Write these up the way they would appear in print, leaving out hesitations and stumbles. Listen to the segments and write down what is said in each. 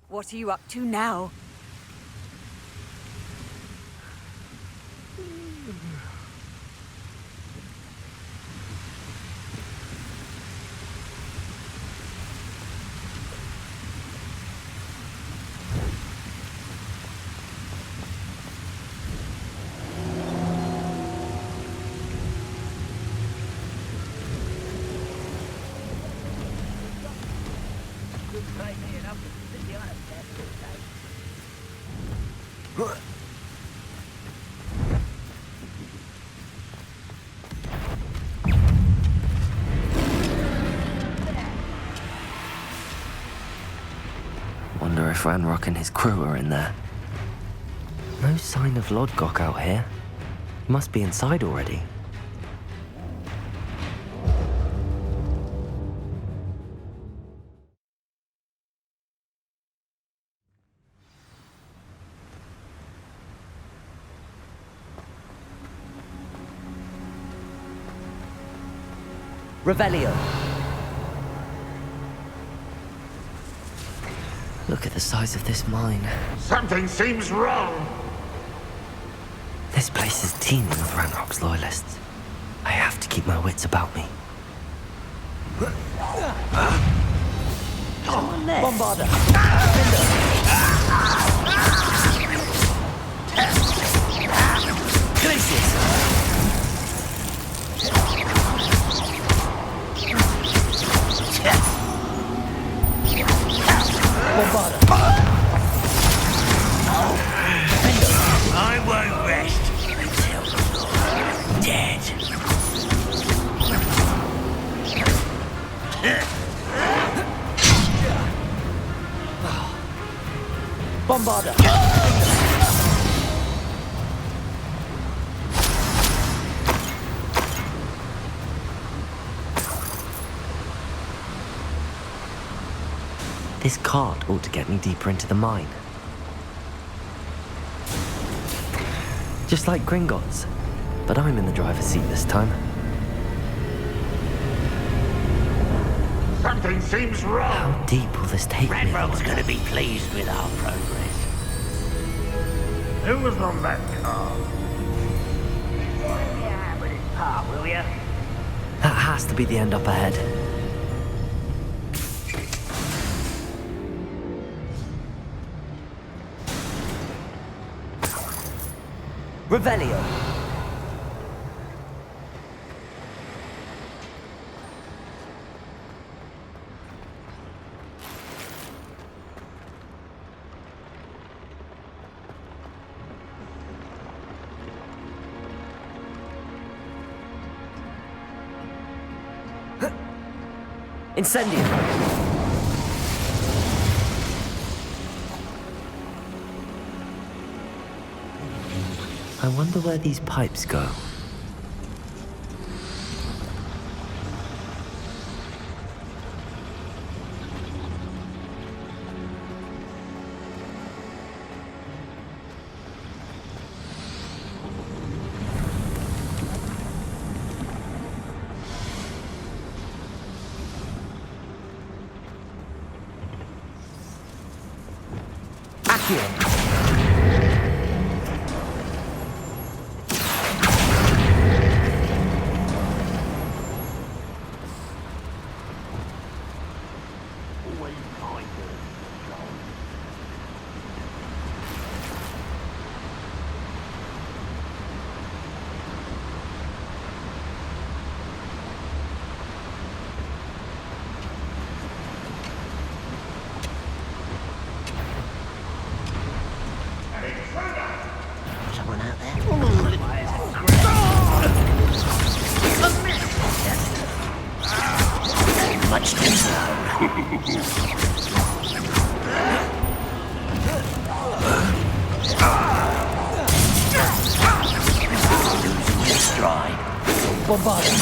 What are you up to now? Wonder if Ranrock and his crew are in there. No sign of Lodgok out here. He must be inside already. Revelio. Look at the size of this mine. Something seems wrong. This place is teeming with Ranrock's loyalists. I have to keep my wits about me. Bombarder. Glacius. Bombarder. I won't rest until you're dead. Bombarder. This cart ought to get me deeper into the mine. Just like Gringotts, but I'm in the driver's seat this time. Something seems How wrong. deep will this take me? Ranrock's gonna be pleased with our progress. Who was on that car? Join me out with his part, will ya? That has to be the end up ahead. Revelio. Incendio. I wonder where these pipes go. Accio. Someone out there? Much too slow. Losing your stride. Bombarder.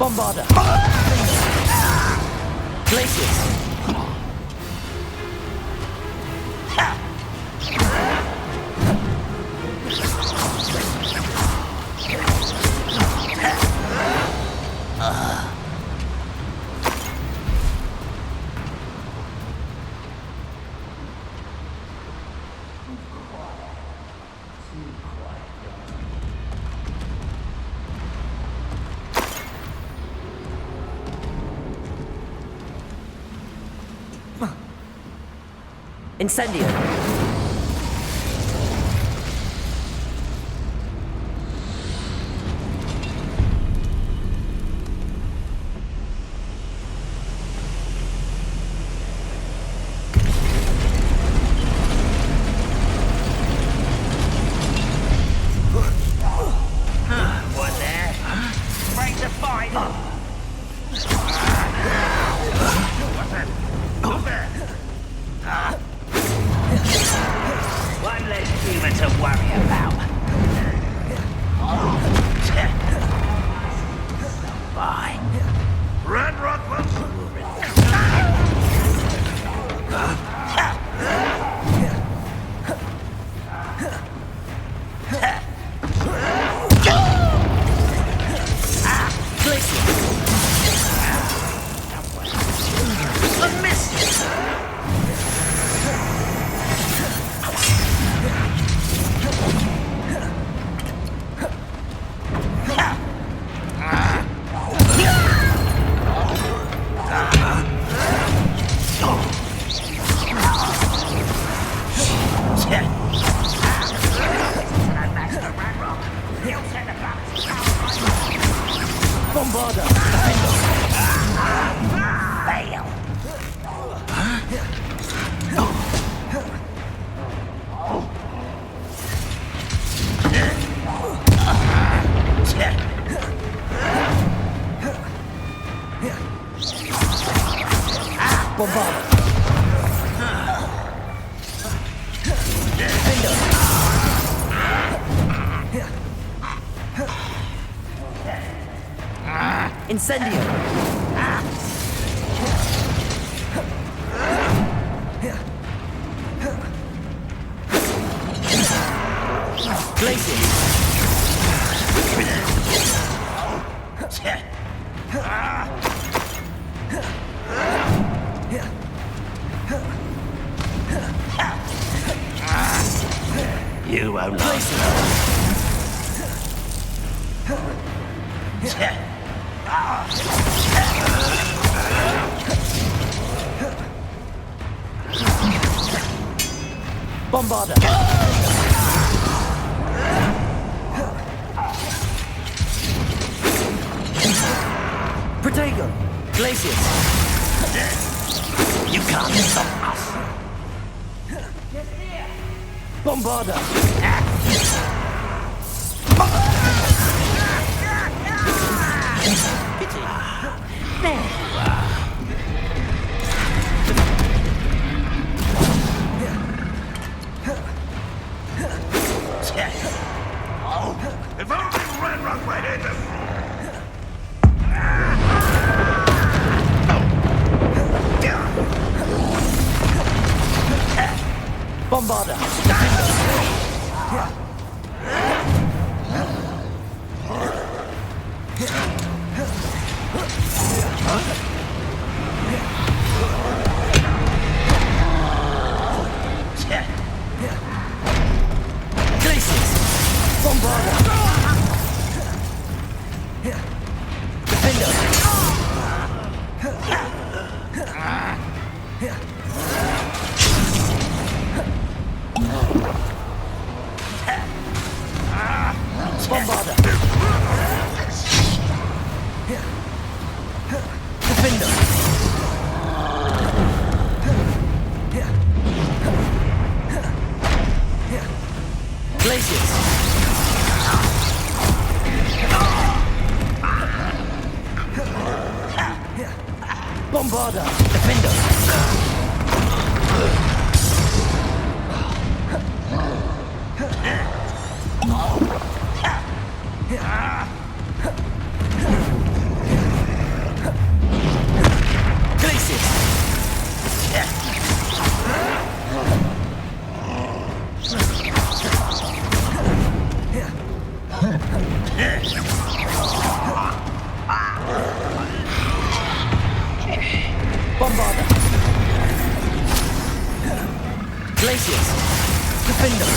Bombarder. Glacius. Incendio. What there? Break the fight! What's that? One less human to worry about. Bye. Red Bombarder. Fail. Bombarder. Incendio. Glacius. You won't last. Bombarder. Protego. Glacius. You can't stop us. Bombarder. If only Red Rock might hit them. Bombarder. Glacius. Bombarder. Defender. Bombarder. Defender. Gryffindor.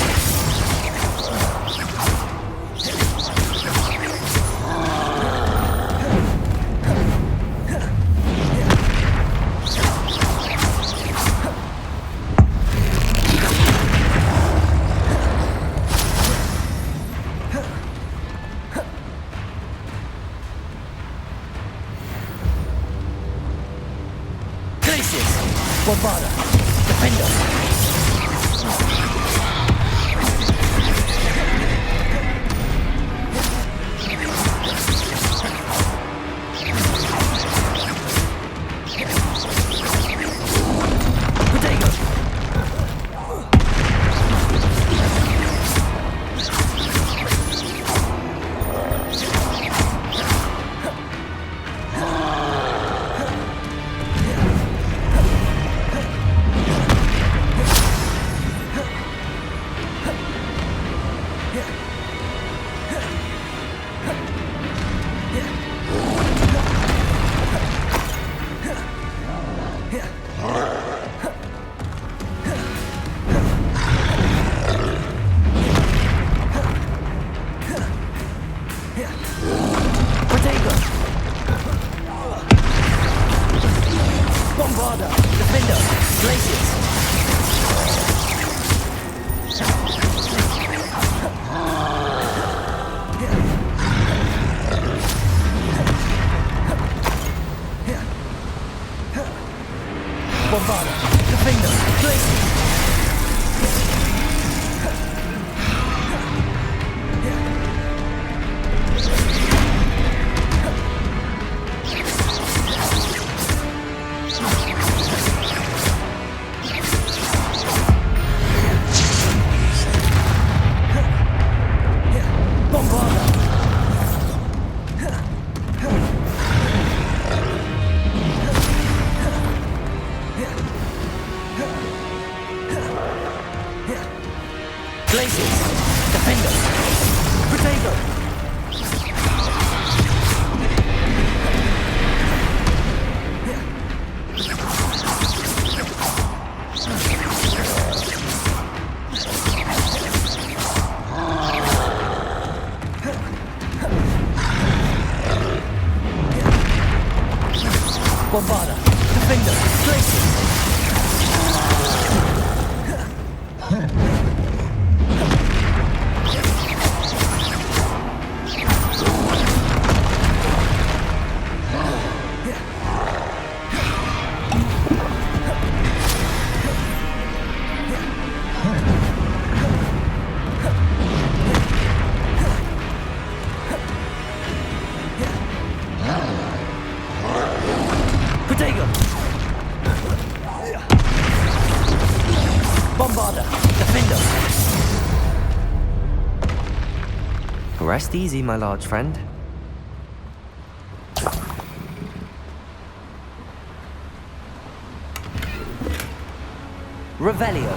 Bombarda. Defender. Bombarda. Defender. Glaciers. Bombarda. Defender. Glaciers. Glaciers. Defender. Potato. Bombarda. Defender. Glaciers. Potato. Bombarda. Defender. Rest easy, my large friend. Revelio.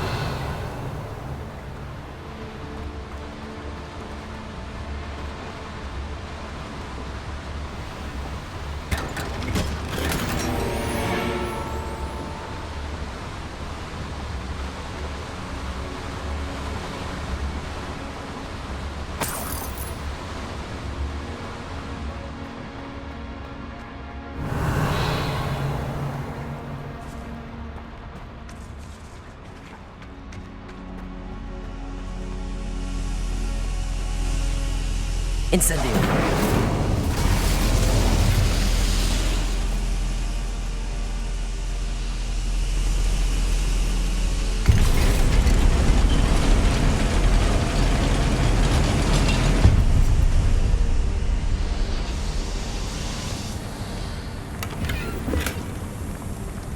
Incendio.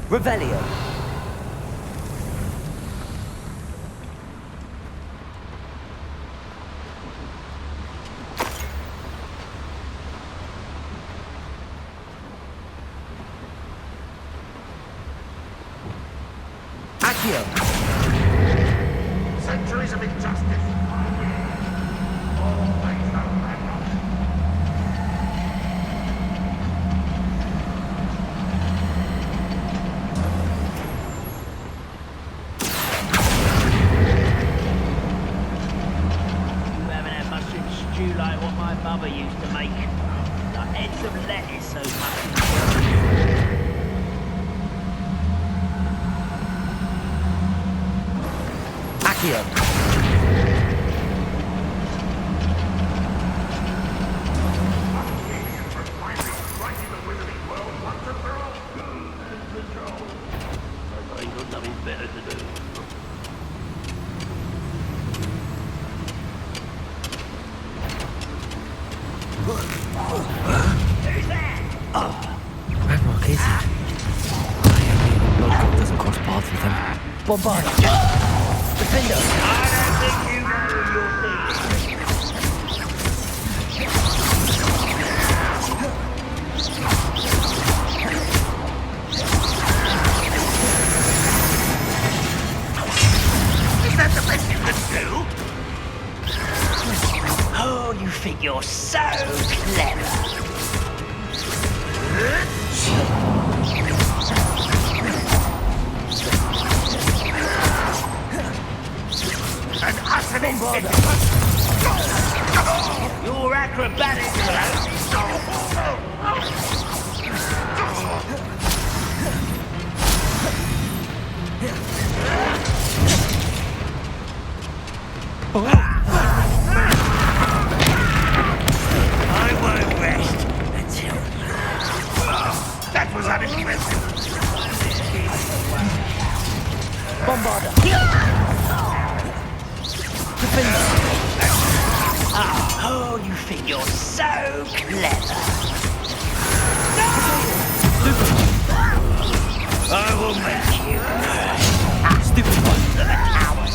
Revelio. Accio. Centuries of injustice. Always the remnant. my mother used to make. The heads of lettuce so much. Accio. I ain't got nothing better to do. Who's there? Ranrock is it? I only hope Lodgok doesn't cross paths with him. Bombard. Gryffindor. I don't think you know who you're thinking. Is that the best you can do? Oh, you think you're so clever. An utter Your acrobatics I won't rest until that was unexpected. Bombarder. Gryffindor. Oh, you think you're so clever. I will make you. Stupid one. The coward.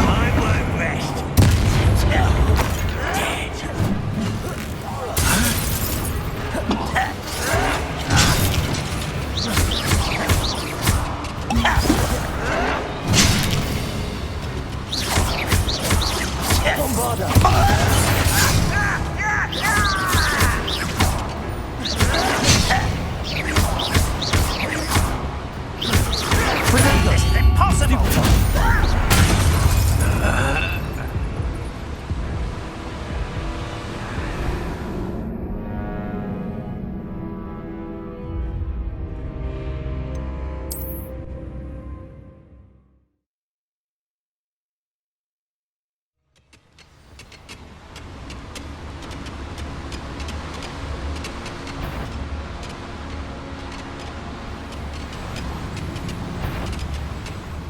I won't rest until dead. Bombarder. This is impossible!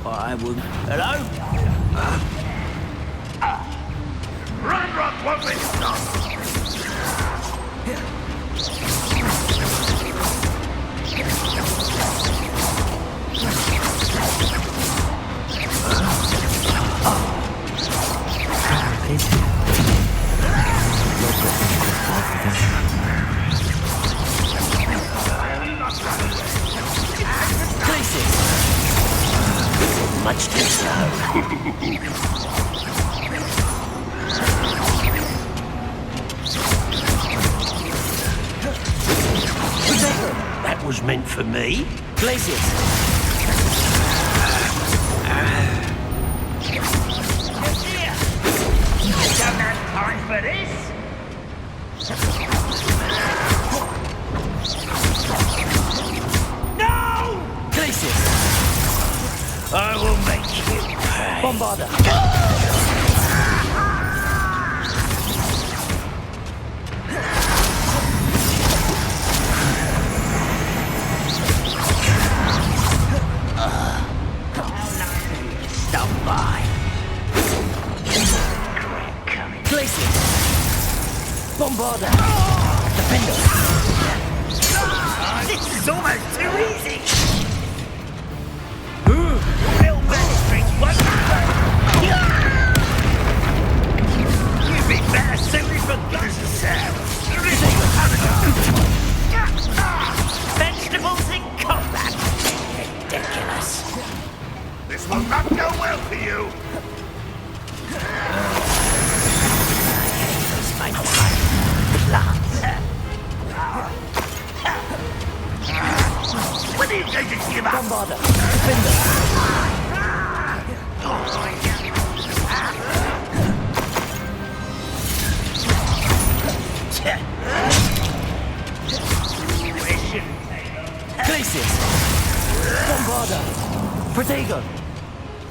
I would. Hello? Ranrock won't be stopped! Ranrock is it? Lodgok doesn't cross paths with him. Places. Much too slow. That was meant for me. Places. You don't have time for this. No! Places. I will make you pay. Bombarder. Stop by. Crap coming. Places. Bombarder. Defender. This is almost too easy. Little magistrate won't You'd be better suited for guns and sounds. Vegetables in combat. Ridiculous. This will not go well for you. It's my time. Plants. him up! Bombarder! Defender! Glacius! Bombarder! Protego!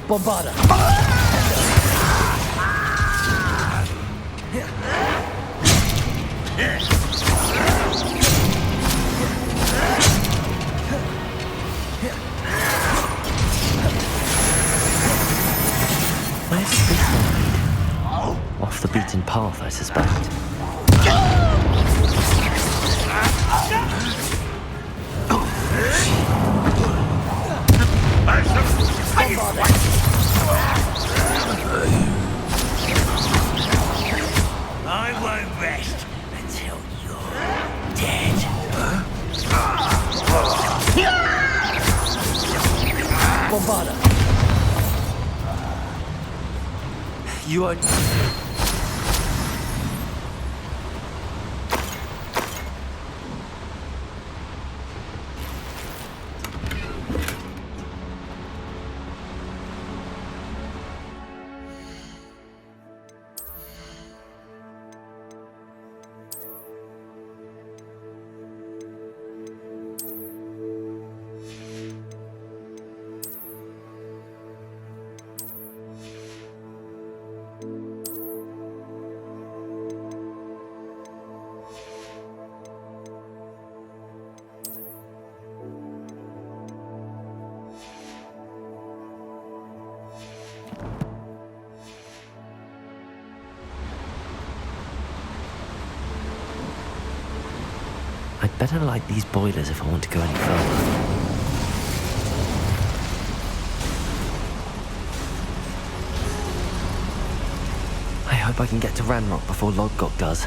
Bombarder! Where's this one lead? Off the beaten path, I suspect. I won't rest until you're dead. Bombarder! You are... I'd better light these boilers if I want to go any further. I hope I can get to Ranrock before Lodgok does.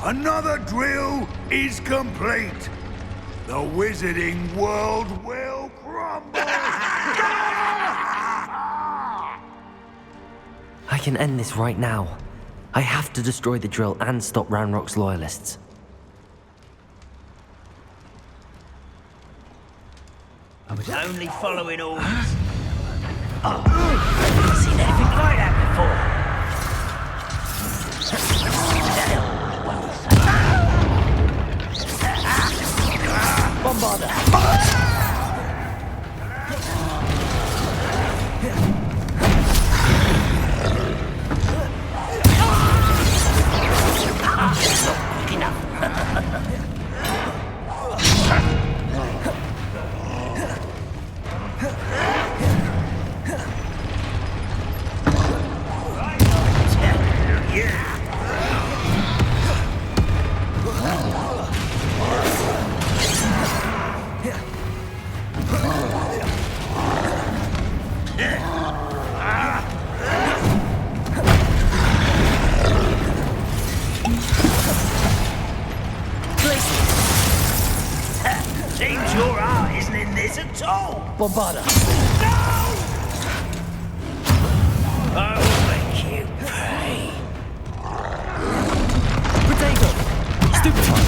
Another drill is complete. The wizarding world will crumble. I can end this right now. I have to destroy the drill and stop Ranrock's loyalists. I was only following orders. Oh, I've never seen anything like that before. Bombarder! Quick enough. Seems your heart isn't in this at all. Bombarder! I will make you pay. Protego! Stupefy!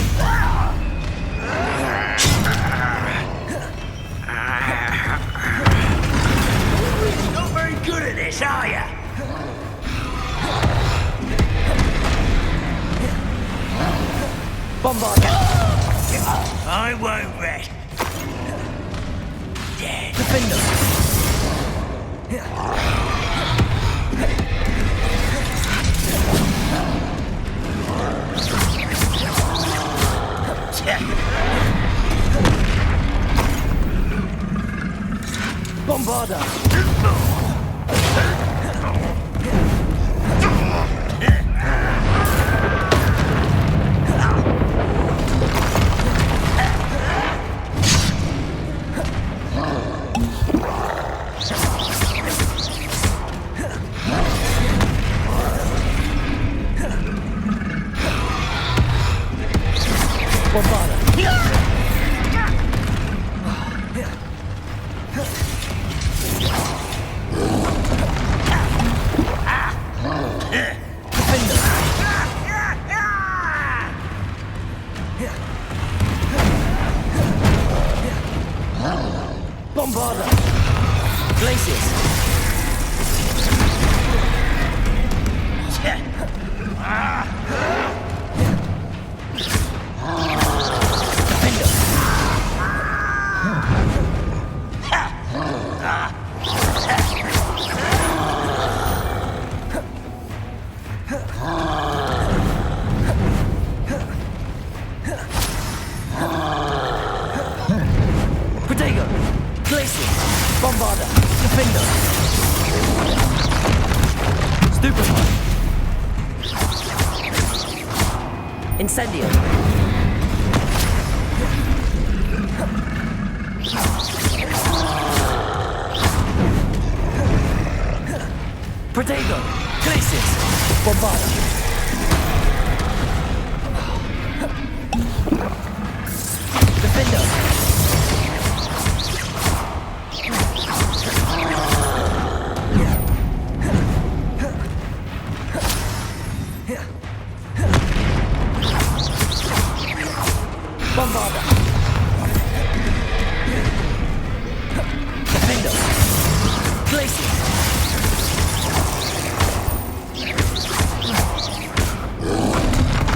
You're not very good at this, are you? Bombarder! I won't rest. Dead. Defender! Bombarder! Bombarder! Glacius! Protego! Glacius! Bombarder! Defender! Stupefy! Incendio! Protego! Glacius! Bombarder! Defender! Bombarder! Defender! Glacius!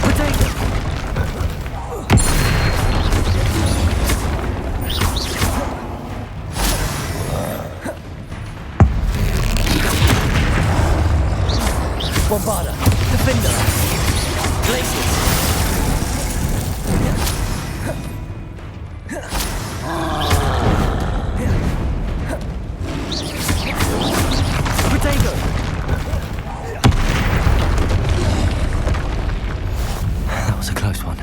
Protego! Bombarder! Defender! Glacius! Protego! That was a close one.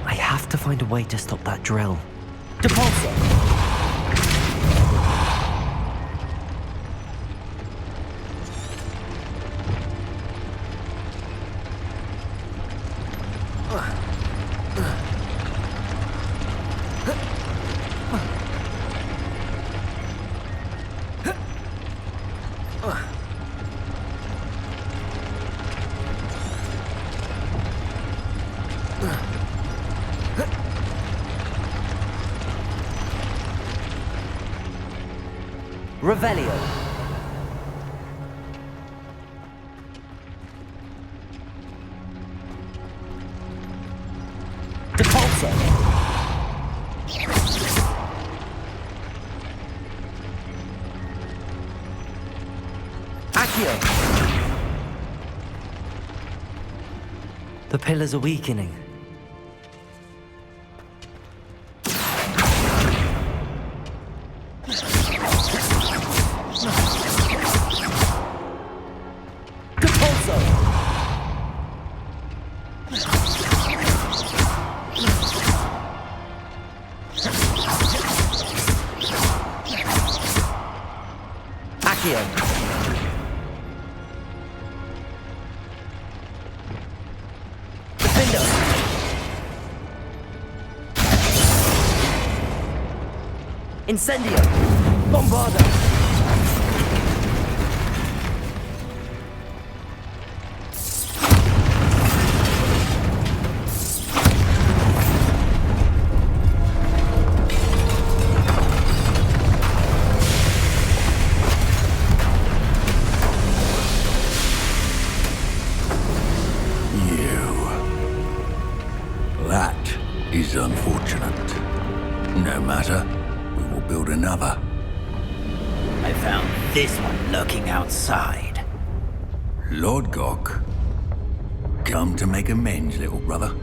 I have to find a way to stop that drill. Depulsor! Revelio. Depulsor! Accio. The pillars are weakening. Defender! Incendio! Bombarder! That is unfortunate. No matter, we will build another. I found this one lurking outside. Lord Gok, come to make amends, little brother.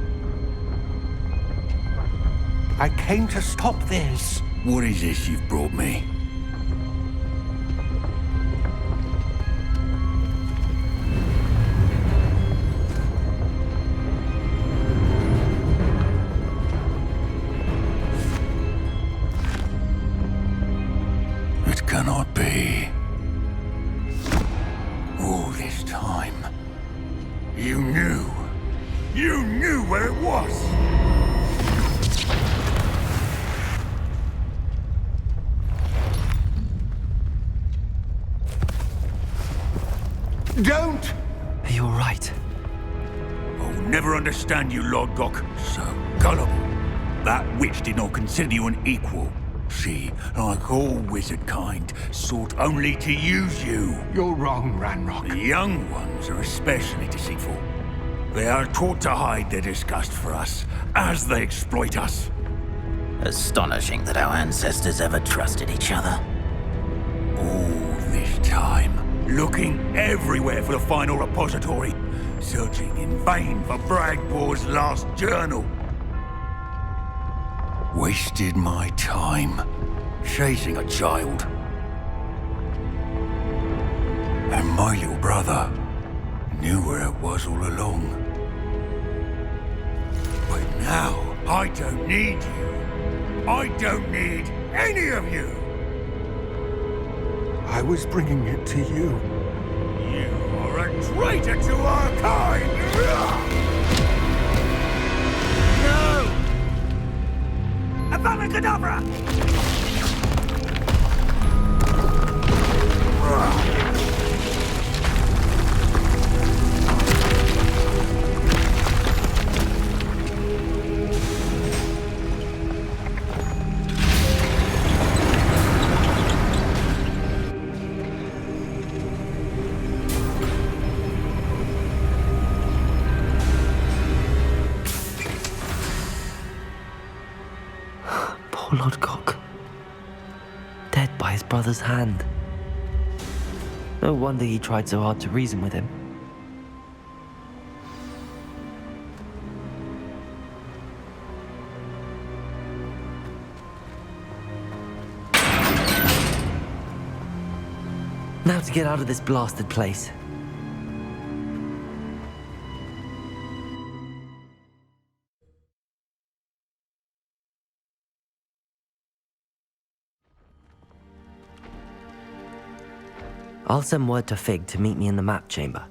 I came to stop this. What is this you've brought me? Don't! Are you alright? I'll never understand you, Lord Gok. So gullible. That witch did not consider you an equal. She, like all wizard kind, sought only to use you. You're wrong, The Ranrock. young ones are especially deceitful. They are taught to hide their disgust for us, as they exploit us. Astonishing that our ancestors ever trusted each other. All this time, looking everywhere for the final repository, searching in vain for Bragbor's last journal. Wasted my time, chasing a child. And my little brother knew where it was all along. But now, I don't need you. I don't need any of you. I was bringing it to you. You are a traitor to our kind! No! Avada Kedavra! Poor Lodgok. Dead by his brother's hand. No wonder he tried so hard to reason with him. Now to get out of this blasted place. I'll send word to Fig to meet me in the map chamber.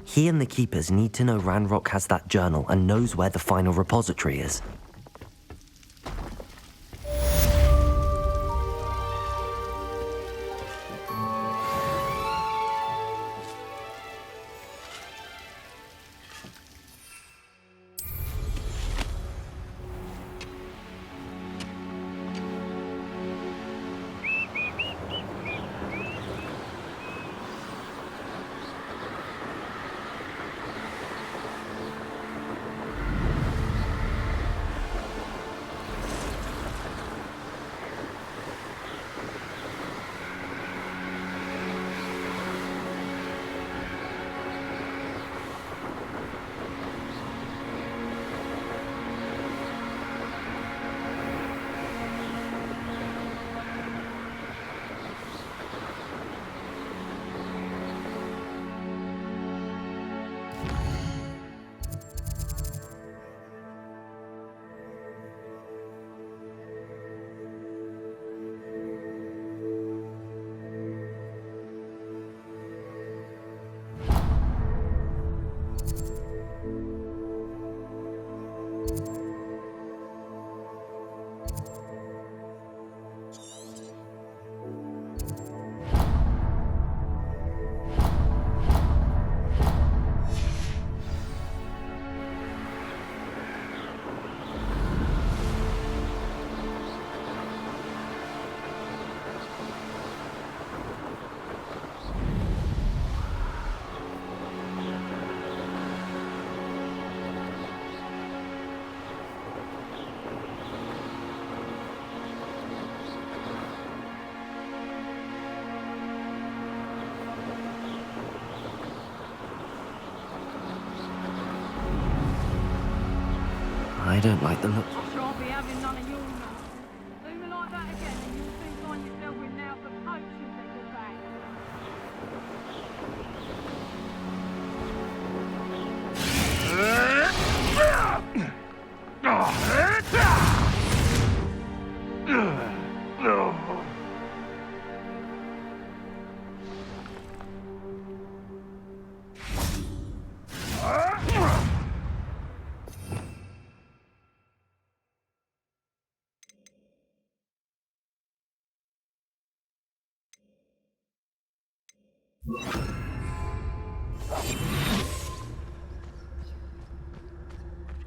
He and the Keepers need to know Ranrock has that journal and knows where the final repository is. I don't like the look. I shan't be having none of your nonsense. Do me like that again and you'll soon find yourself with now for potions at your back.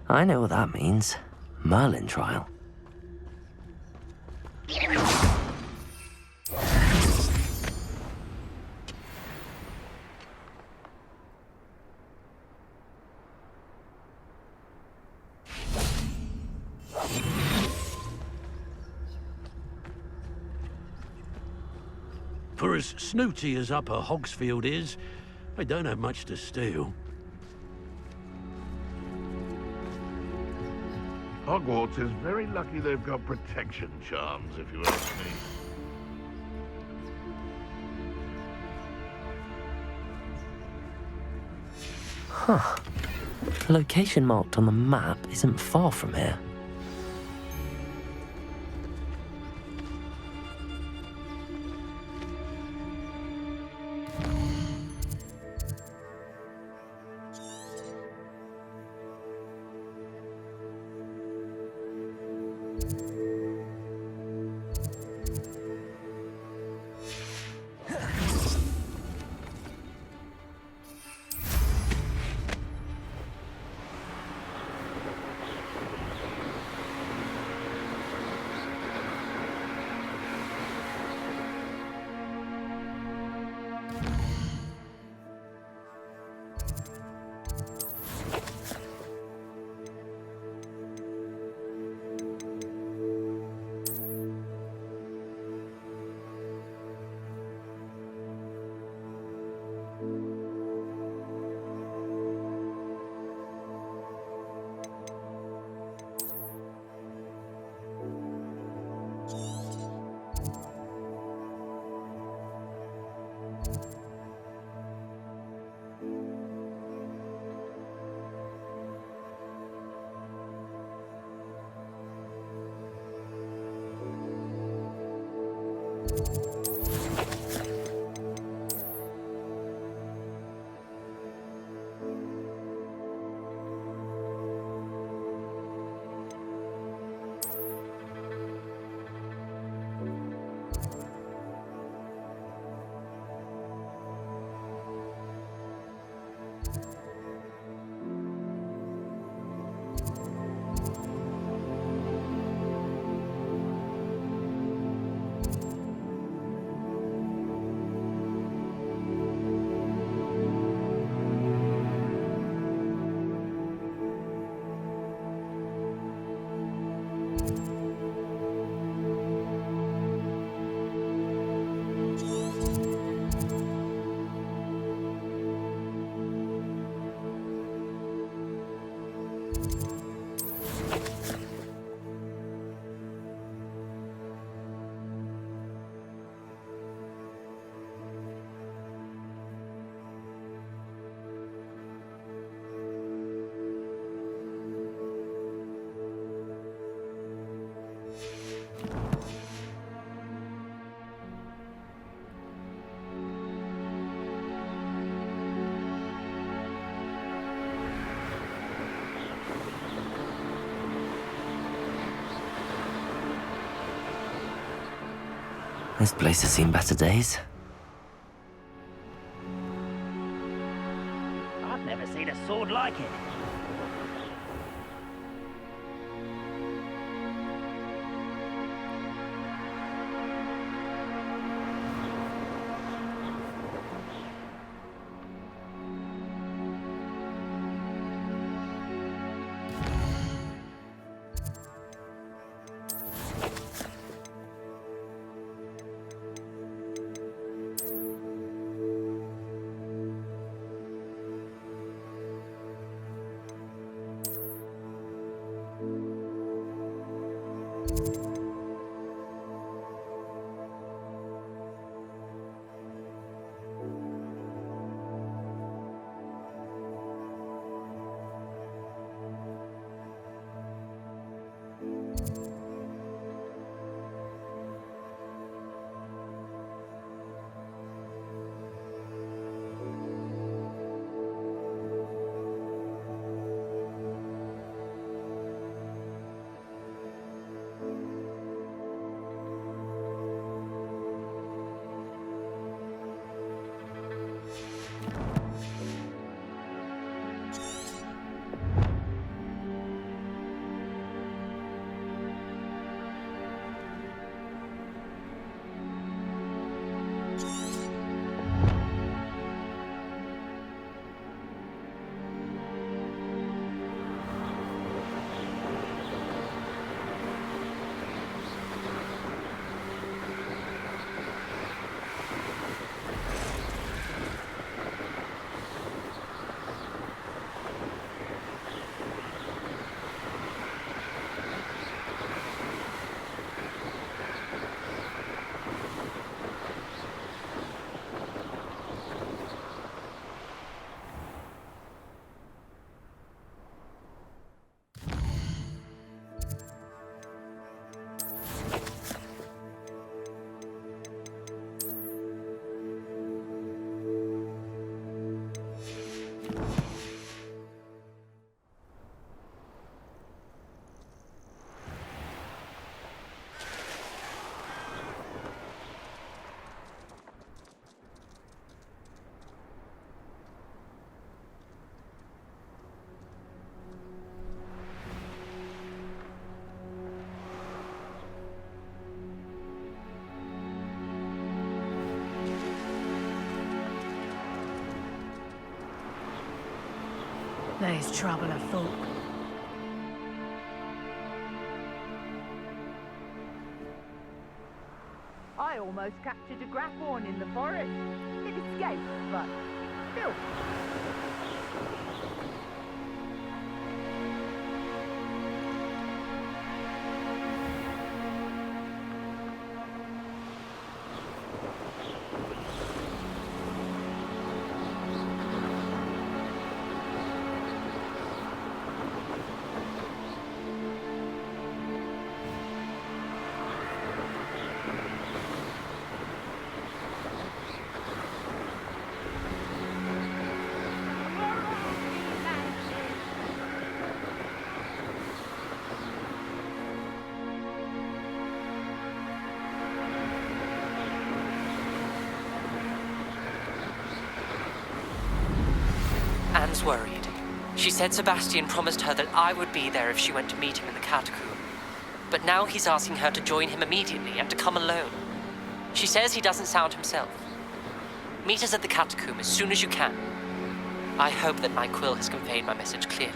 I know what that means. Merlin trial. For as snooty as Upper Hogsfield is, they don't have much to steal. Hogwarts is very lucky they've got protection charms, if you ask me. Huh. The location marked on the map isn't far from here. This place has seen better days. I've never seen a sword like it. There's trouble afoot. I almost captured a grapphorn in the forest. It escaped, but still. Anne's worried. She said Sebastian promised her that I would be there if she went to meet him in the catacomb. But now he's asking her to join him immediately and to come alone. She says he doesn't sound himself. Meet us at the catacomb as soon as you can. I hope that my quill has conveyed my message clearly.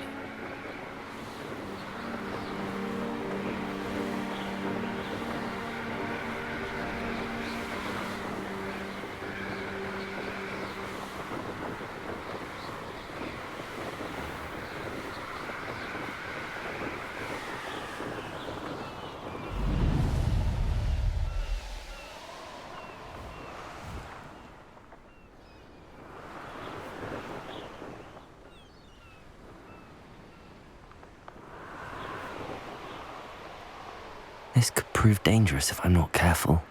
This could prove dangerous if I'm not careful.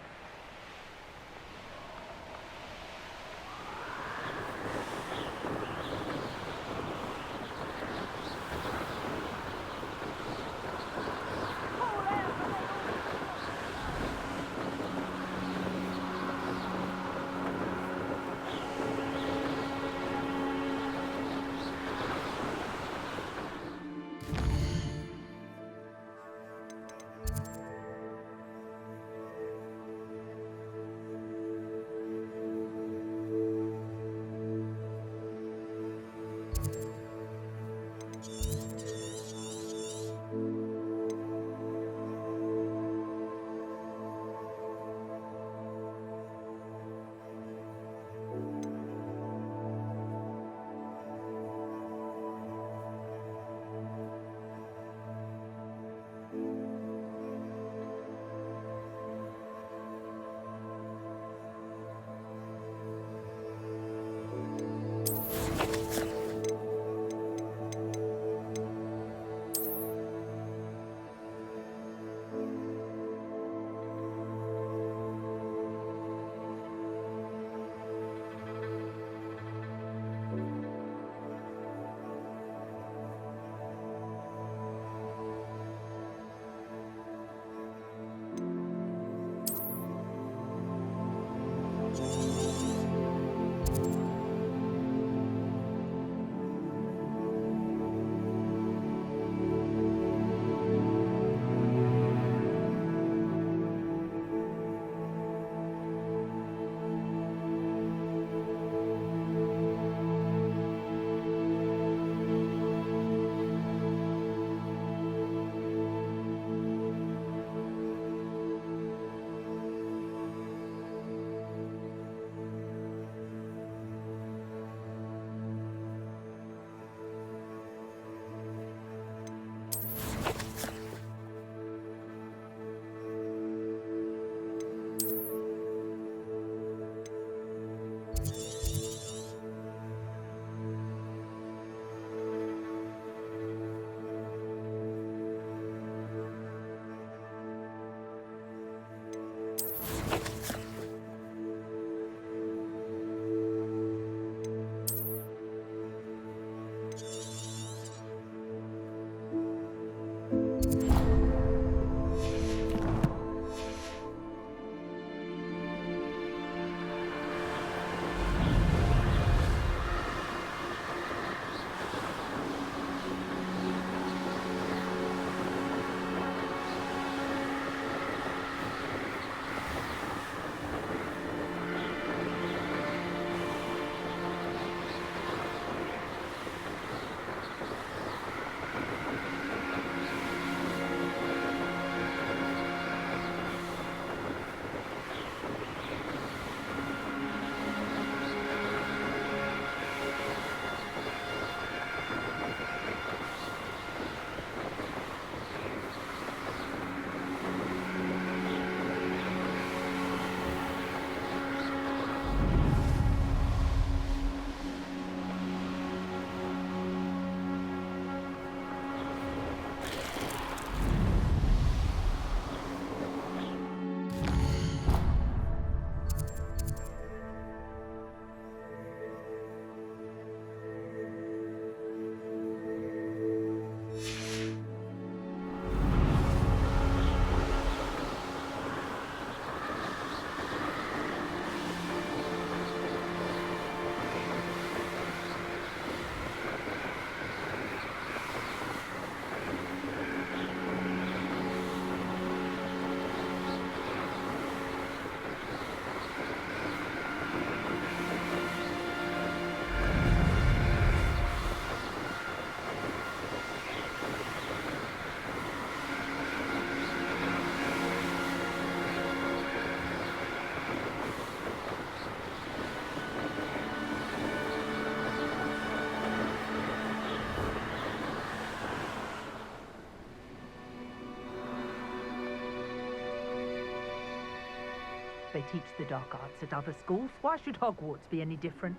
they teach the dark arts at other schools. Why should Hogwarts be any different?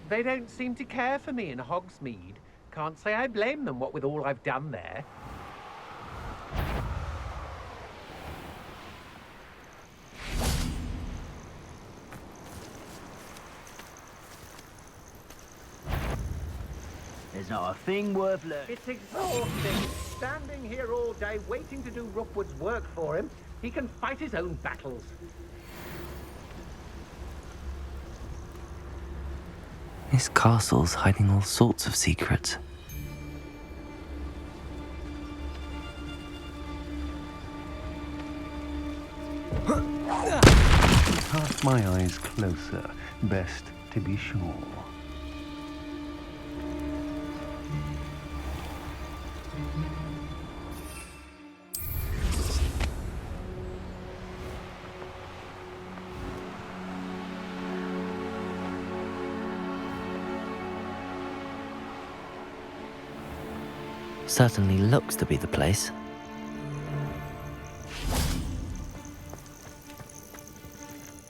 They don't seem to care for me in Hogsmeade. Can't say I blame them, what with all I've done there. There's not a thing worth learning. It's exhausting. Standing here all day waiting to do Rookwood's work for him. He can fight his own battles. This castle's hiding all sorts of secrets. Cast my eyes closer. Best to be sure. Certainly looks to be the place.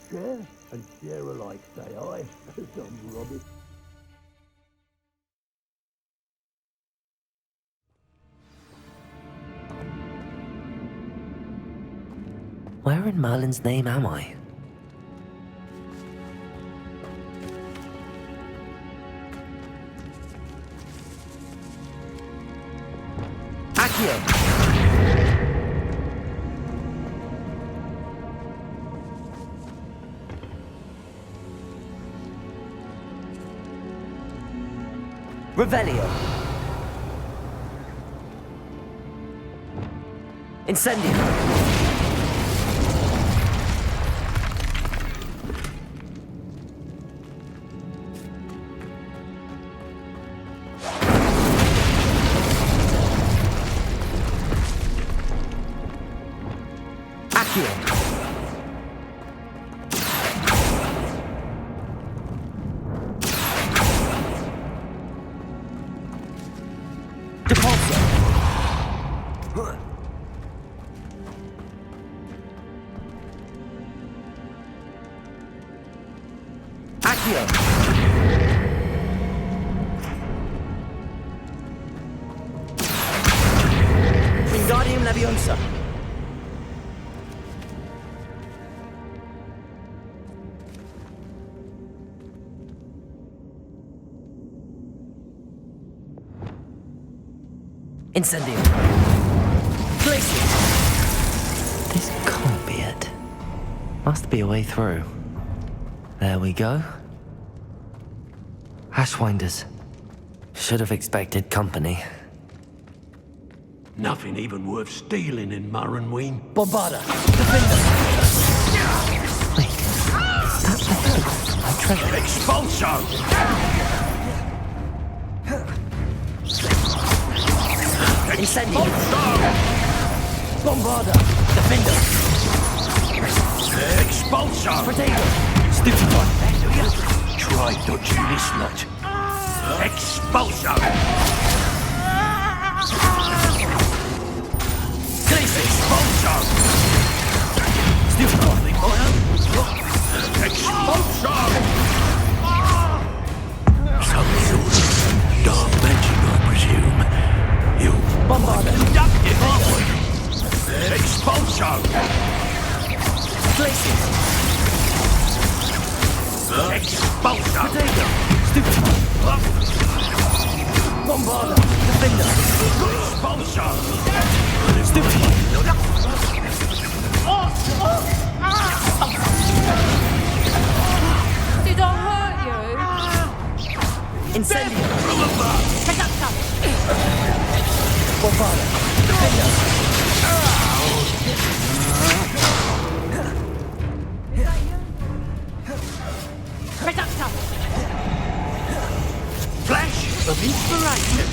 Share and share alike, say I. Some rubbish. Where in Merlin's name am I? Revelio. Incendio. Wingardium Leviosa. Incendio. Glacier. This can't be it. Must be a way through. There we go. Ashwinders. Should have expected company. Nothing even worth stealing in Murrenween. Bombarda. Defender. Wait, that's the hook. My treasure. Expulso! Incendio. Bombarda. Defender. Expulso! Protego. Stupefy! Try dodging this lot. Expulso! Expulso! Stupefy. Expulso! Some sort of dark magic, I presume. You Bombarda. conduct it, aren't we? Expulso! Glacier. Expulso! Protego. Stupefy. Bombarda. Defender. Expulso! Stupefy. Did I hurt you? Incendio. Conductor. Bombarda. Defender. Conductor. Inspiration!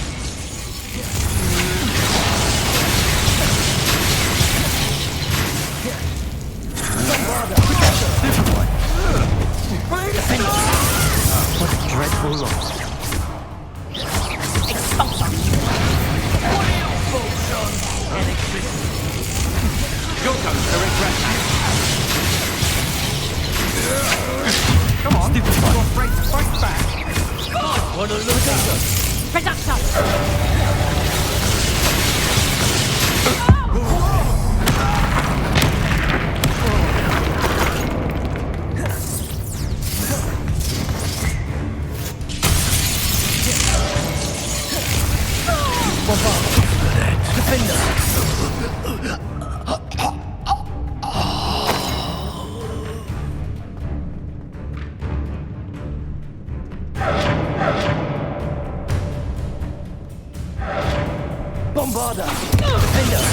What a dreadful loss. Your turn to regret that. Come on, you're afraid to fight back. Wanna look at them? Reducto! Bombarda! Defender!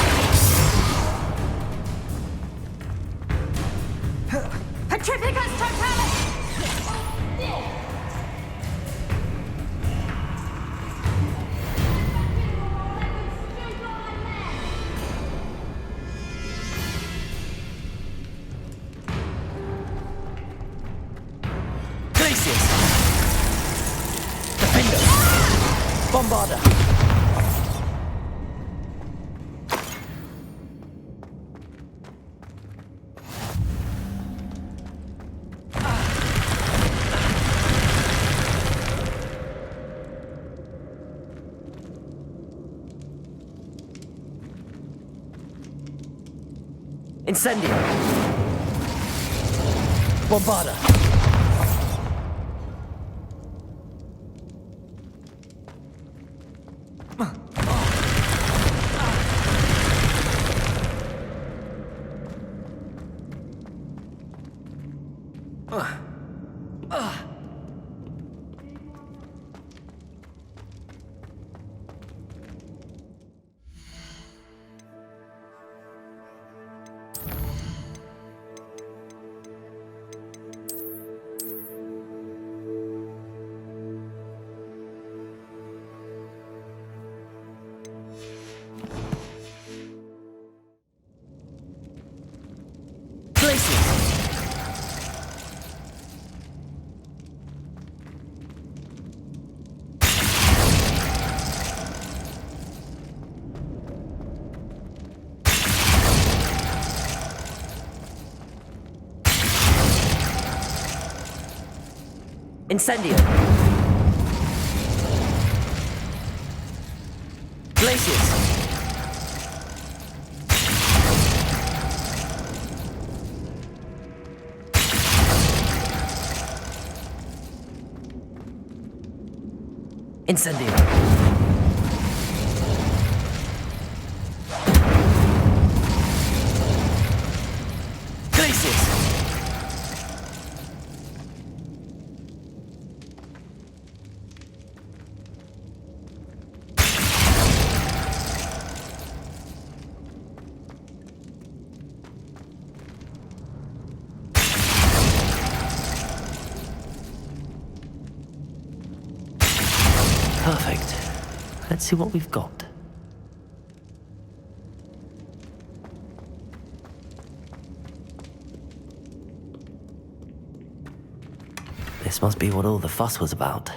Petrificus totalis! Glacius! Defender! Bombarda! Incendio! Bombarda! Incendio! Glacius! Incendio! Glacius! Perfect. Let's see what we've got. This must be what all the fuss was about.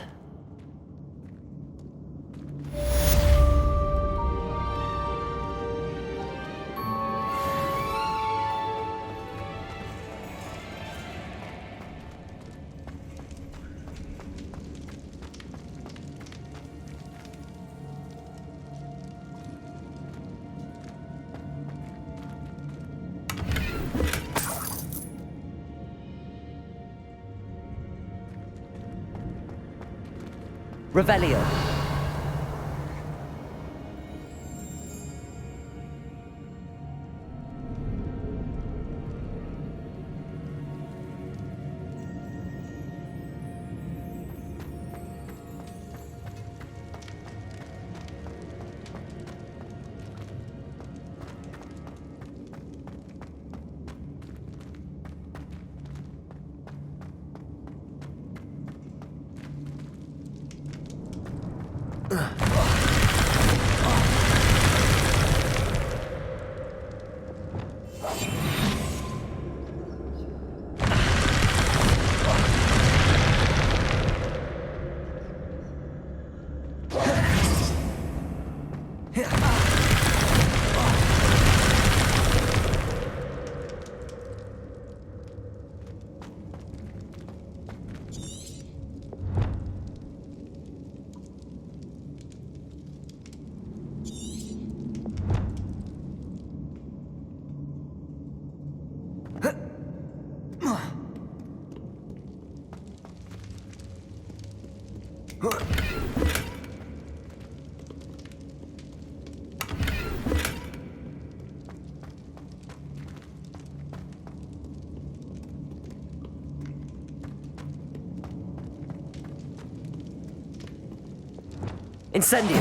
Revelio. Incendio!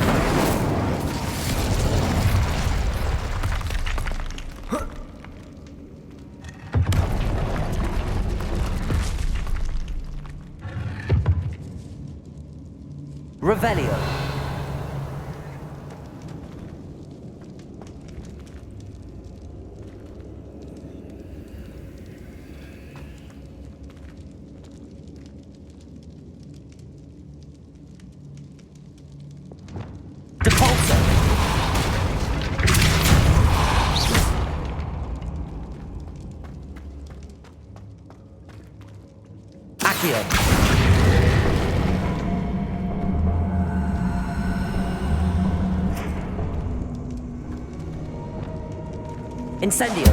Revelio! Accio! Incendio!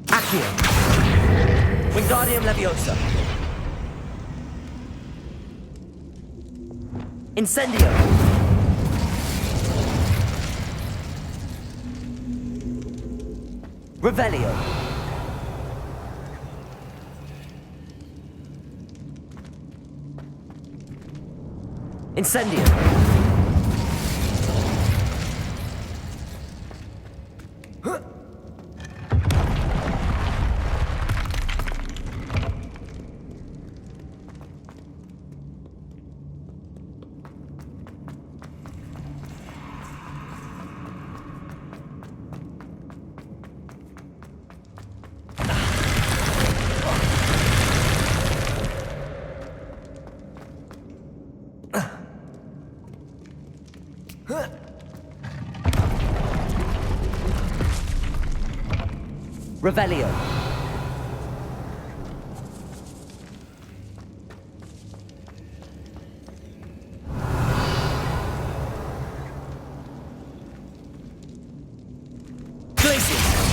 Accio! Wingardium Leviosa! Incendio! Revelio! Incendio! Revelio! Glacius!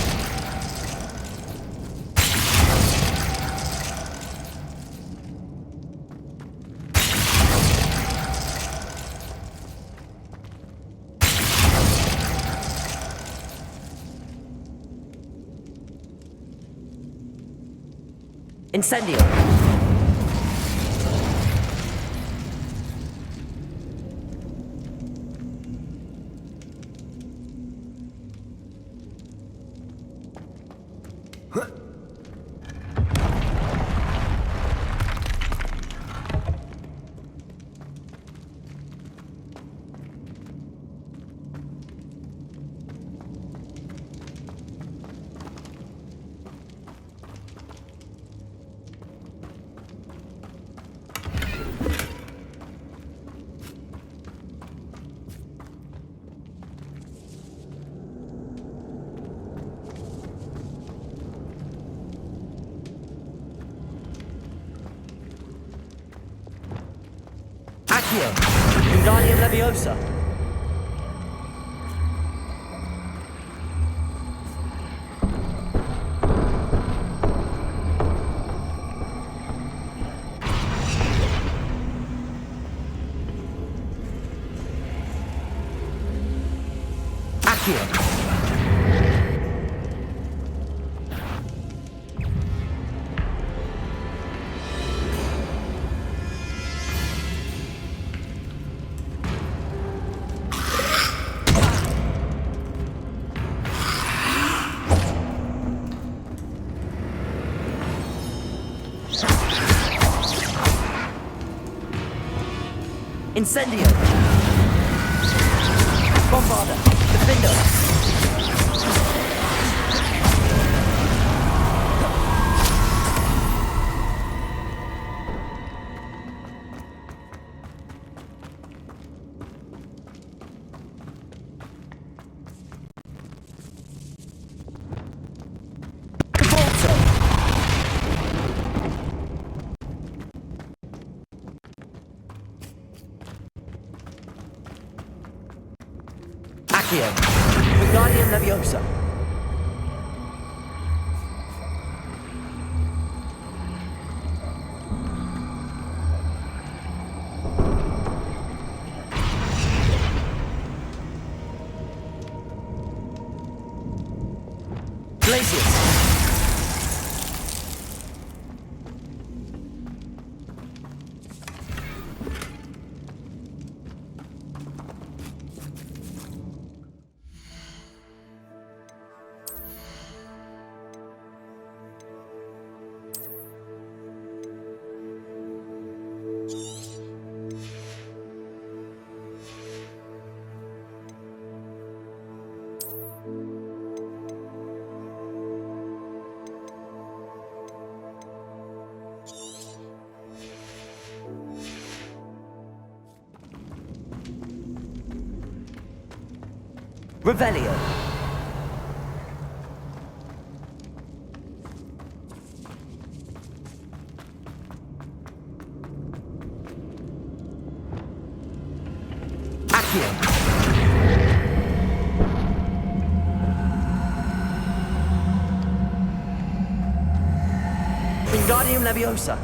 Incendio! Accio! Wingardium Leviosa! Accio! Incendio! Bombarda! Defendo! Accio! Wingardium Leviosa! Glacius! Revelio! Accio! Wingardium Leviosa!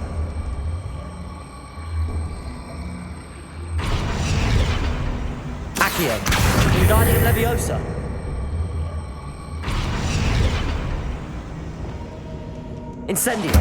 Accio! Wingardium Leviosa! Incendio!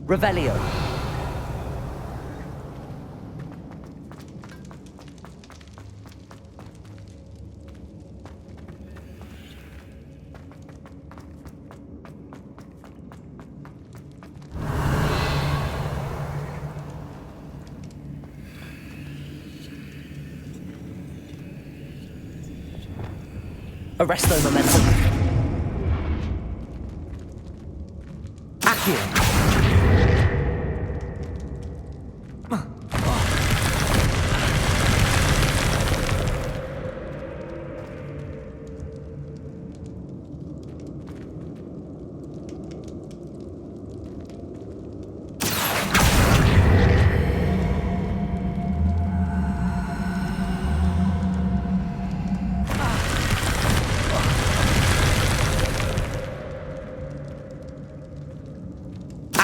Revelio! Arresto Momentum! Accio!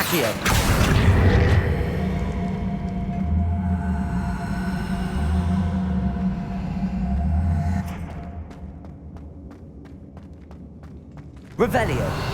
Accio! Revelio!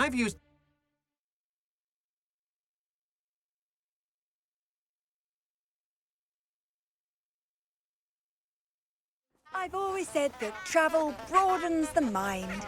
I've used... I've always said that travel broadens the mind.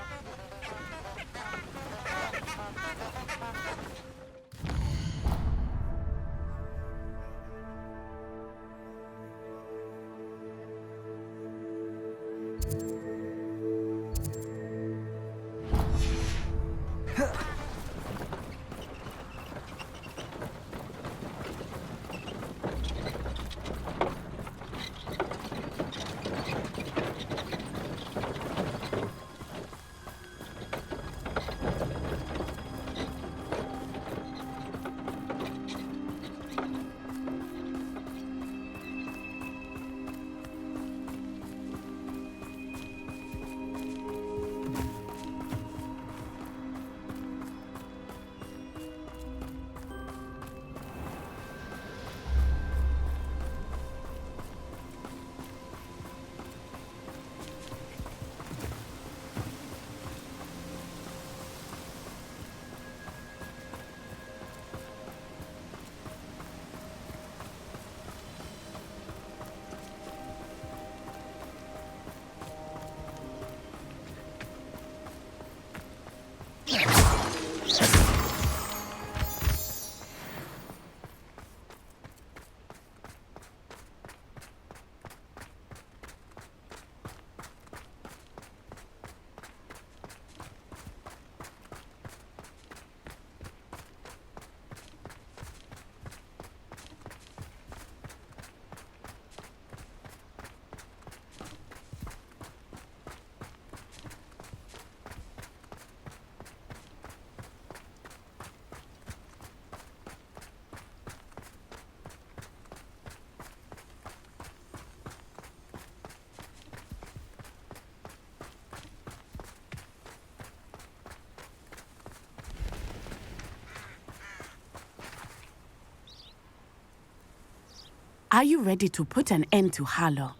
Are you ready to put an end to Harlow?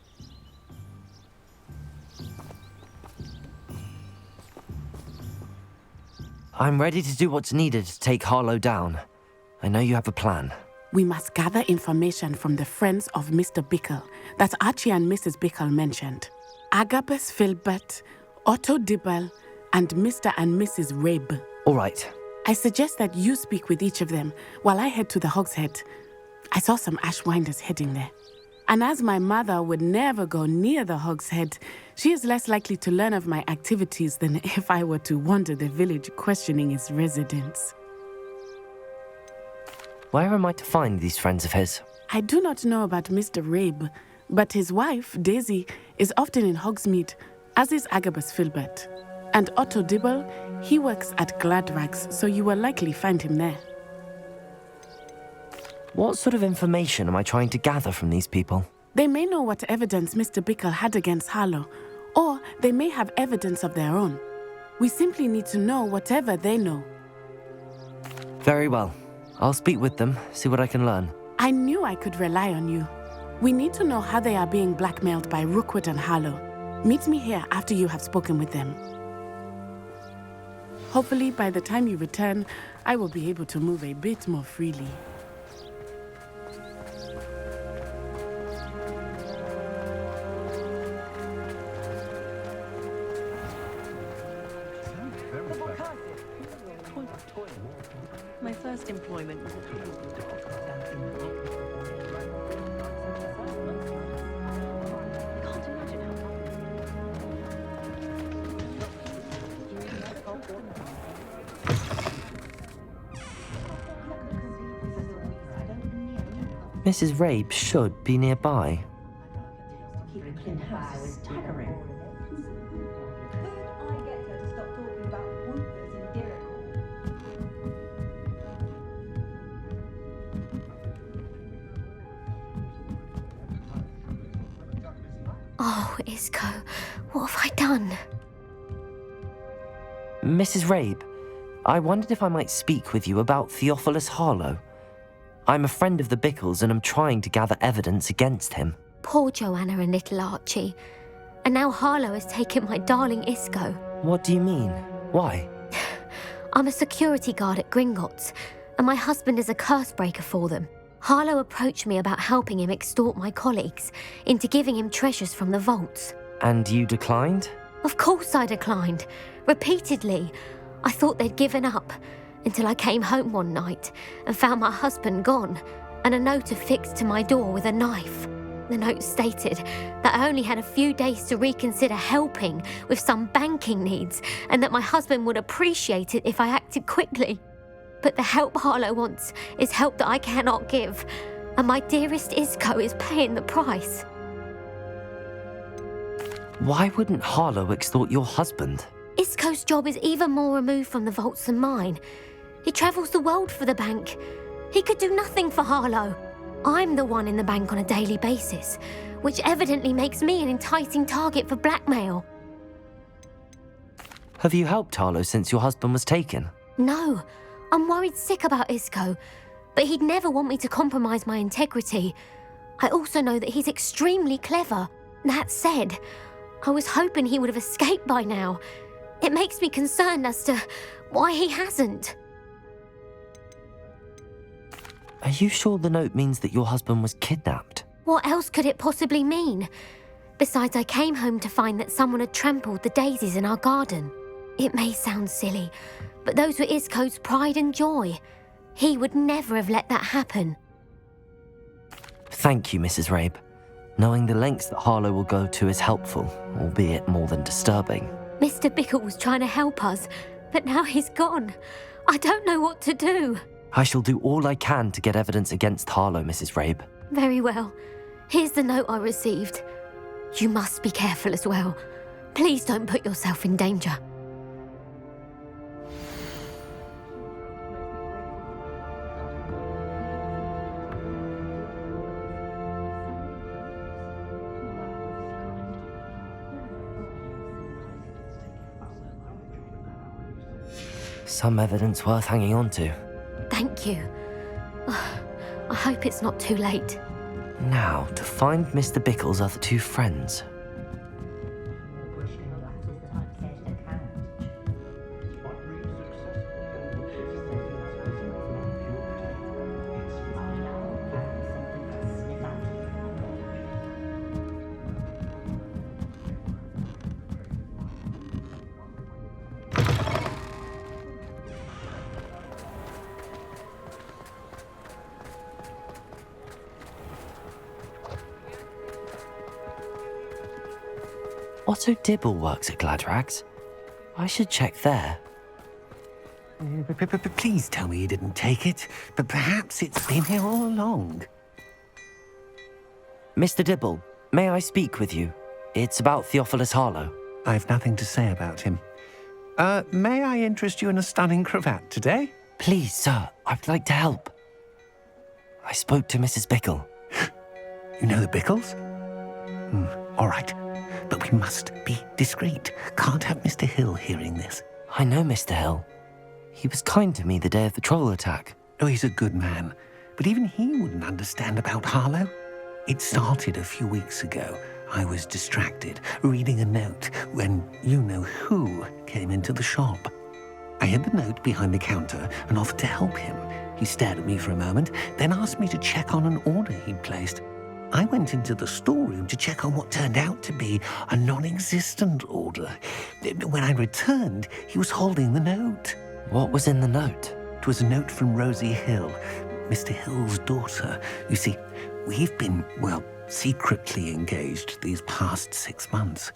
I'm ready to do what's needed to take Harlow down. I know you have a plan. We must gather information from the friends of Mr. Bickle that Archie and Mrs. Bickle mentioned. Agabus Filbert, Otto Dibble, and Mr. and Mrs. Rabe. All right. I suggest that you speak with each of them while I head to the Hog's Head. I saw some Ashwinders heading there. And as my mother would never go near the Hog's Head, she is less likely to learn of my activities than if I were to wander the village questioning its residents. Where am I to find these friends of his? I do not know about Mr. Rabe, but his wife, Daisy, is often in Hogsmeade, as is Agabus Filbert. And Otto Dibble, he works at Gladrags, so you will likely find him there. What sort of information am I trying to gather from these people? They may know what evidence Mr. Bickle had against Harlow, or they may have evidence of their own. We simply need to know whatever they know. Very well. I'll speak with them, see what I can learn. I knew I could rely on you. We need to know how they are being blackmailed by Rookwood and Harlow. Meet me here after you have spoken with them. Hopefully, by the time you return, I will be able to move a bit more freely. My first employment was Mrs. Rabe should be nearby. Oh, Isco, what have I done? Mrs. Rabe, I wondered if I might speak with you about Theophilus Harlow. I'm a friend of the Bickles and I'm trying to gather evidence against him. Poor Joanna and little Archie. And now Harlow has taken my darling Isco. What do you mean? Why? I'm a security guard at Gringotts, and my husband is a curse breaker for them. Harlow approached me about helping him extort my colleagues into giving him treasures from the vaults. And you declined? Of course I declined. Repeatedly. I thought they'd given up, until I came home one night and found my husband gone, and a note affixed to my door with a knife. The note stated that I only had a few days to reconsider helping with some banking needs, and that my husband would appreciate it if I acted quickly. But the help Harlow wants is help that I cannot give, and my dearest Isco is paying the price. Why wouldn't Harlow extort your husband? Isco's job is even more removed from the vaults than mine. He travels the world for the bank. He could do nothing for Harlow. I'm the one in the bank on a daily basis, which evidently makes me an enticing target for blackmail. Have you helped Harlow since your husband was taken? No, I'm worried sick about Isco, but he'd never want me to compromise my integrity. I also know that he's extremely clever. That said, I was hoping he would have escaped by now. It makes me concerned as to why he hasn't. Are you sure the note means that your husband was kidnapped? What else could it possibly mean? Besides, I came home to find that someone had trampled the daisies in our garden. It may sound silly, but those were Isco's pride and joy. He would never have let that happen. Thank you, Mrs. Rabe. Knowing the lengths that Harlow will go to is helpful, albeit more than disturbing. Mr. Bickle was trying to help us, but now he's gone. I don't know what to do. I shall do all I can to get evidence against Harlow, Mrs. Rabe. Very well. Here's the note I received. You must be careful as well. Please don't put yourself in danger. Some evidence worth hanging on to. Thank you. I hope it's not too late. Now, to find Mr. Bickle's other two friends. Otto Dibble works at Gladrags. I should check there. Please tell me you didn't take it, but perhaps it's been here all along. Mr. Dibble, may I speak with you? It's about Theophilus Harlow. I've nothing to say about him. May I interest you in a stunning cravat today? Please, sir, I'd like to help. I spoke to Mrs. Bickle. You know the Bickles? All right. But we must be discreet. Can't have Mr. Hill hearing this. I know Mr. Hill. He was kind to me the day of the troll attack. Oh, he's a good man. But even he wouldn't understand about Harlow. It started a few weeks ago. I was distracted, reading a note, when you-know-who came into the shop. I hid the note behind the counter and offered to help him. He stared at me for a moment, then asked me to check on an order he'd placed. I went into the storeroom to check on what turned out to be a non-existent order. When I returned, he was holding the note. What was in the note? It was a note from Rosie Hill, Mr. Hill's daughter. You see, we've been, secretly engaged these past 6 months.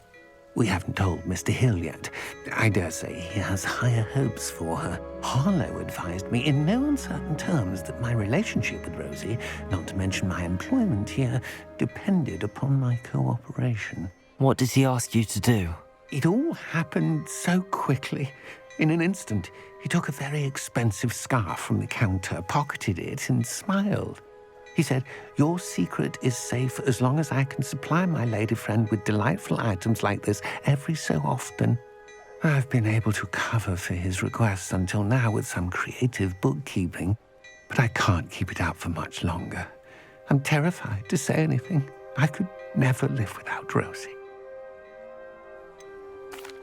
We haven't told Mr. Hill yet. I dare say he has higher hopes for her. Harlow advised me in no uncertain terms that my relationship with Rosie, not to mention my employment here, depended upon my cooperation. What did he ask you to do? It all happened so quickly. In an instant, he took a very expensive scarf from the counter, pocketed it, and smiled. He said, "Your secret is safe as long as I can supply my lady friend with delightful items like this every so often." I've been able to cover for his requests until now with some creative bookkeeping, but I can't keep it up for much longer. I'm terrified to say anything. I could never live without Rosie.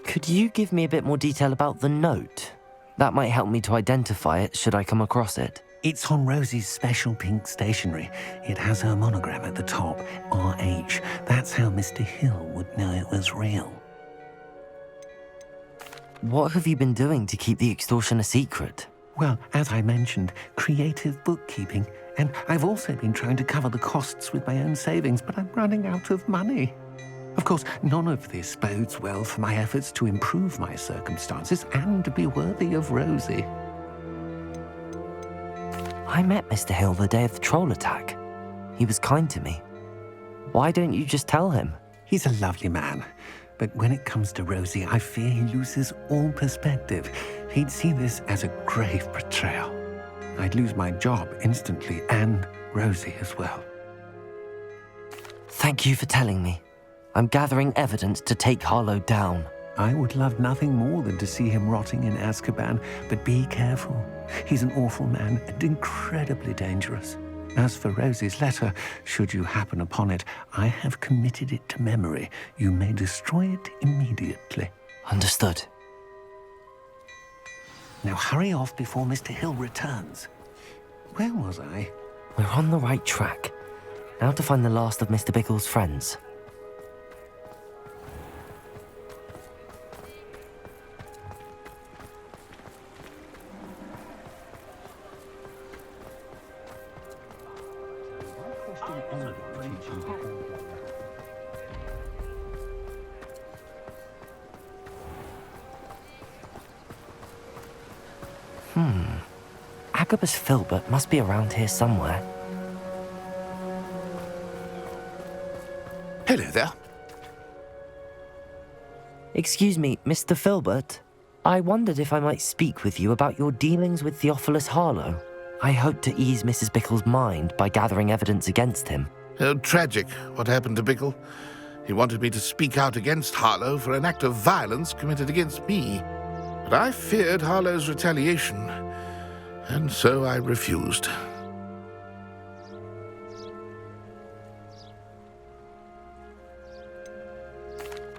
Could you give me a bit more detail about the note? That might help me to identify it should I come across it. It's on Rosie's special pink stationery. It has her monogram at the top, RH. That's how Mr. Hill would know it was real. What have you been doing to keep the extortion a secret? Well, as I mentioned, creative bookkeeping. And I've also been trying to cover the costs with my own savings, but I'm running out of money. Of course, none of this bodes well for my efforts to improve my circumstances and be worthy of Rosie. I met Mr. Hill the day of the troll attack. He was kind to me. Why don't you just tell him? He's a lovely man. But when it comes to Rosie, I fear he loses all perspective. He'd see this as a grave betrayal. I'd lose my job instantly, and Rosie as well. Thank you for telling me. I'm gathering evidence to take Harlow down. I would love nothing more than to see him rotting in Azkaban, but be careful. He's an awful man and incredibly dangerous. As for Rosie's letter, should you happen upon it, I have committed it to memory. You may destroy it immediately. Understood. Now hurry off before Mr. Hill returns. Where was I? We're on the right track. Now to find the last of Mr. Bickle's friends. Agabus Filbert must be around here somewhere. Hello there. Excuse me, Mr. Filbert. I wondered if I might speak with you about your dealings with Theophilus Harlow. I hope to ease Mrs. Bickle's mind by gathering evidence against him. Oh, tragic what happened to Bickle. He wanted me to speak out against Harlow for an act of violence committed against me. But I feared Harlow's retaliation, and so I refused.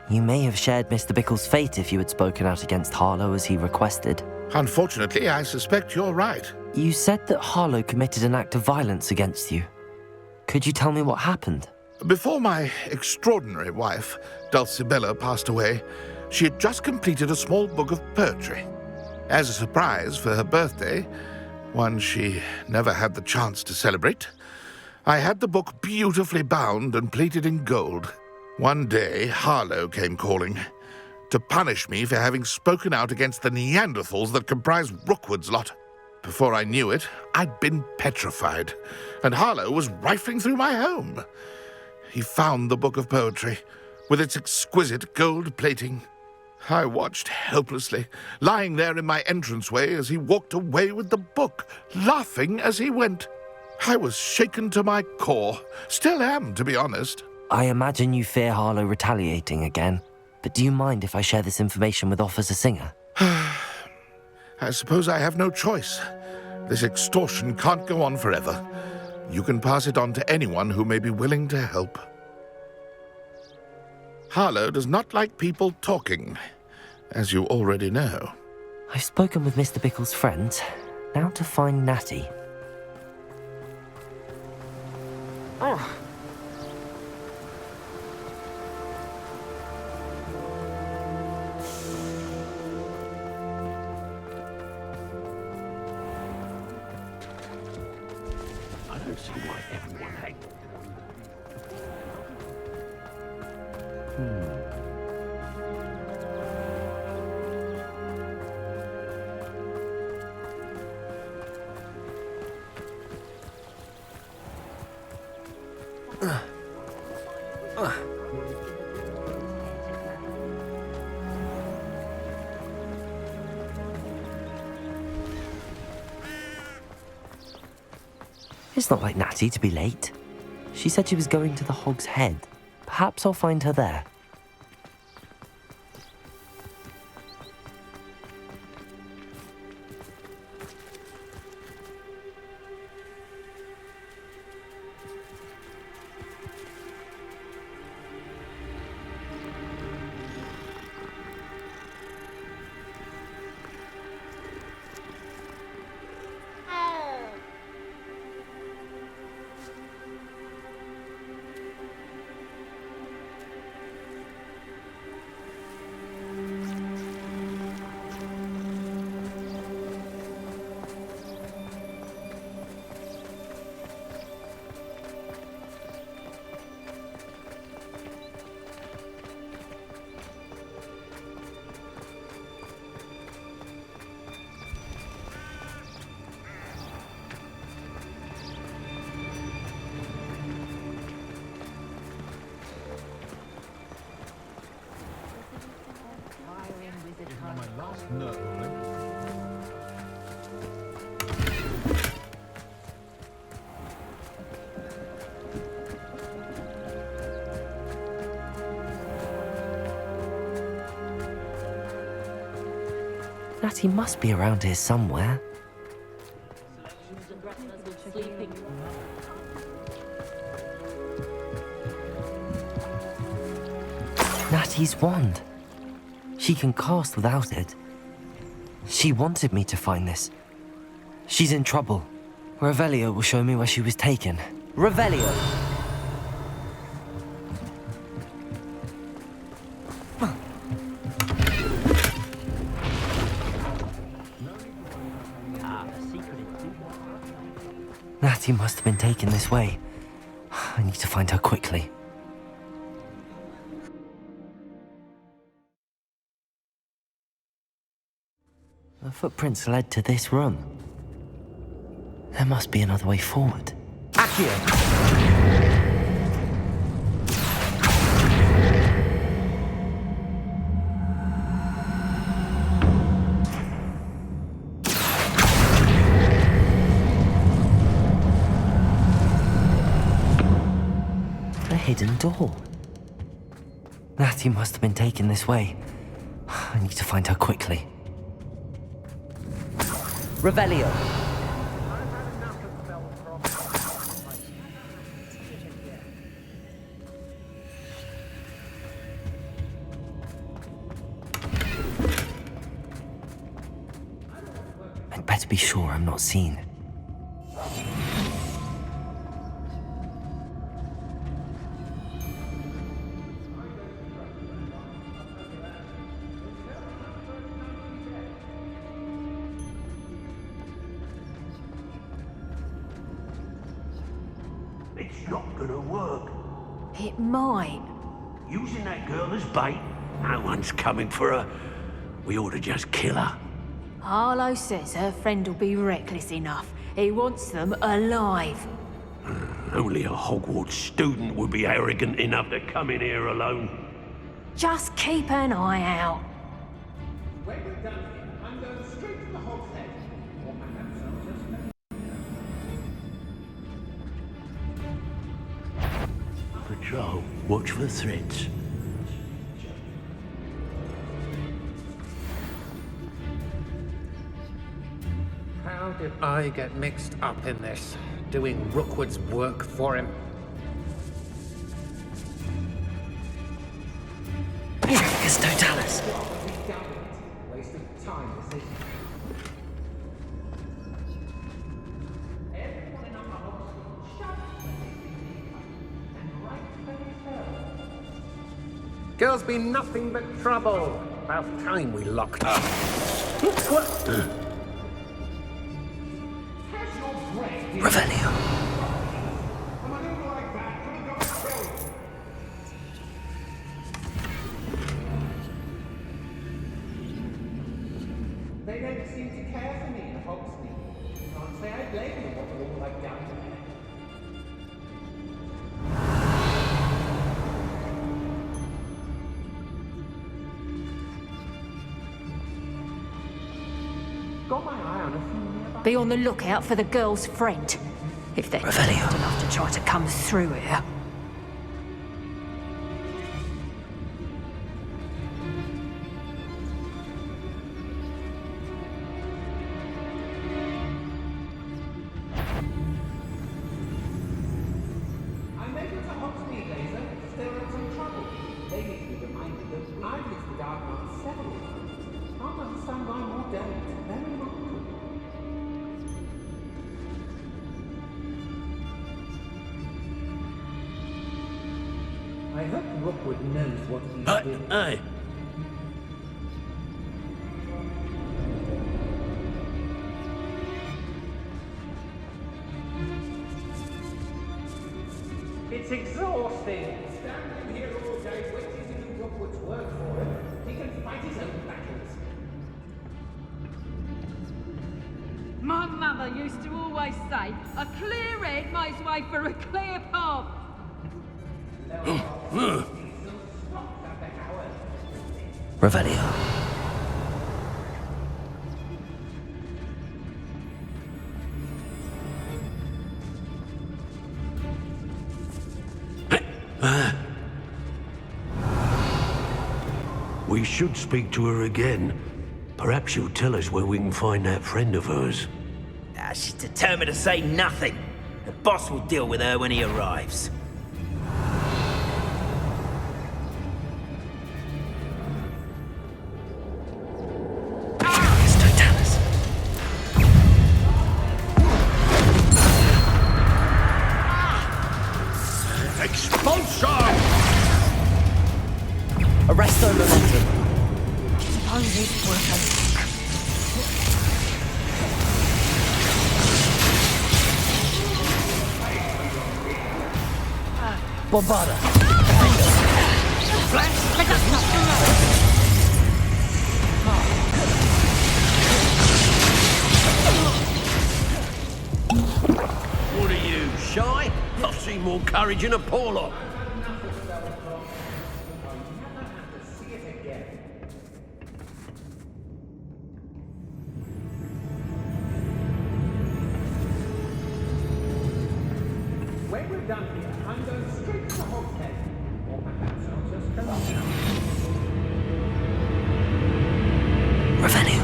You may have shared Mr. Bickle's fate if you had spoken out against Harlow as he requested. Unfortunately, I suspect you're right. You said that Harlow committed an act of violence against you. Could you tell me what happened? Before my extraordinary wife, Dulcibella, passed away, she had just completed a small book of poetry. As a surprise for her birthday, one she never had the chance to celebrate, I had the book beautifully bound and plated in gold. One day, Harlow came calling to punish me for having spoken out against the Neanderthals that comprise Rookwood's lot. Before I knew it, I'd been petrified, and Harlow was rifling through my home. He found the book of poetry, with its exquisite gold plating. I watched helplessly, lying there in my entranceway as he walked away with the book, laughing as he went. I was shaken to my core. Still am, to be honest. I imagine you fear Harlow retaliating again, but do you mind if I share this information with Officer Singer? I suppose I have no choice. This extortion can't go on forever. You can pass it on to anyone who may be willing to help. Harlow does not like people talking, as you already know. I've spoken with Mr. Bickle's friends. Now to find Natty. Oh. I don't see why everyone hates. It's not like Natty to be late. She said she was going to the Hog's Head. Perhaps I'll find her there. my last nerve moment. Natty must be around here somewhere. Natty's wand. She can cast without it. She wanted me to find this. She's in trouble. Revelio will show me where she was taken. Revelio! Natty must have been taken this way. I need to find her quickly. The footprints led to this room. There must be another way forward. Accio! A hidden door. Natty must have been taken this way. I need to find her quickly. Revelio. I'd better be sure I'm not seen. It's not gonna work. It might. Using that girl as bait? No one's coming for her. We ought to just kill her. Harlow says her friend will be reckless enough. He wants them alive. Only a Hogwarts student would be arrogant enough to come in here alone. Just keep an eye out. When we're done here, I'm going straight to the Hog's Head. Or perhaps I'll just... Patrol, watch for threats. How did I get mixed up in this? Doing Rookwood's work for him? Miracus Totalis! Waste of time, this is. Everyone in our house, shut and right for yourself. Girl's been nothing but trouble. About time we locked up. Revelio. They don't seem to care for me in Hogsmeade. Can't say I blame them what all I've done to them. Got my eye on a few nearby. Be on the lookout for the girl's friend. If they're stupid enough to try to come through here. I made it to Hogsmeade, Laser. Still in some trouble. They need to be reminded that I've used the Dark Arts several times. Can't understand why more don't. Very remarkable. I hope Rookwood knows what he's doing. Hey! It's exhausting. Standing here all day waiting to do Rookwood's work for him. He can fight his own battles. My mother used to always say, a clear head makes way for a clear path. Revelio. We should speak to her again. Perhaps she'll tell us where we can find that friend of hers. She's determined to say nothing. The boss will deal with her when he arrives. Arresto momentum. Suppose it's worth Bombarda. What are you, shy? I've seen more courage in a Porlock. When we're done here, I'm going straight to the Hogshead. Or perhaps I'll just go down. Revenue.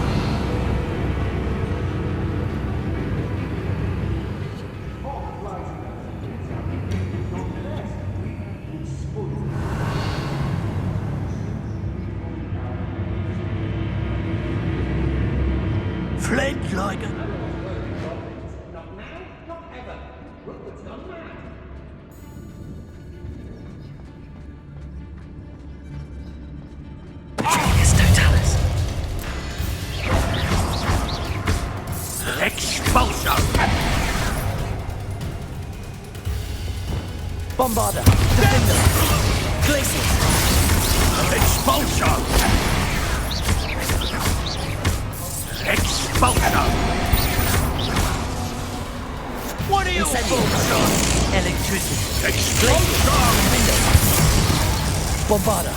Fled like a... Not now, not ever. Rookwood's gone mad. Totalis. Expulso! Bombarda. Defender. Glaciers. Expulso! Expulso! What are you Incendio. Electricity. Expulso! Bombarda.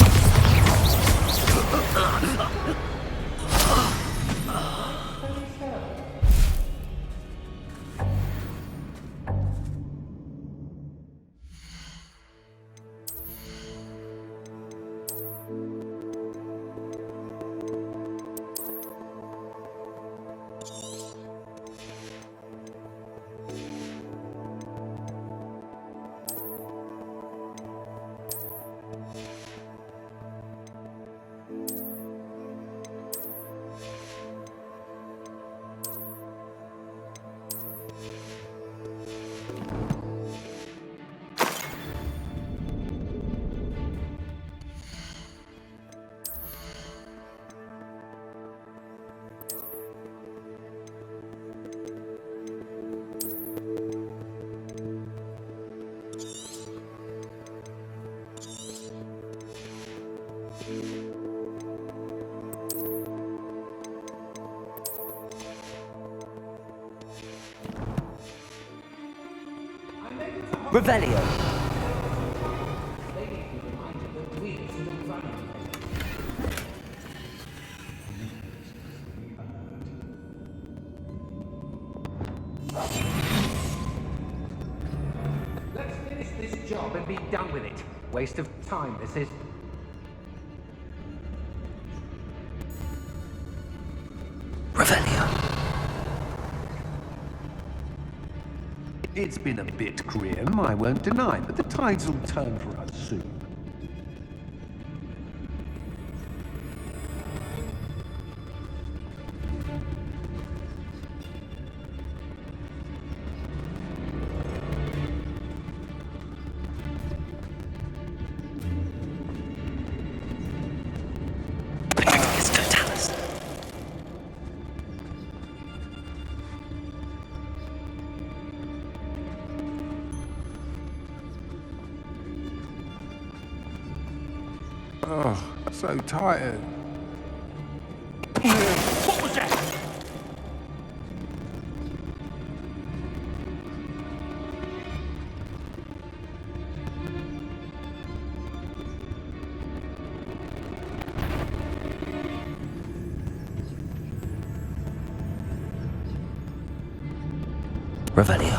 Revelio. Let's finish this job and be done with it. Waste of time, this is. Revelio. It's been a bit grim, I won't deny, but the tides will turn for us soon. Oh, so tired. What was that? Revelio.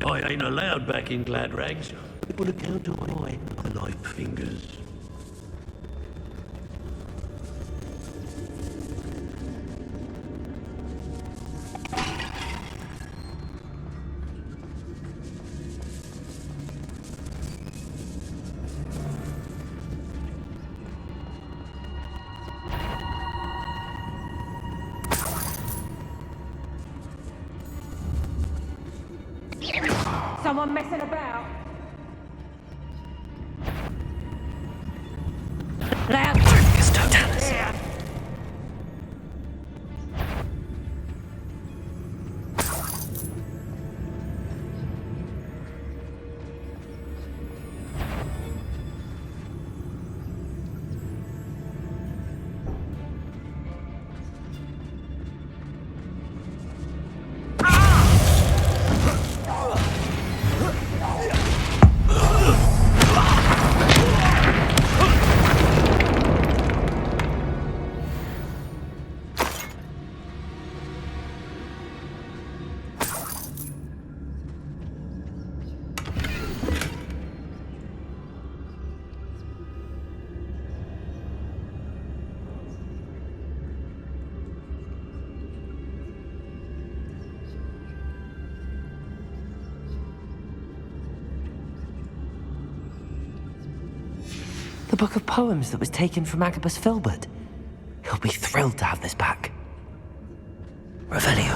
I ain't allowed back in glad rags. It will account to my light fingers. Someone messing about? Loud! Focus, Totalis. The book of poems that was taken from Agabus Filbert. He'll be thrilled to have this back. Revelio.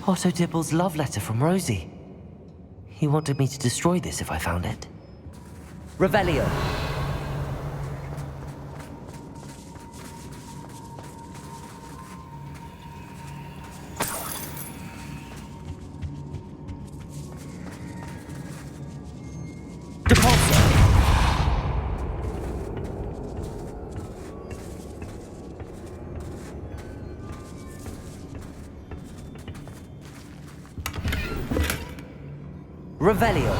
Otto Dibble's love letter from Rosie. He wanted me to destroy this if I found it. Revelio. Revelio.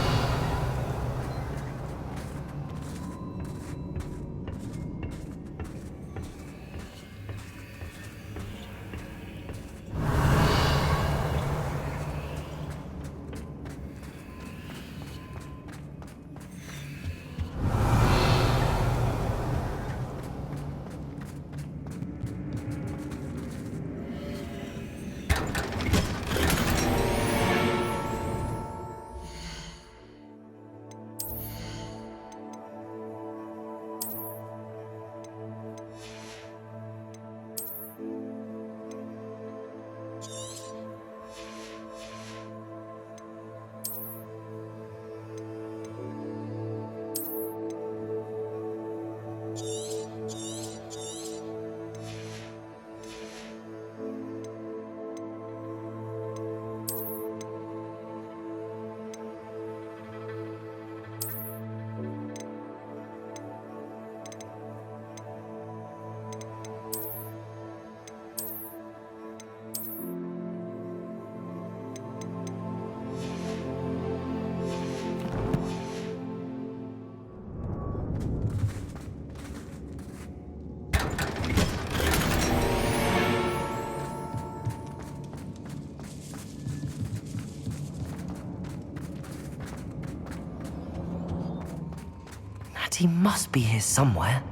He must be here somewhere.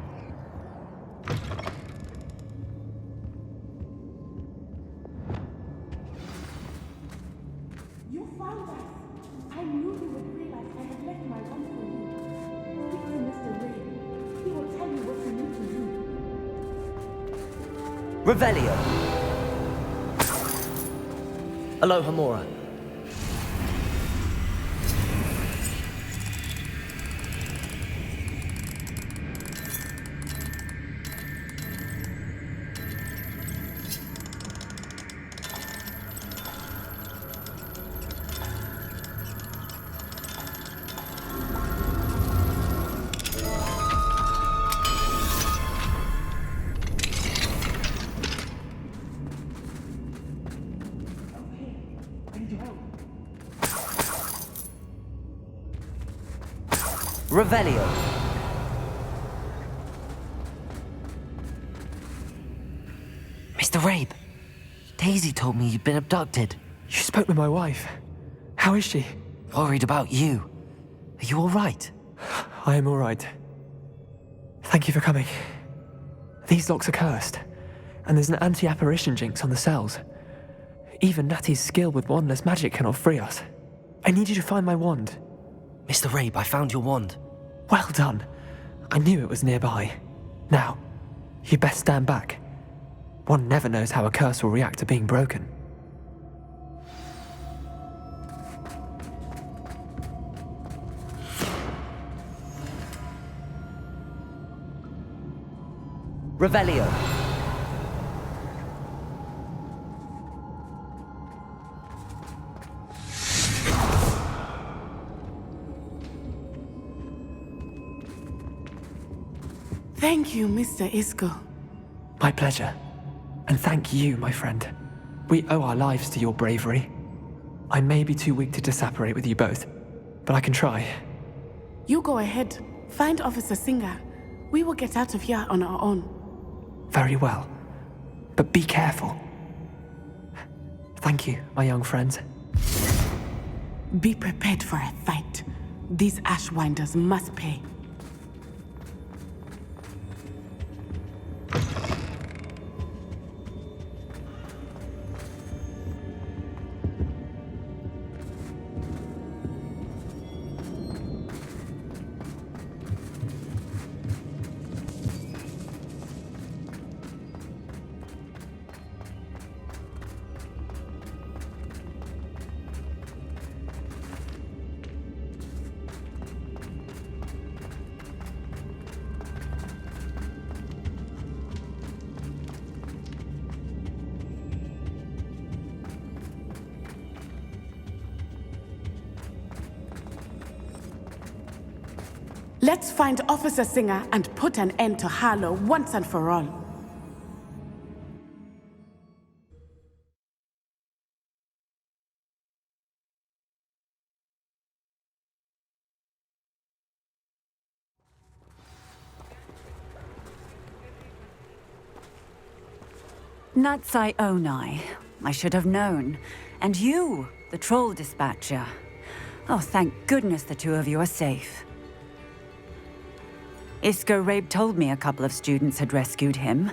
You found us. I knew you would realize I had left my one for you. Speak to Mr. Ray. He will tell you what you need to do. Revelio. Aloha Mora. Revelio. Mr. Rabe, Daisy told me you'd been abducted. You spoke with my wife. How is she? Worried about you. Are you all right? I am all right. Thank you for coming. These locks are cursed, and there's an anti-apparition jinx on the cells. Even Natty's skill with wandless magic cannot free us. I need you to find my wand. Mr. Rabe, I found your wand. Well done. I knew it was nearby. Now, you best stand back. One never knows how a curse will react to being broken. Revelio. Thank you, Mr. Isco. My pleasure. And thank you, my friend. We owe our lives to your bravery. I may be too weak to disapparate with you both, but I can try. You go ahead. Find Officer Singer. We will get out of here on our own. Very well. But be careful. Thank you, my young friends. Be prepared for a fight. These Ashwinders must pay. Let's find Officer Singer and put an end to Harlow once and for all. Natsai Onai. I should have known. And you, the troll dispatcher. Oh, thank goodness the two of you are safe. Isco Rabe told me a couple of students had rescued him.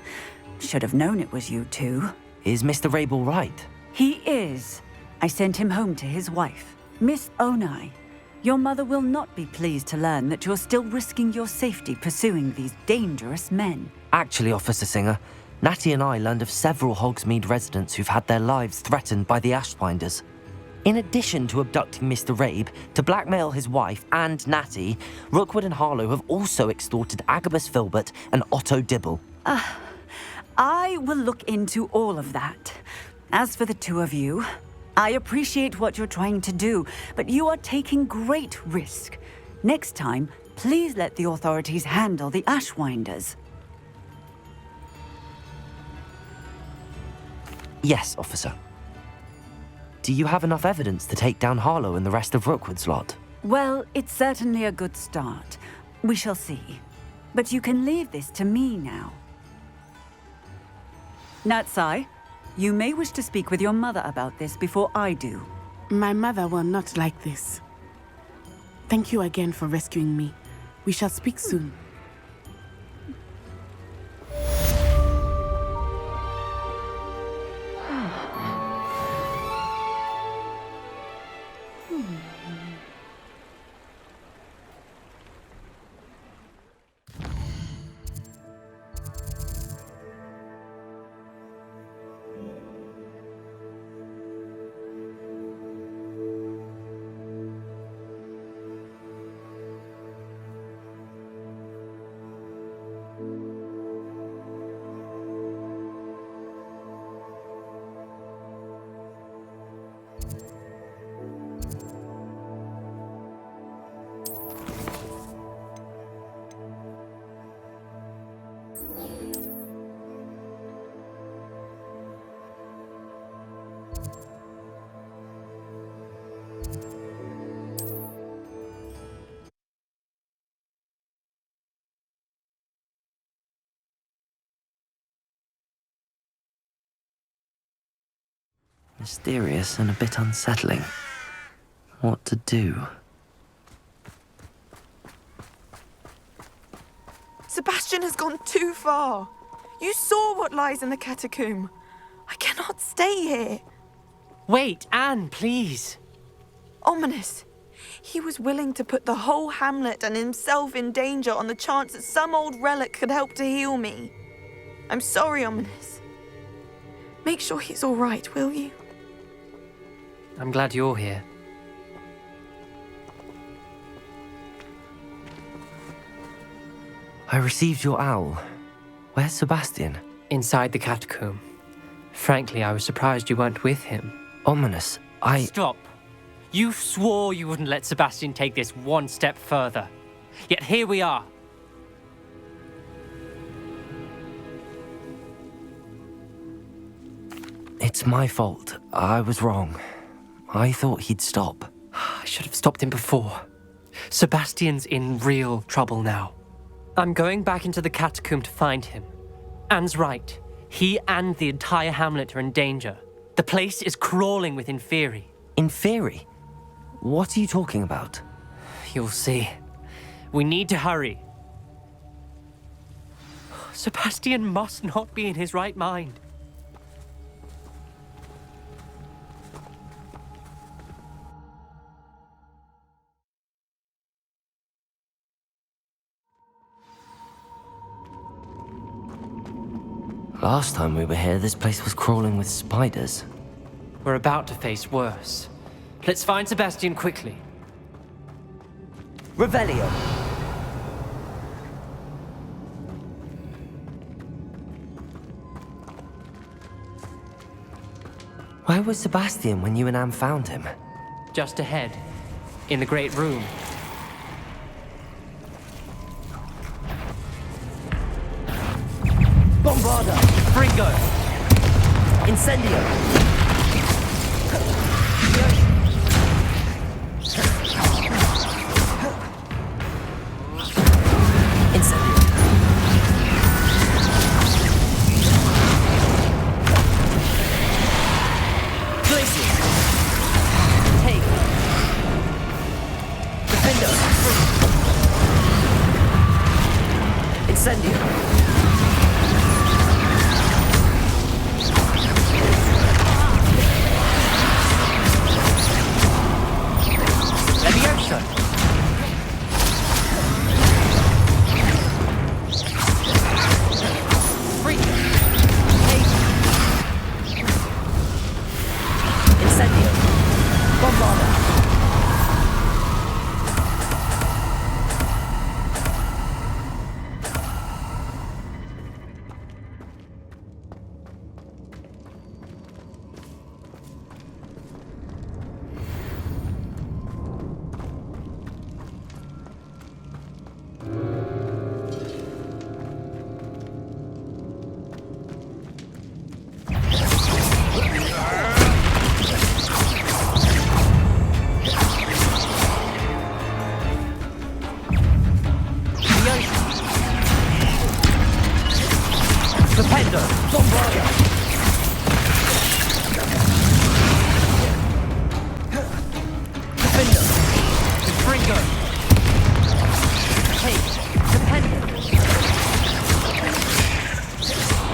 Should have known it was you two. Is Mr. Rabe all right? He is. I sent him home to his wife, Miss Onai. Your mother will not be pleased to learn that you're still risking your safety pursuing these dangerous men. Actually, Officer Singer, Natty and I learned of several Hogsmeade residents who've had their lives threatened by the Ashwinders. In addition to abducting Mr. Rabe to blackmail his wife and Natty, Rookwood and Harlow have also extorted Agabus Filbert and Otto Dibble. I will look into all of that. As for the two of you, I appreciate what you're trying to do, but you are taking great risk. Next time, please let the authorities handle the Ashwinders. Yes, officer. Do you have enough evidence to take down Harlow and the rest of Rookwood's lot? Well, it's certainly a good start. We shall see. But you can leave this to me now. Natsai, you may wish to speak with your mother about this before I do. My mother will not like this. Thank you again for rescuing me. We shall speak soon. Mysterious and a bit unsettling. What to do? Sebastian has gone too far. You saw what lies in the catacomb. I cannot stay here. Wait, Anne, please. Ominous. He was willing to put the whole hamlet and himself in danger on the chance that some old relic could help to heal me. I'm sorry, Ominous. Make sure he's all right, will you? I'm glad you're here. I received your owl. Where's Sebastian? Inside the catacomb. Frankly, I was surprised you weren't with him. Ominous, Stop. You swore you wouldn't let Sebastian take this one step further. Yet here we are. It's my fault. I was wrong. I thought he'd stop. I should have stopped him before. Sebastian's in real trouble now. I'm going back into the catacomb to find him. Anne's right. He and the entire hamlet are in danger. The place is crawling with Inferi. Inferi? What are you talking about? You'll see. We need to hurry. Sebastian must not be in his right mind. Last time we were here, this place was crawling with spiders. We're about to face worse. Let's find Sebastian quickly. Revelio! Where was Sebastian when you and Anne found him? Just ahead, in the great room. Bombarda! Fringo! Incendio!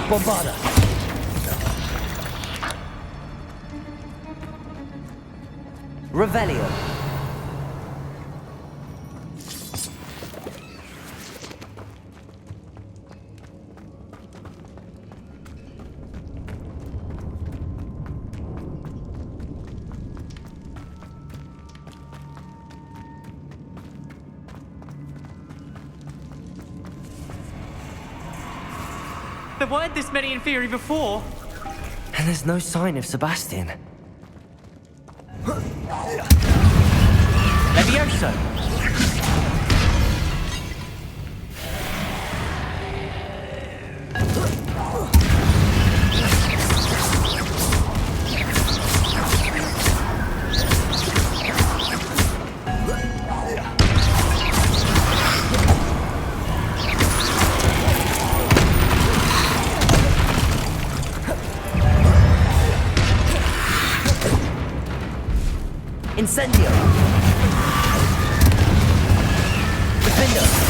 Bombarda! Revelio! There weren't this many Inferi before. And there's no sign of Sebastian. Levioso! Incendio! Gryffindor!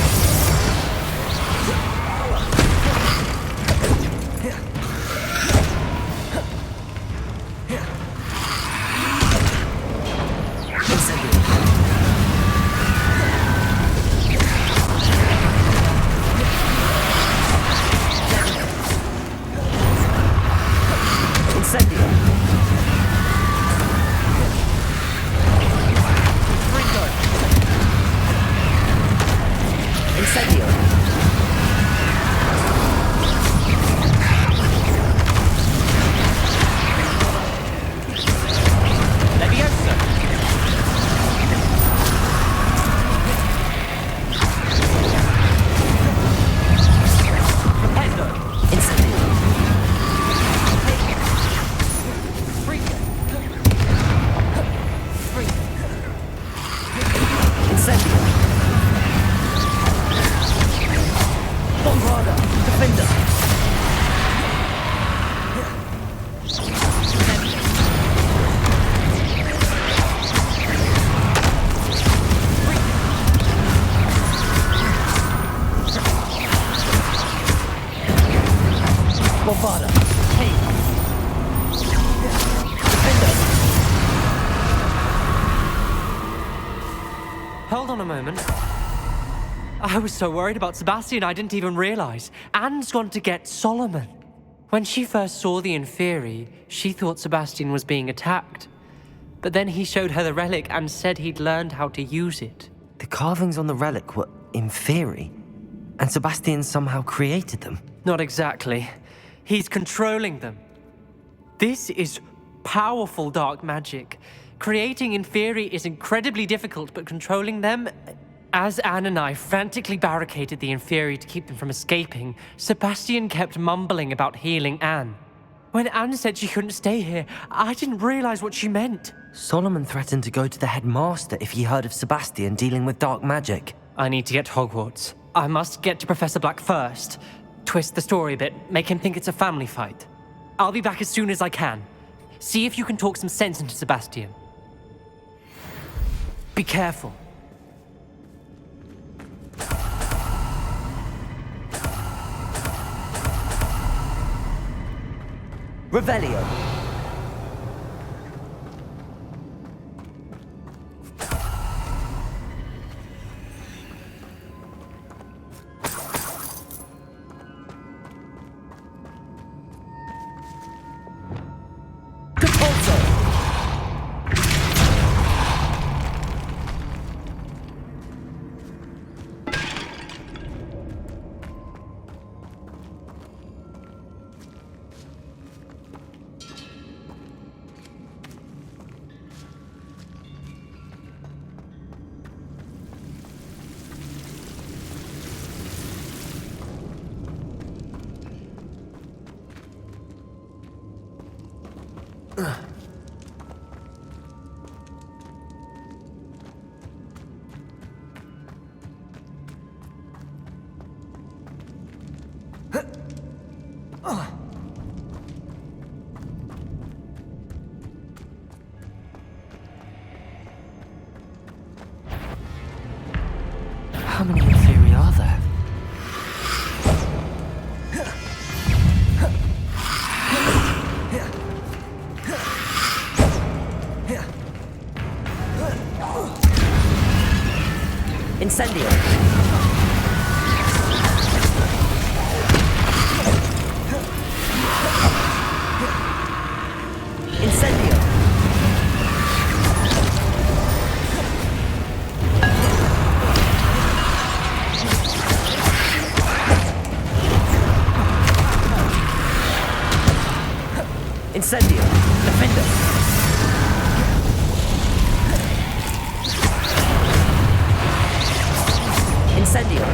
Hold on a moment. I was so worried about Sebastian I didn't even realize. Anne's gone to get Solomon. When she first saw the Inferi, she thought Sebastian was being attacked. But then he showed her the relic and said he'd learned how to use it. The carvings on the relic were Inferi, and Sebastian somehow created them. Not exactly. He's controlling them. This is powerful dark magic. Creating Inferi is incredibly difficult, but controlling them... As Anne and I frantically barricaded the Inferi to keep them from escaping, Sebastian kept mumbling about healing Anne. When Anne said she couldn't stay here, I didn't realize what she meant. Solomon threatened to go to the headmaster if he heard of Sebastian dealing with dark magic. I need to get to Hogwarts. I must get to Professor Black first. Twist the story a bit, make him think it's a family fight. I'll be back as soon as I can. See if you can talk some sense into Sebastian. Be careful. Revelio. How many Inferi are there? Incendio! Incendio! Incendio! Defender! Incendio!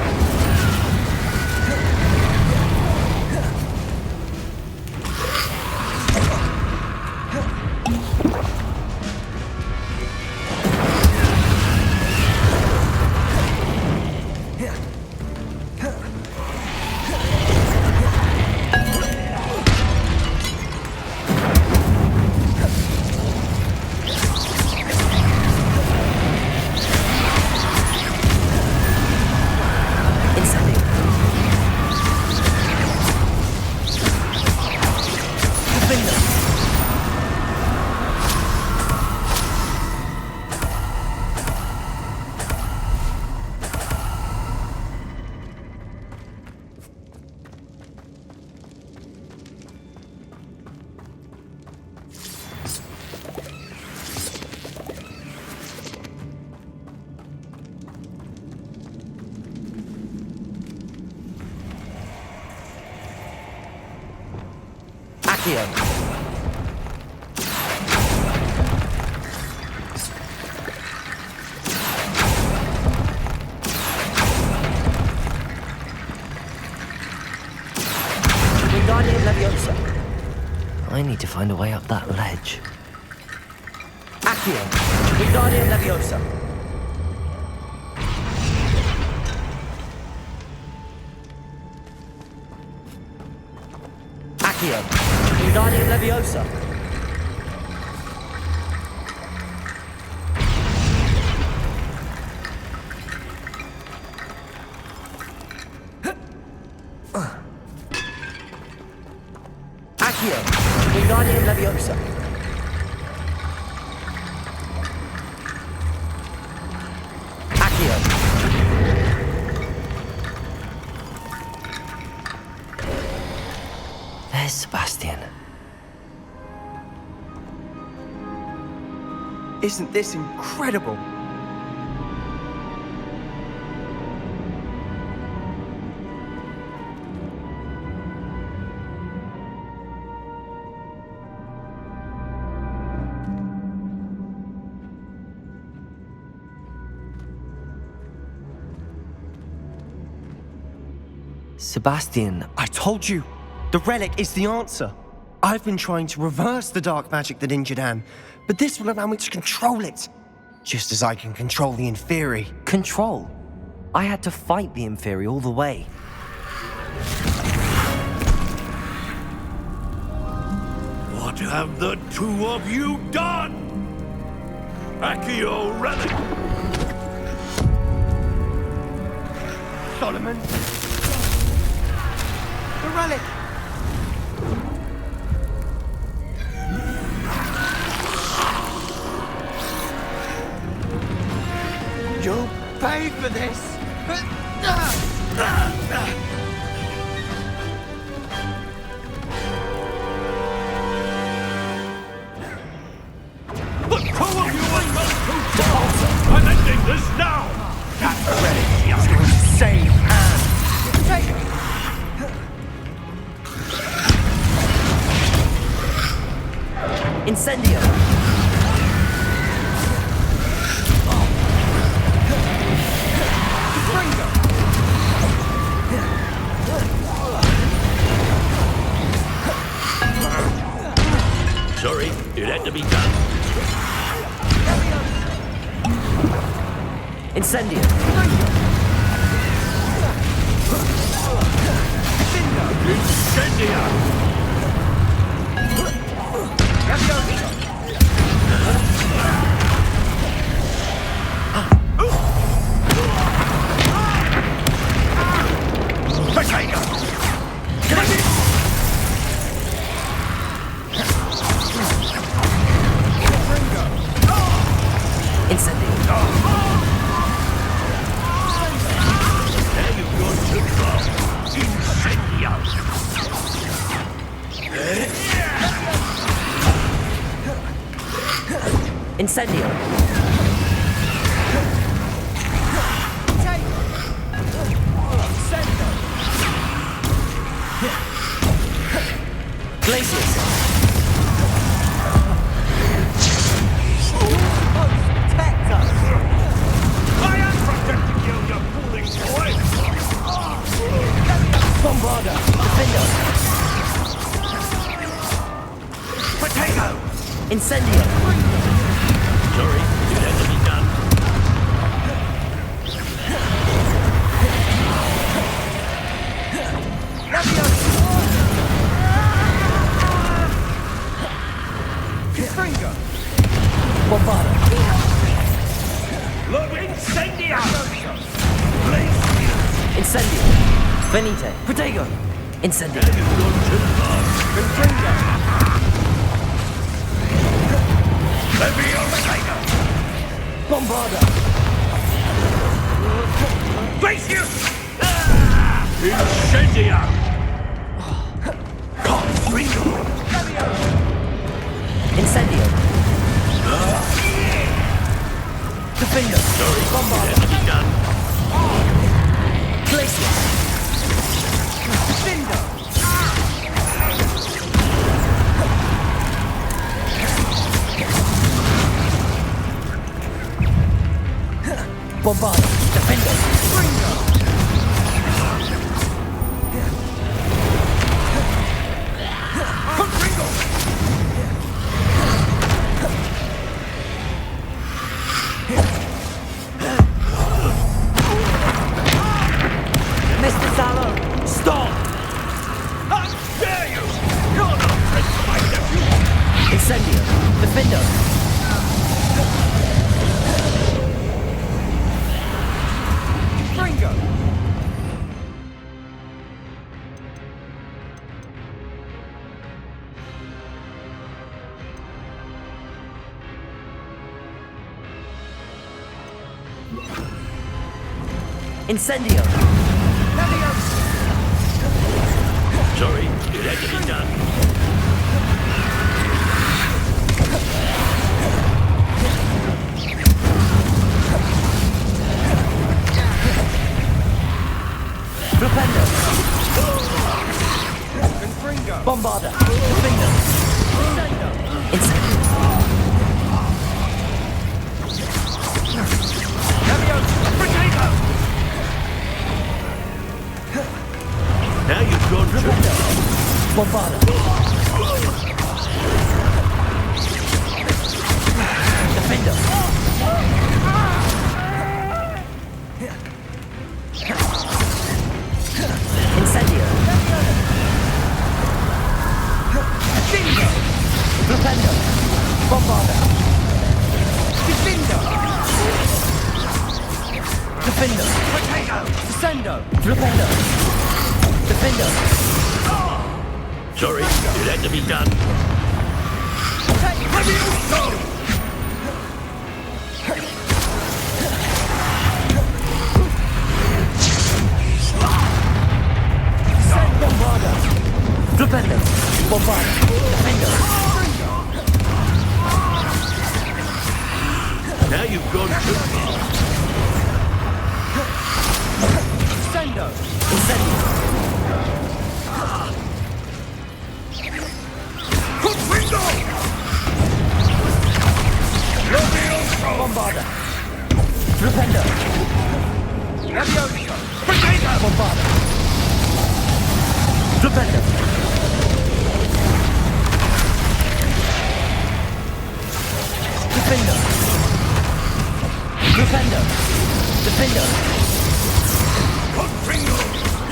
Accio. Wingardium Leviosa. I need to find a way up that ledge. Accio. Wingardium Leviosa. Accio. Wingardium Leviosa. Accio. Wingardium Leviosa. Accio. There's Sebastian. Isn't this incredible? Sebastian, I told you, the relic is the answer. I've been trying to reverse the dark magic that injured Anne, but this will allow me to control it. Just as I can control the Inferi. control. I had to fight the Inferi all the way. What have the two of you done? Accio relic! Solomon. The relic. You'll pay for this. The two of you are not too far! I'm ending this now! That relic is going to save Anne. Take it. Incendio. Sorry, it had to be done. Incendio. Incendia! Potato! Incendio. There you've gone too far. Incendio! Incendio. Glacius. Protect us. I am protecting you, you foolish boy! Bombarda. Defender. Potato! Incendio. Sorry, it had to be done. Bombarda. Look, Incendio! Incendio. Venite. Protego. Incendio. Bombarda. Glacius! Incendio! Incendio. Defender. Bombarda. Glacius. Defender. Bombard. Defender. Mr. Sallow, stop! How dare you! You're not friends of my nephew! Incendio. Defender. Ringo. Incendio. Sorry, it had to be done. Flipendo. Bombarder. Defender. Incendio. Now you've gone too Bombarder. Defender. Incendio. Bingo. Flipendo. Bombarder. Defender. Defender. Descendo. Flipendo. Defender. Sorry, it had to be done. Bombarder. Flipendo. Bombarder. Defender. Now you've gone too far. Sendo. Incendio. Bombarder. Flipendo. Bombarder. Flipendo. Defender. Flipendo. Defender.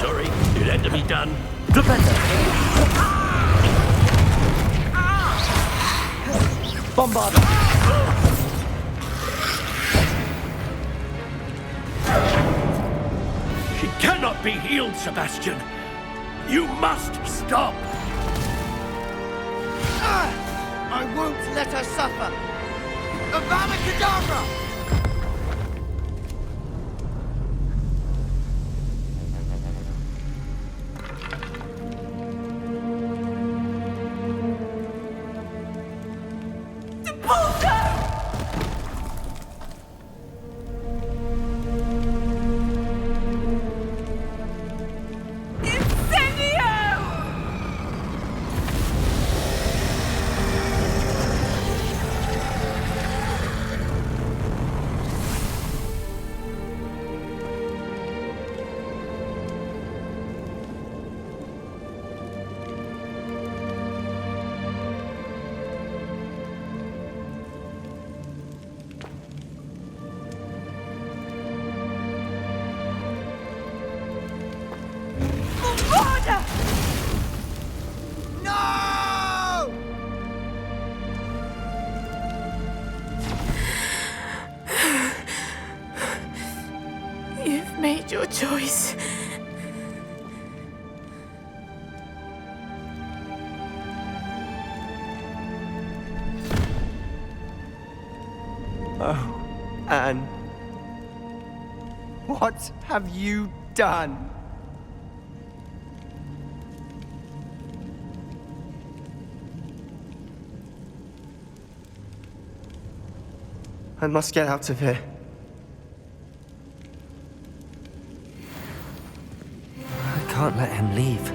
Sorry, it had to be done. Flipendo. Bombarder. She cannot be healed, Sebastian. You must stop. I won't let her suffer. Avada Kedavra! You've made your choice. Oh, Anne. What have you done? I must get out of here. I can't let him leave.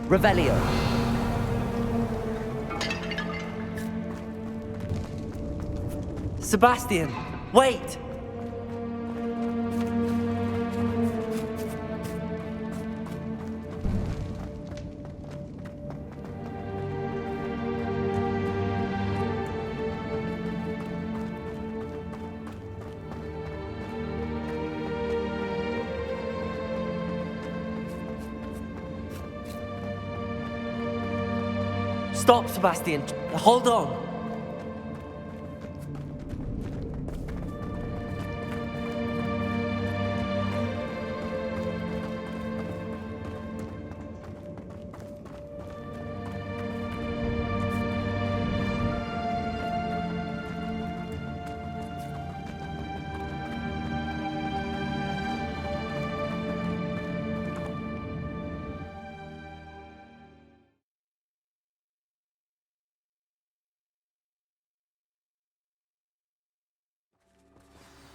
Revelio. Sebastian, wait! Stop, Sebastian. Hold on.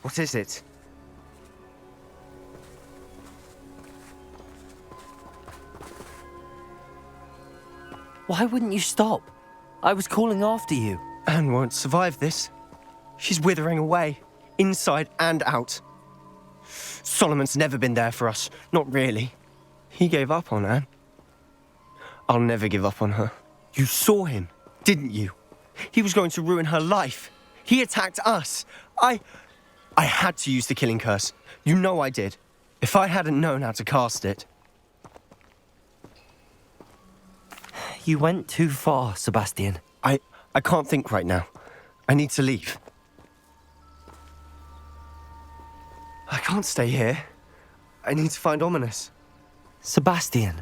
What is it? Why wouldn't you stop? I was calling after you. Anne won't survive this. She's withering away, inside and out. Solomon's never been there for us, not really. He gave up on Anne. I'll never give up on her. You saw him, didn't you? He was going to ruin her life. He attacked us. I had to use the killing curse. You know I did. If I hadn't known how to cast it. You went too far, Sebastian. I can't think right now. I need to leave. I can't stay here. I need to find Ominous. Sebastian.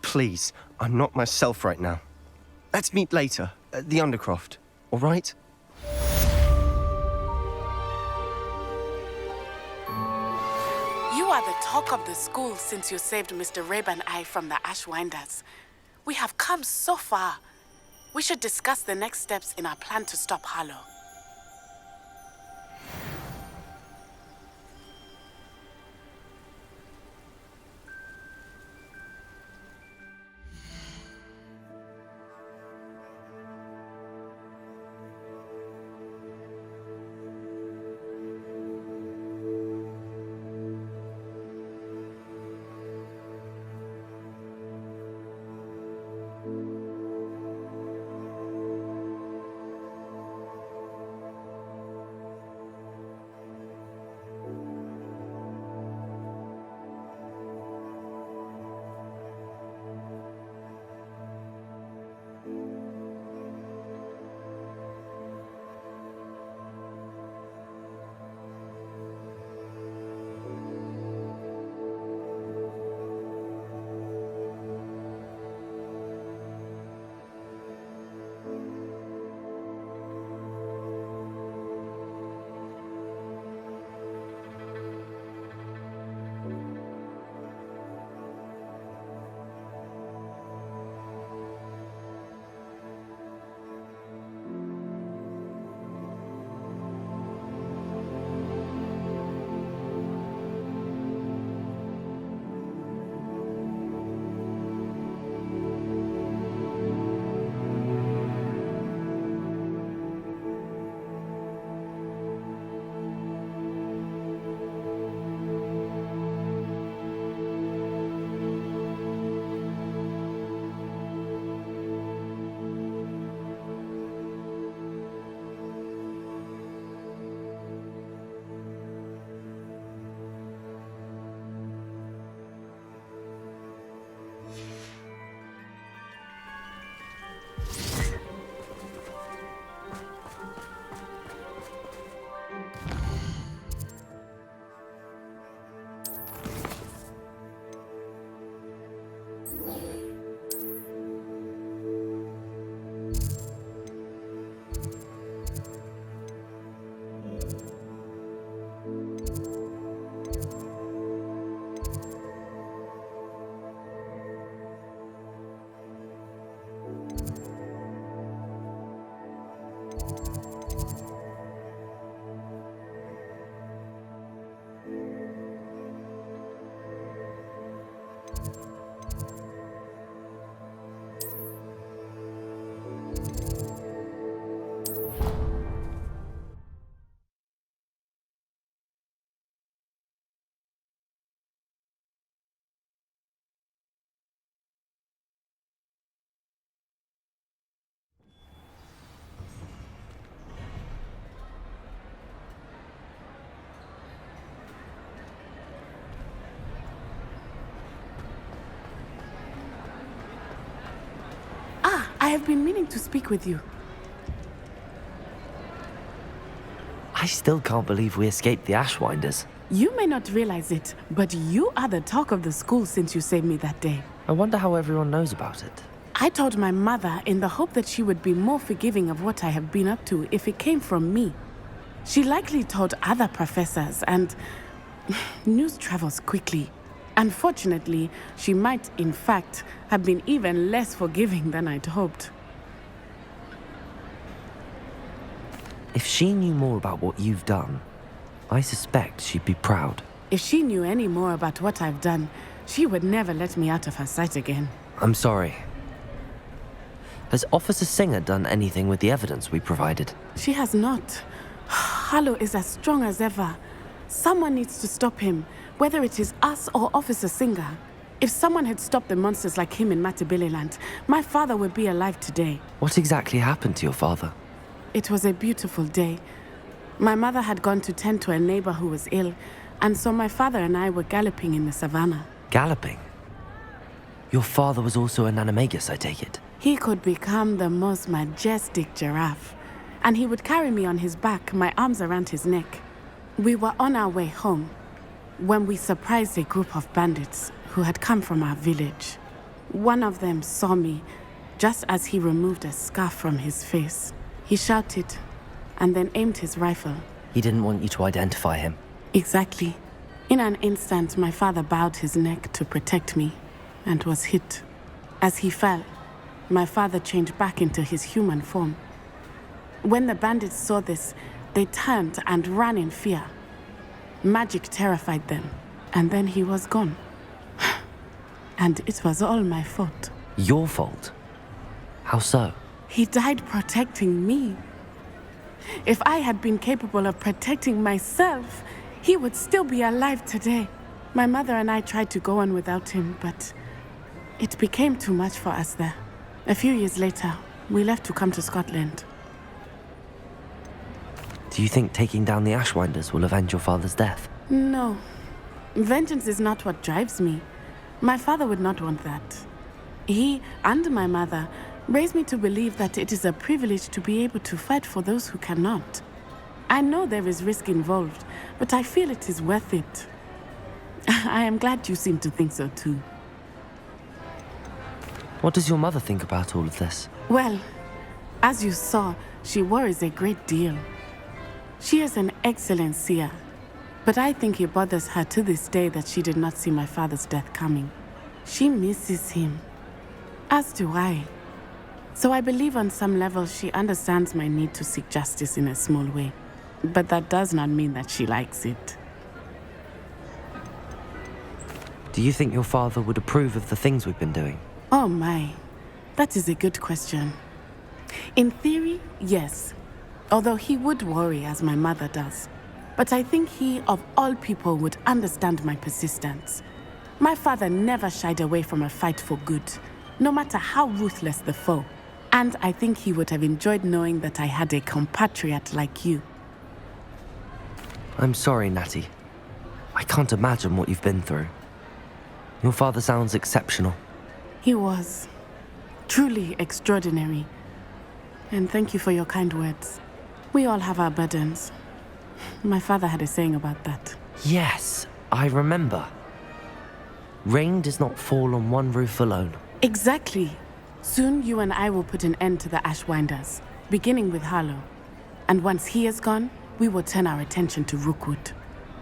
Please, I'm not myself right now. Let's meet later, at the Undercroft, all right? You are the talk of the school since you saved Mr. Rabe and I from the Ashwinders. We have come so far. We should discuss the next steps in our plan to stop Harlow. I have been meaning to speak with you. I still can't believe we escaped the Ashwinders. You may not realize it, but you are the talk of the school since you saved me that day. I wonder how everyone knows about it. I told my mother in the hope that she would be more forgiving of what I have been up to if it came from me. She likely told other professors, and news travels quickly. Unfortunately, she might, in fact, have been even less forgiving than I'd hoped. If she knew more about what you've done, I suspect she'd be proud. If she knew any more about what I've done, she would never let me out of her sight again. I'm sorry. Has Officer Singer done anything with the evidence we provided? She has not. Harlow is as strong as ever. Someone needs to stop him, whether it is us or Officer Singer. If someone had stopped the monsters like him in Matabeleland, my father would be alive today. What exactly happened to your father? It was a beautiful day. My mother had gone to tend to a neighbor who was ill, and so my father and I were galloping in the savannah. Galloping? Your father was also an animagus, I take it? He could become the most majestic giraffe, and he would carry me on his back, my arms around his neck. We were on our way home when we surprised a group of bandits who had come from our village. One of them saw me just as he removed a scarf from his face. He shouted and then aimed his rifle. He didn't want you to identify him. Exactly. In an instant, my father bowed his neck to protect me and was hit. As he fell, my father changed back into his human form. When the bandits saw this, they turned and ran in fear. Magic terrified them, and then he was gone. And it was all my fault. Your fault? How so? He died protecting me. If I had been capable of protecting myself, he would still be alive today. My mother and I tried to go on without him, but it became too much for us there. A few years later, we left to come to Scotland. Do you think taking down the Ashwinders will avenge your father's death? No. Vengeance is not what drives me. My father would not want that. He and my mother raised me to believe that it is a privilege to be able to fight for those who cannot. I know there is risk involved, but I feel it is worth it. I am glad you seem to think so too. What does your mother think about all of this? Well, as you saw, she worries a great deal. She is an excellent seer, but I think it bothers her to this day that she did not see my father's death coming. She misses him, as do I. So I believe on some level she understands my need to seek justice in a small way, but that does not mean that she likes it. Do you think your father would approve of the things we've been doing? Oh my, that is a good question. In theory, yes. Although he would worry as my mother does. But I think he, of all people, would understand my persistence. My father never shied away from a fight for good, no matter how ruthless the foe. And I think he would have enjoyed knowing that I had a compatriot like you. I'm sorry, Natty. I can't imagine what you've been through. Your father sounds exceptional. He was. Truly extraordinary. And thank you for your kind words. We all have our burdens. My father had a saying about that. Yes, I remember. Rain does not fall on one roof alone. Exactly. Soon you and I will put an end to the Ashwinders, beginning with Harlow. And once he is gone, we will turn our attention to Rookwood.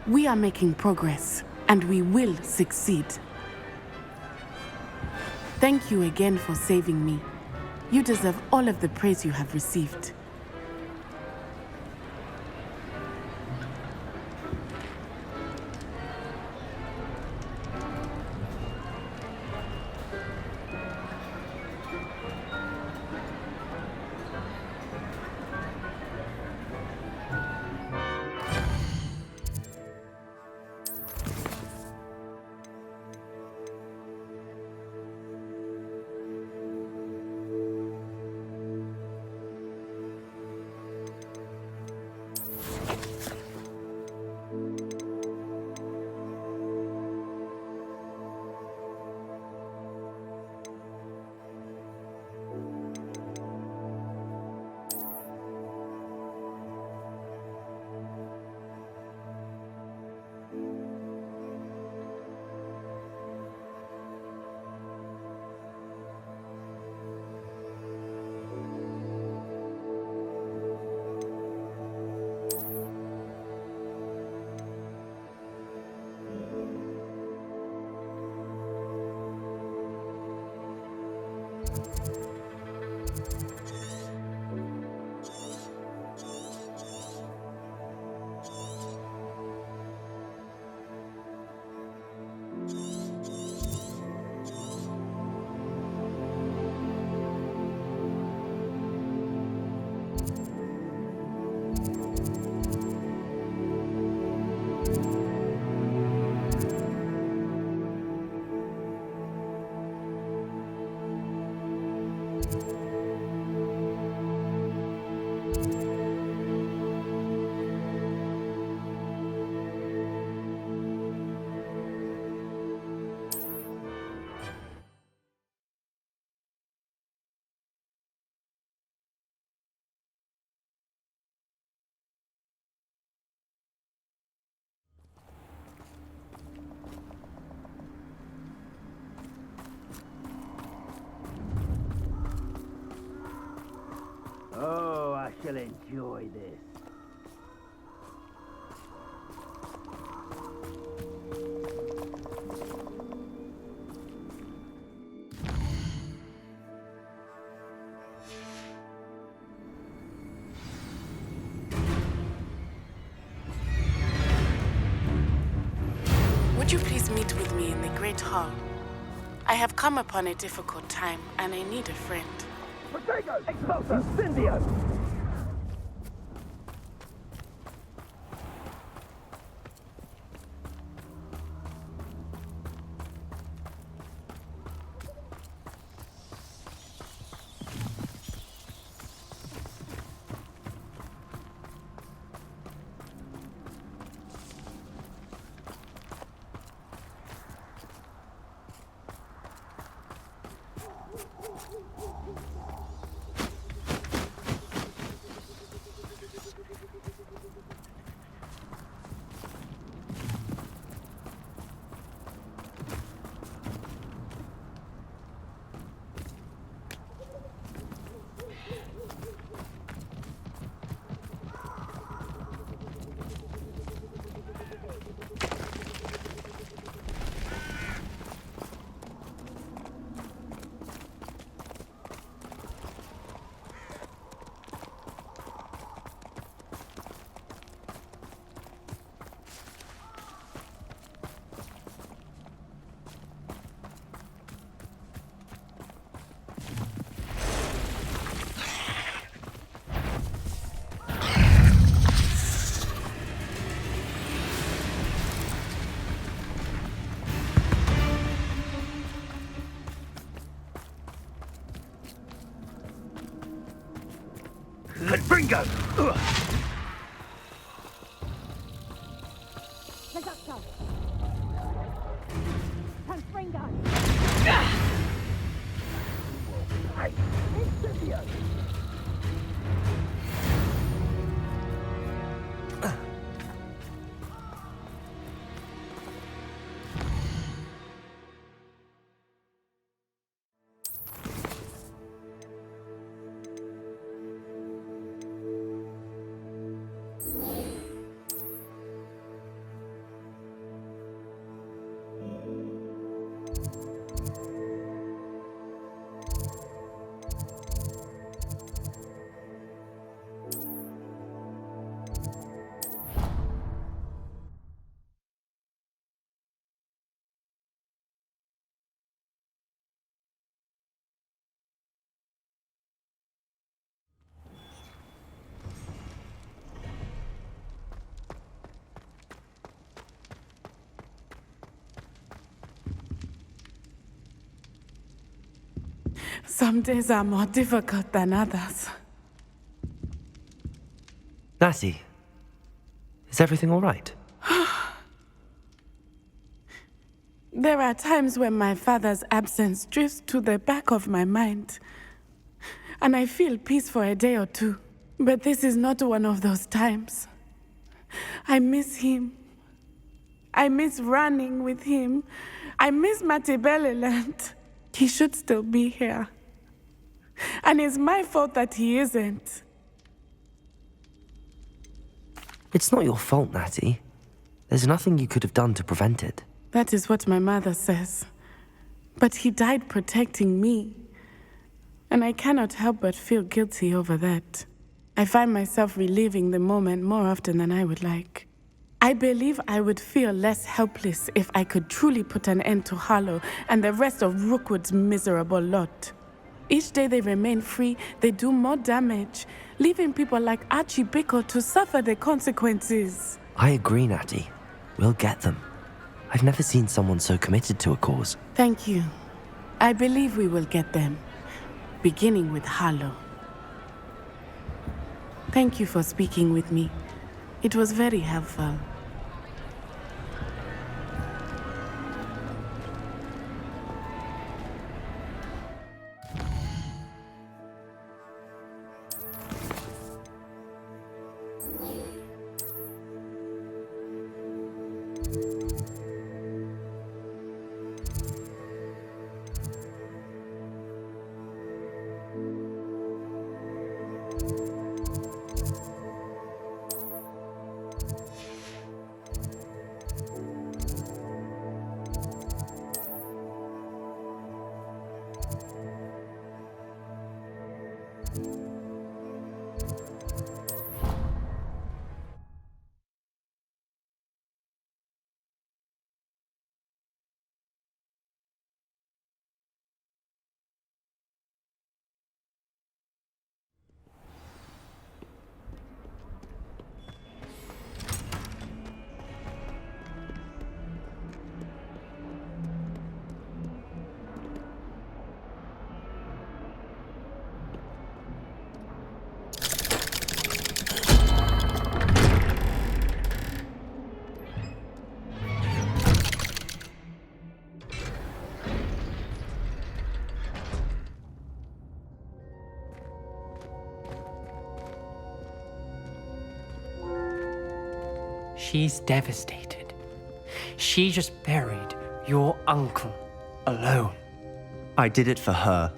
We are making progress, and we will succeed. Thank you again for saving me. You deserve all of the praise you have received. Oh, I shall enjoy this. Would you please meet with me in the Great Hall? I have come upon a difficult time, and I need a friend. Potato! Expulso! Incendio! Confringo! Reducto! Confringo! Incendio! Some days are more difficult than others. Natty, is everything all right? There are times when my father's absence drifts to the back of my mind, and I feel peace for a day or two. But this is not one of those times. I miss him. I miss running with him. I miss Matibeleland. He should still be here. And it's my fault that he isn't. It's not your fault, Natty. There's nothing you could have done to prevent it. That is what my mother says. But he died protecting me. And I cannot help but feel guilty over that. I find myself reliving the moment more often than I would like. I believe I would feel less helpless if I could truly put an end to Harlow and the rest of Rookwood's miserable lot. Each day they remain free, they do more damage, leaving people like Archie Bickle to suffer the consequences. I agree, Natty. We'll get them. I've never seen someone so committed to a cause. Thank you. I believe we will get them, beginning with Harlow. Thank you for speaking with me. It was very helpful. She's devastated. She just buried your uncle alone. I did it for her.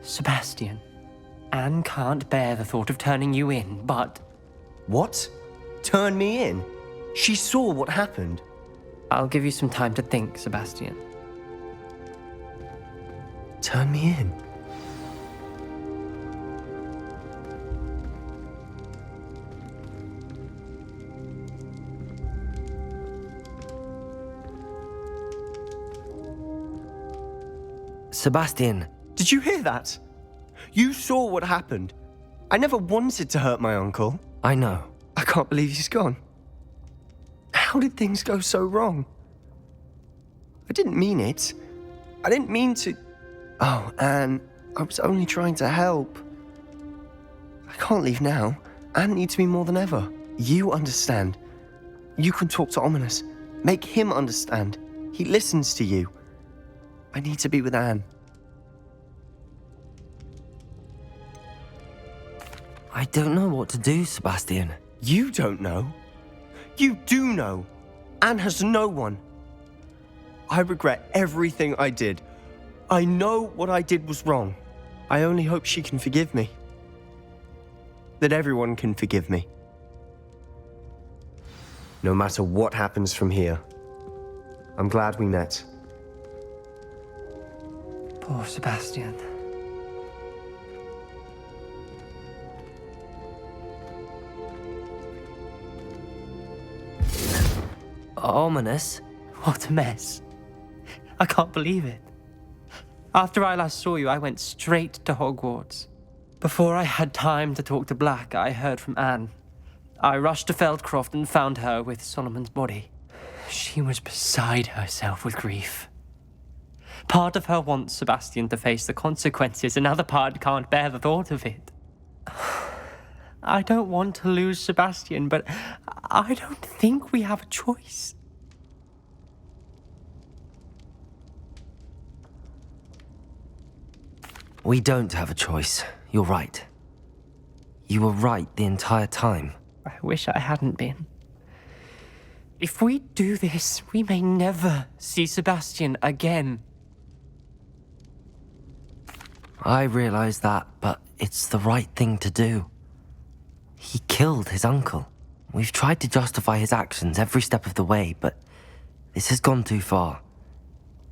Sebastian, Anne can't bear the thought of turning you in, but... What? Turn me in? She saw what happened. I'll give you some time to think, Sebastian. Turn me in? Sebastian. Did you hear that? You saw what happened. I never wanted to hurt my uncle. I know. I can't believe he's gone. How did things go so wrong? I didn't mean it. I didn't mean to... Oh, Anne, I was only trying to help. I can't leave now. Anne needs me more than ever. You understand. You can talk to Ominous. Make him understand. He listens to you. I need to be with Anne. I don't know what to do, Sebastian. You don't know. You do know. Anne has no one. I regret everything I did. I know what I did was wrong. I only hope she can forgive me. That everyone can forgive me. No matter what happens from here, I'm glad we met. Poor Sebastian. Ominous? What a mess. I can't believe it. After I last saw you, I went straight to Hogwarts. Before I had time to talk to Black, I heard from Anne. I rushed to Feldcroft and found her with Solomon's body. She was beside herself with grief. Part of her wants Sebastian to face the consequences, another part can't bear the thought of it. I don't want to lose Sebastian, but I don't think we have a choice. We don't have a choice. You're right. You were right the entire time. I wish I hadn't been. If we do this, we may never see Sebastian again. I realize that, but it's the right thing to do. He killed his uncle. We've tried to justify his actions every step of the way, but this has gone too far.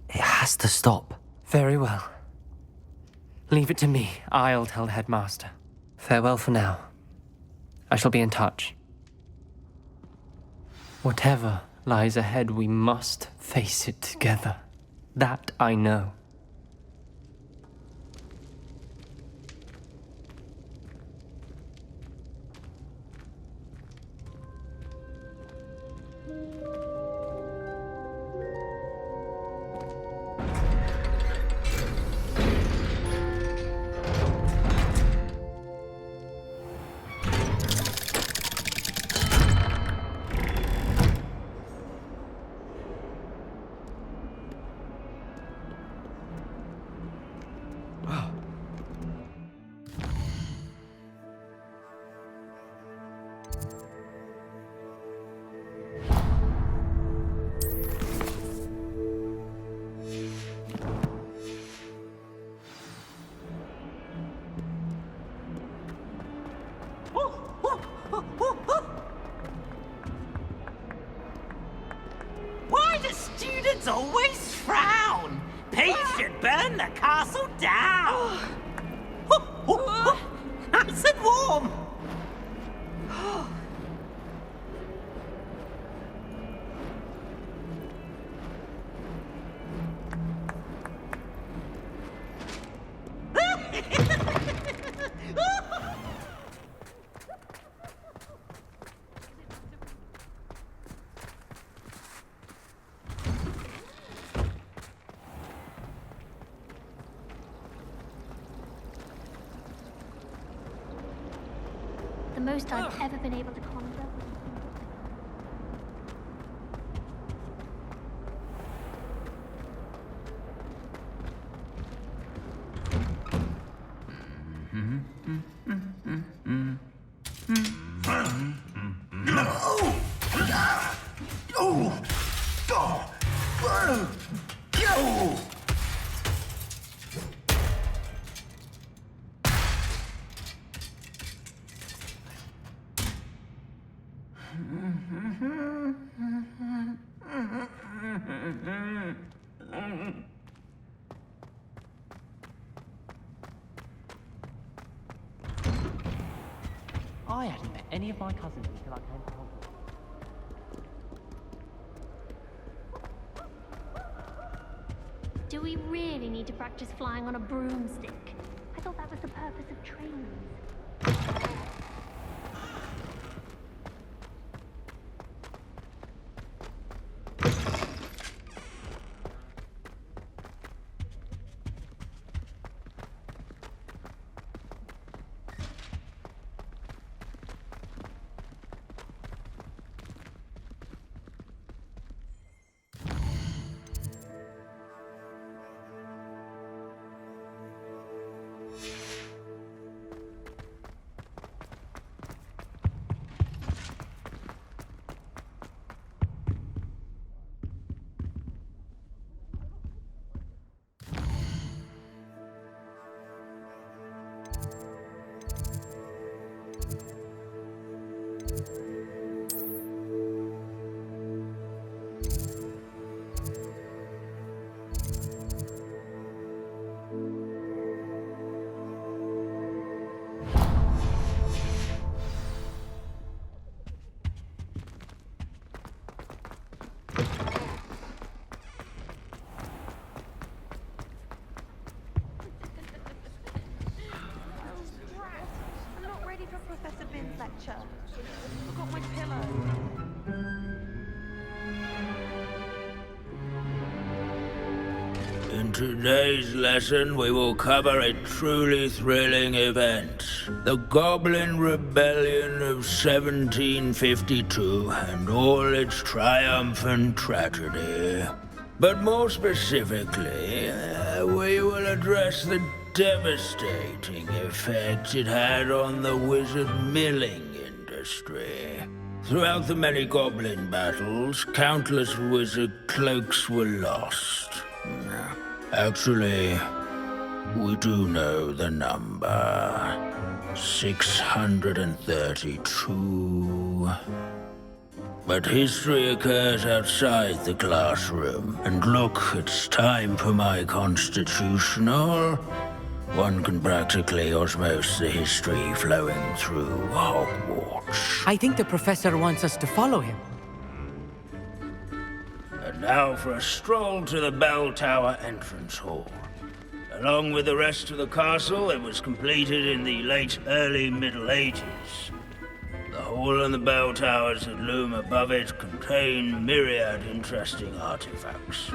It has to stop. Very well. Leave it to me. I'll tell the headmaster. Farewell for now. I shall be in touch. Whatever lies ahead, we must face it together. That I know. Why do students always frown? Peace should burn the castle down. Nice and warm. The most I've ever been able to conjure. No! I hadn't met any of my cousins until I came to Hogwarts. Do we really need to practice flying on a broomstick? I thought that was the purpose of training. Professor Bin's lecture. I've got my pillow. In today's lesson, we will cover a truly thrilling event. The Goblin Rebellion of 1752 and all its triumph and tragedy. But more specifically, we will address the devastating effect it had on the wizard milling industry. Throughout the many goblin battles, countless wizard cloaks were lost. Actually, we do know the number. 632. But history occurs outside the classroom. And look, it's time for my constitutional. One can practically osmose the history flowing through Hogwarts. I think the professor wants us to follow him. And now for a stroll to the Bell Tower entrance hall. Along with the rest of the castle, it was completed in the early Middle 80s. The hall and the bell towers that loom above it contain myriad interesting artifacts.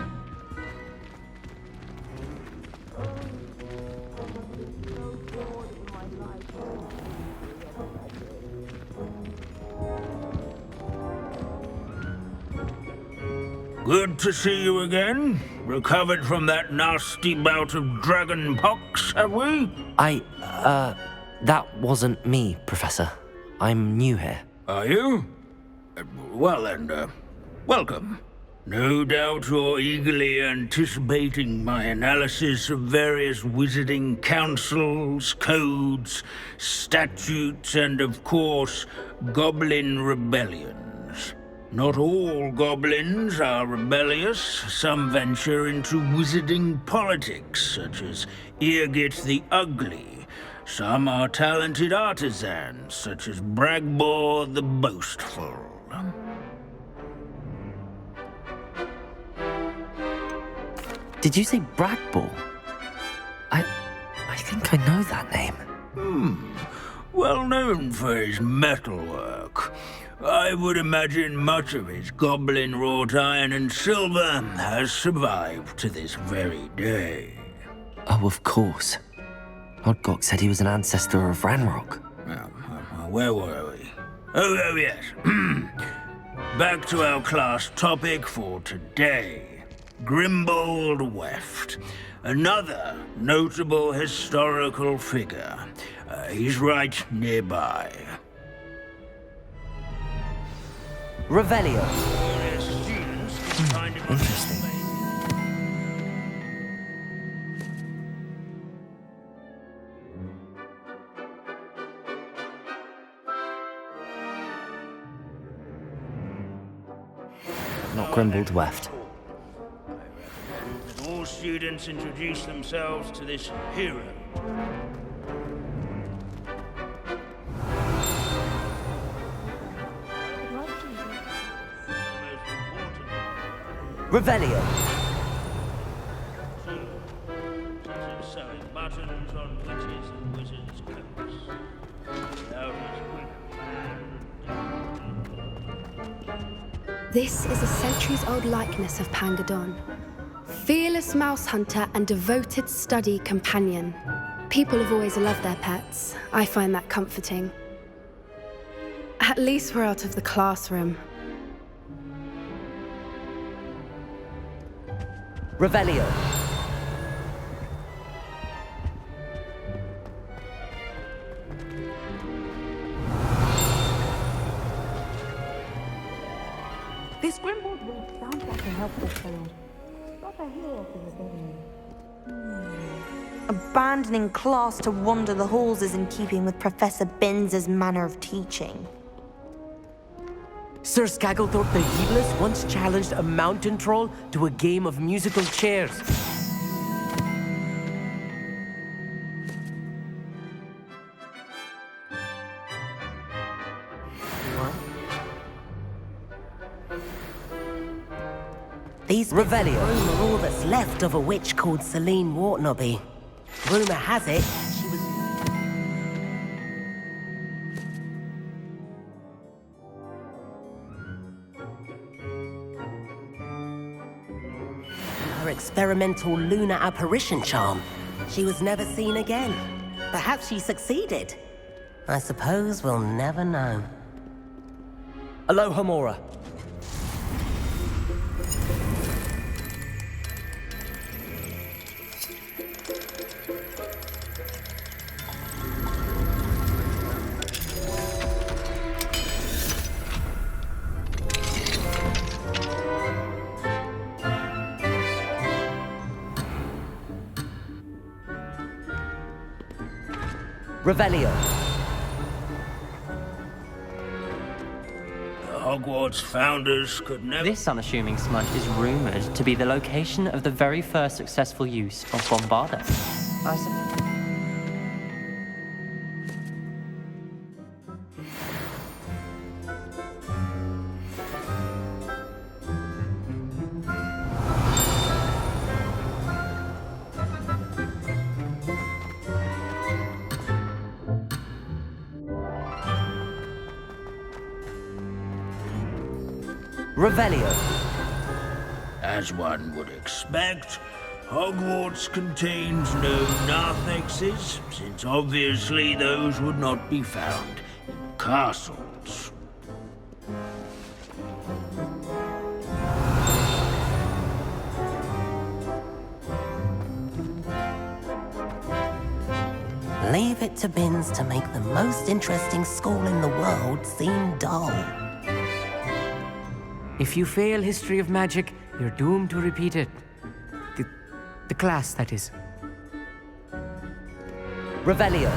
Good to see you again. Recovered from that nasty bout of dragon pox, have we? That wasn't me, Professor. I'm new here. Are you? Well then, welcome. No doubt you're eagerly anticipating my analysis of various wizarding councils, codes, statutes, and of course, goblin rebellions. Not all goblins are rebellious. Some venture into wizarding politics, such as Eargit the Ugly. Some are talented artisans, such as Bragbor the Boastful. Did you say Bragbor? I think I know that name. Well known for his metalwork. I would imagine much of his goblin wrought iron and silver has survived to this very day. Oh, of course. Odgok said he was an ancestor of Ranrock. Where were we? Oh yes. Back to our class topic for today. Grimbold Weft. Another notable historical figure. He's right nearby. Revelio. Interesting. Not Grimbold Weft. All students introduce themselves to this hero. Revelio. Sewing buttons on witches and wizards' coats. Without his quick This is a centuries-old likeness of Pangadon. Fearless mouse hunter and devoted study companion. People have always loved their pets. I find that comforting. At least we're out of the classroom. Revelio. This Grimbold Web sounds like a helpful fellow. Not a hero for the government. Abandoning class to wander the halls is in keeping with Professor Binns's manner of teaching. Sir Skagglethorpe the Heedless once challenged a mountain troll to a game of musical chairs. These Revelio are all that's left of a witch called Celine Wartnobby. Rumour has it she was... Her experimental lunar apparition charm. She was never seen again. Perhaps she succeeded. I suppose we'll never know. Alohomora. Revelio. The Hogwarts founders could never... This unassuming smudge is rumoured to be the location of the very first successful use of Bombarda. Revelio. As one would expect, Hogwarts contains no narthexes, since obviously those would not be found in castles. Leave it to Binns to make the most interesting school in the world seem dull. If you fail history of magic, you're doomed to repeat it. The class, that is. Revelio.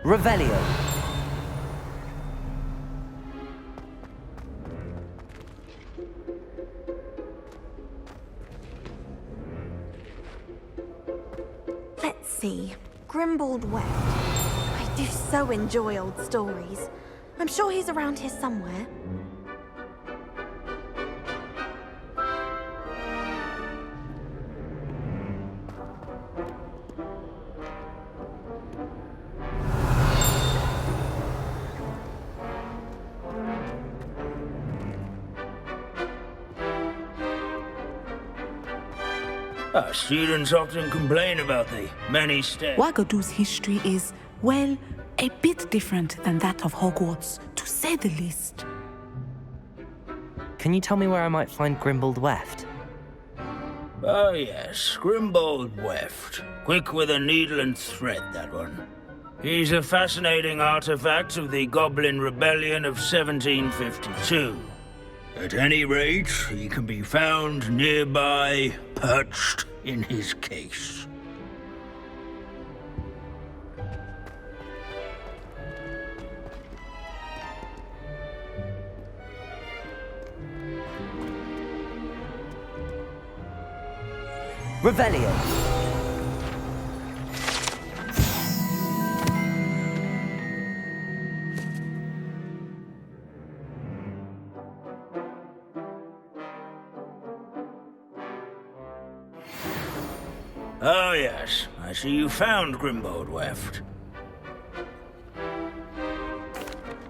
Revelio. Let's see. Grimbold West. I do so enjoy old stories. I'm sure he's around here somewhere. Our students often complain about the many steps. Wagadu's history is, well, a bit different than that of Hogwarts, to say the least. Can you tell me where I might find Grimbold Weft? Oh yes, Grimbold Weft. Quick with a needle and thread, that one. He's a fascinating artifact of the Goblin Rebellion of 1752. At any rate, he can be found nearby, perched in his case. Revelio. Oh yes, I see you found Grimbold Weft.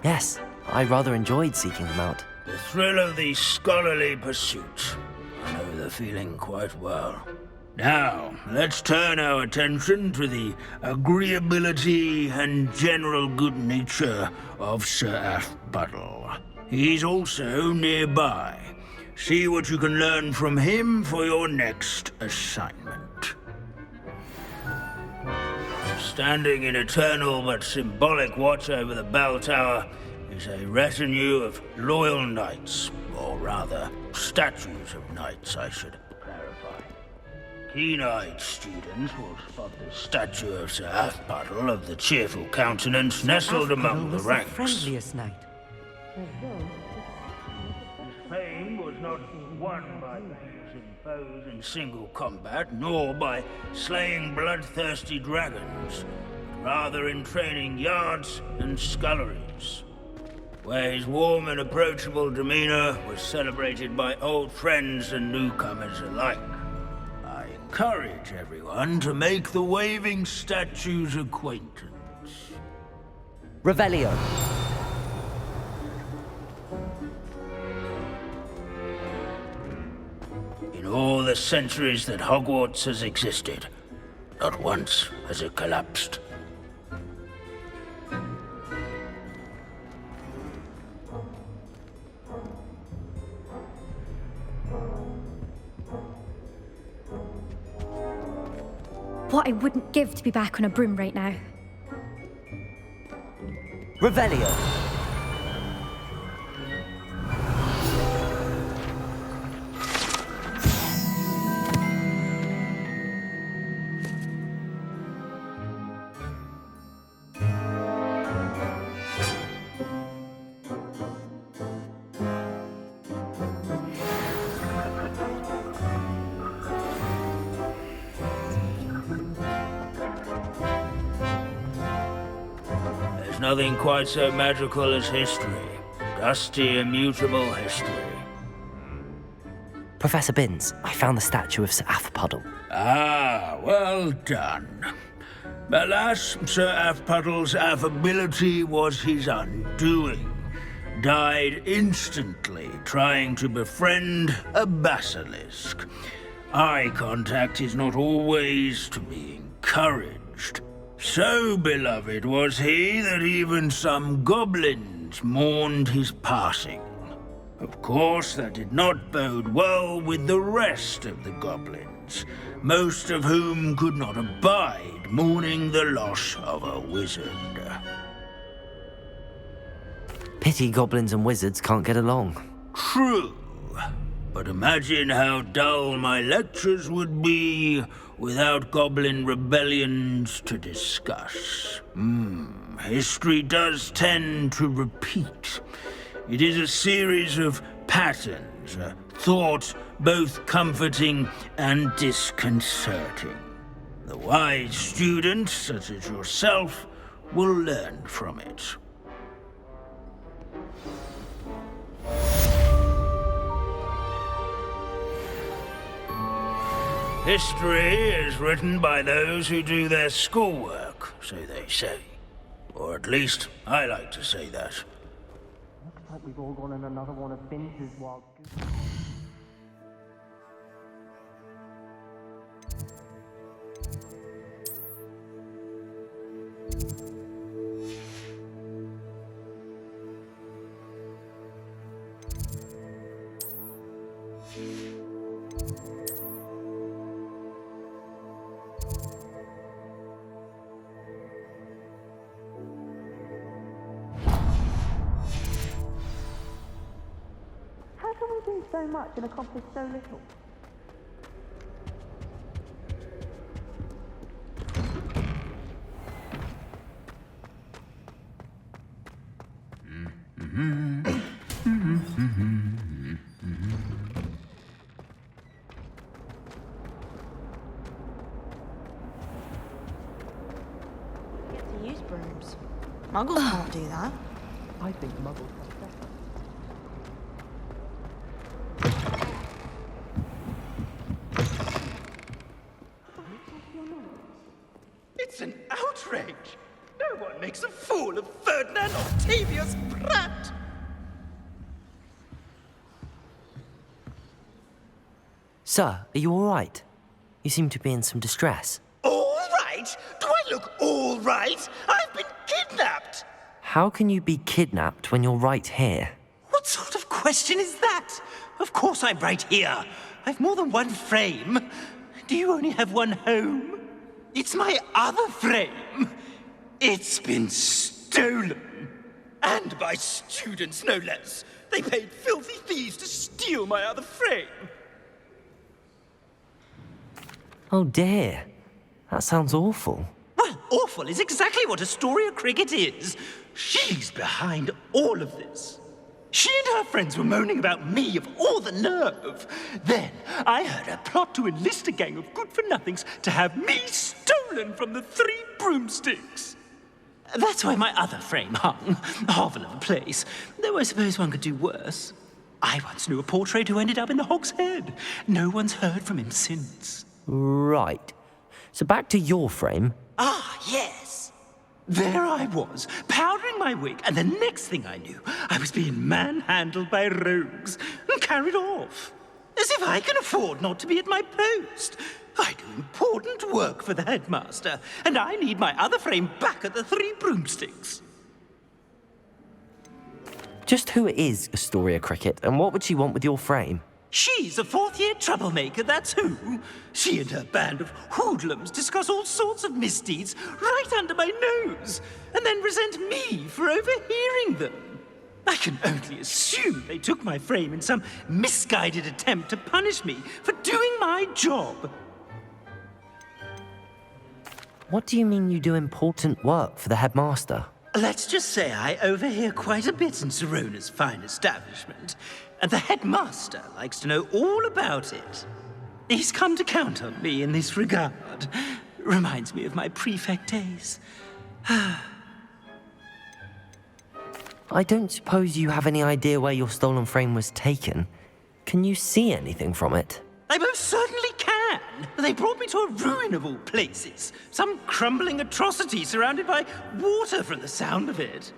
Yes, I rather enjoyed seeking them out. The thrill of the scholarly pursuit. I know the feeling quite well. Now, let's turn our attention to the agreeability and general good nature of Sir Athbuddle. He's also nearby. See what you can learn from him for your next assignment. Standing in eternal but symbolic watch over the bell tower is a retinue of loyal knights, or rather, statues of knights, I should clarify. Keen-eyed students will spot the statue of Sir Athbuddle of the cheerful countenance nestled among the ranks. The friendliest knight. His fame was not won by defeating foes in single combat, nor by slaying bloodthirsty dragons, but rather in training yards and sculleries, where his warm and approachable demeanor was celebrated by old friends and newcomers alike. I encourage everyone to make the waving statue's acquaintance. Revelio. In all the centuries that Hogwarts has existed, not once has it collapsed. What I wouldn't give to be back on a broom right now. Revelio. Nothing quite so magical as history. Dusty, immutable history. Professor Binns, I found the statue of Sir Athbuddle. Ah, well done. Alas, Sir Athbuddle's affability was his undoing. Died instantly trying to befriend a basilisk. Eye contact is not always to be encouraged. So beloved was he that even some goblins mourned his passing. Of course, that did not bode well with the rest of the goblins, most of whom could not abide mourning the loss of a wizard. Pity goblins and wizards can't get along. True, but imagine how dull my lectures would be without goblin rebellions to discuss. History does tend to repeat. It is a series of patterns, a thought both comforting and disconcerting. The wise student, such as yourself, will learn from it. History is written by those who do their schoolwork, so they say. Or at least, I like to say that. Looks like we've all gone on another one of Binns' wild goose. How can do so much and accomplish so little? Get to use brooms. Muggles can't do that. I think Muggles are better. It's an outrage! No one makes a fool of Ferdinand Octavius Pratt! Sir, are you all right? You seem to be in some distress. All right? Do I look all right? I've been kidnapped! How can you be kidnapped when you're right here? What sort of question is that? Of course I'm right here. I've more than one frame. Do you only have one home? It's my other frame. It's been stolen. And by students, no less. They paid filthy thieves to steal my other frame. Oh dear. That sounds awful. Well, awful is exactly what Astoria Cricket is. She's behind all of this. She and her friends were moaning about me of all the nerve. Then I heard her plot to enlist a gang of good-for-nothings to have me stolen from the Three Broomsticks. That's why my other frame hung. A hovel of a place. Though I suppose one could do worse. I once knew a portrait who ended up in the Hog's Head. No one's heard from him since. Right. So back to your frame. Ah, yes. There I was, powdering my wig, and the next thing I knew, I was being manhandled by rogues and carried off. As if I can afford not to be at my post. I do important work for the headmaster, and I need my other frame back at the Three Broomsticks. Just who is Astoria Cricket, and what would she want with your frame? She's a fourth-year troublemaker, that's who. She and her band of hoodlums discuss all sorts of misdeeds right under my nose, and then resent me for overhearing them. I can only assume they took my frame in some misguided attempt to punish me for doing my job. What do you mean you do important work for the headmaster? Let's just say I overhear quite a bit in Sirona's fine establishment, and the headmaster likes to know all about it. He's come to count on me in this regard. Reminds me of my prefect days. I don't suppose you have any idea where your stolen frame was taken. Can you see anything from it? I most certainly can. They brought me to a ruin of all places. Some crumbling atrocity surrounded by water from the sound of it.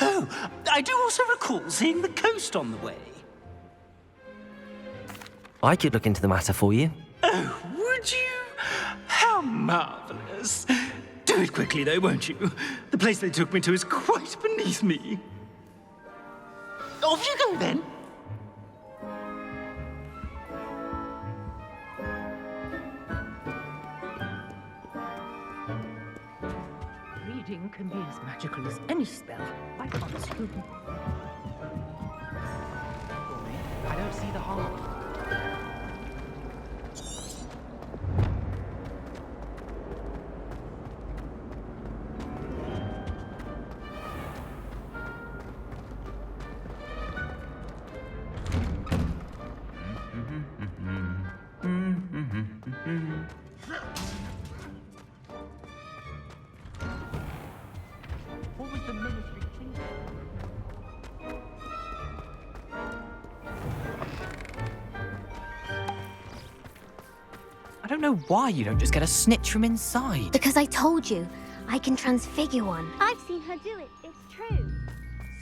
Oh, I do also recall seeing the coast on the way. I could look into the matter for you. Oh, would you? How marvelous. Do it quickly, though, won't you? The place they took me to is quite beneath me. Off you go, then. Reading can be as magical as any spell. I promise you. I don't see the harm. What was the ministry thinking? I don't know why you don't just get a snitch from inside. Because I told you, I can transfigure one. I've seen her do it, it's true.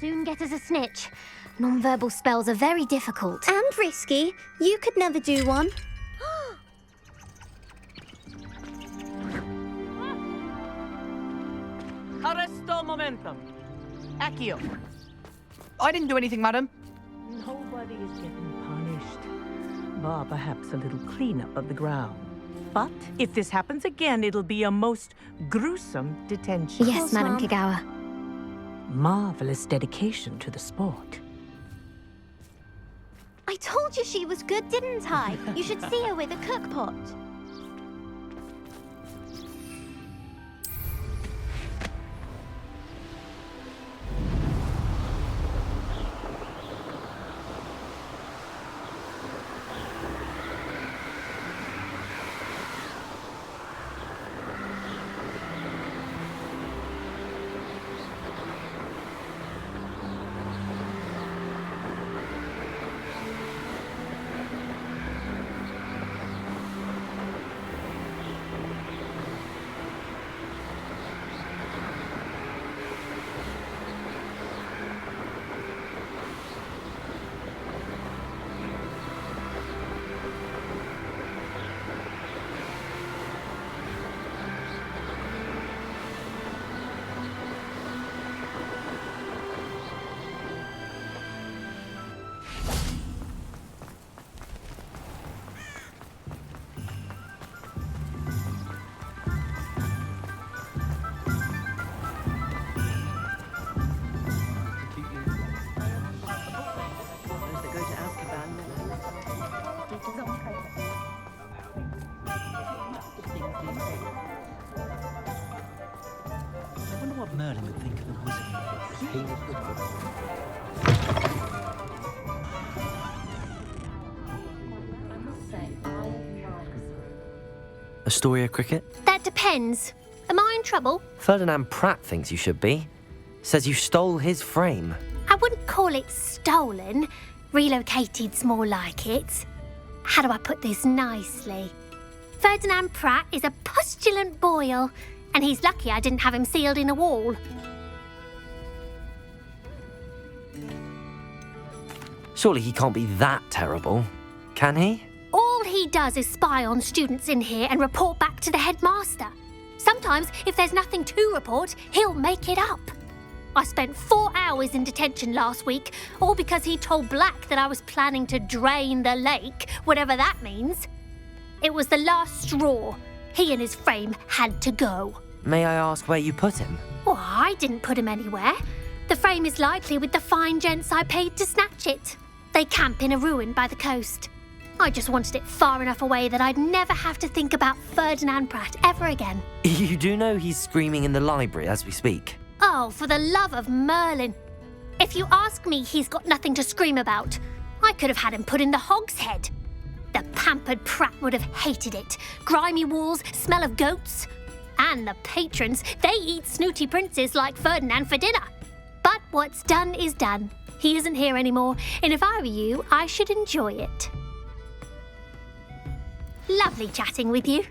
Soon get us a snitch. Non-verbal spells are very difficult. And risky. You could never do one. Arresto momentum. Accio. I didn't do anything, madam. Nobody is getting punished. Bar perhaps a little cleanup of the ground. But if this happens again, it'll be a most gruesome detention. Yes, Madam Kagawa. Marvelous dedication to the sport. I told you she was good, didn't I? You should see her with a cookpot. I wonder what Merlin would think of a Astoria Cricket? That depends. Am I in trouble? Ferdinand Pratt thinks you should be. Says you stole his frame. I wouldn't call it stolen. Relocated's more like it. How do I put this nicely? Ferdinand Pratt is a postulant boil, and he's lucky I didn't have him sealed in a wall. Surely he can't be that terrible, can he? All he does is spy on students in here and report back to the headmaster. Sometimes, if there's nothing to report, he'll make it up. I spent 4 hours in detention last week, all because he told Black that I was planning to drain the lake, whatever that means. It was the last straw. He and his frame had to go. May I ask where you put him? Well, I didn't put him anywhere. The frame is likely with the fine gents I paid to snatch it. They camp in a ruin by the coast. I just wanted it far enough away that I'd never have to think about Ferdinand Pratt ever again. You do know he's screaming in the library as we speak. Oh, for the love of Merlin. If you ask me, he's got nothing to scream about. I could have had him put in the hogshead. The pampered Pratt would have hated it. Grimy walls, smell of goats. And the patrons, they eat snooty princes like Ferdinand for dinner. But what's done is done. He isn't here anymore, and if I were you, I should enjoy it. Lovely chatting with you.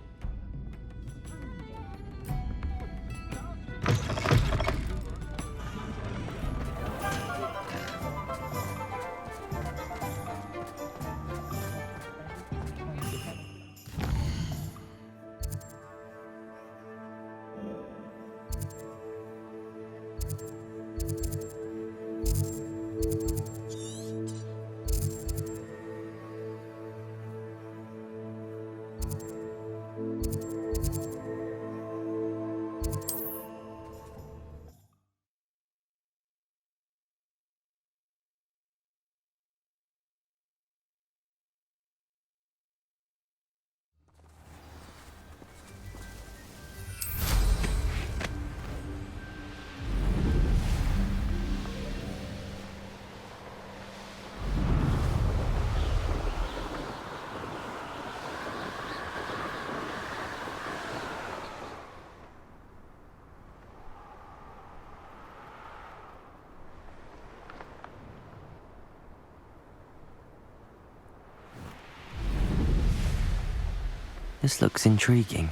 This looks intriguing.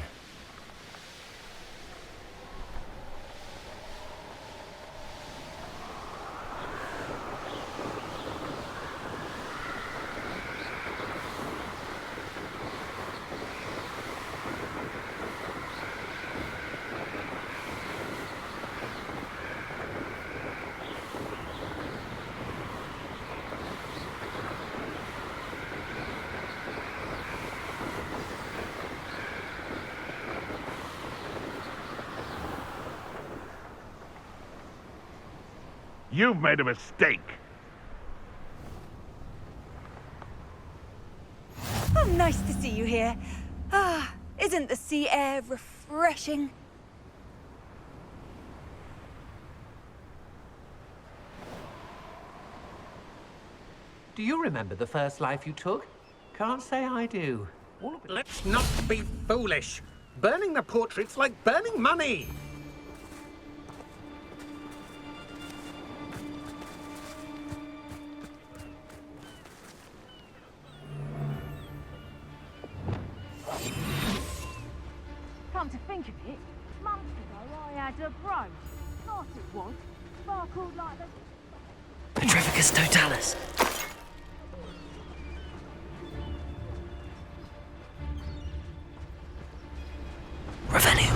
You've made a mistake. Nice to see you here. Ah, isn't the sea air refreshing? Do you remember the first life you took? Can't say I do. Let's not be foolish. Burning the portrait's like burning money. Come to think of it, months ago I had a brooch. Nice it was. Sparkled like the... Petrificus totalis. Revenue.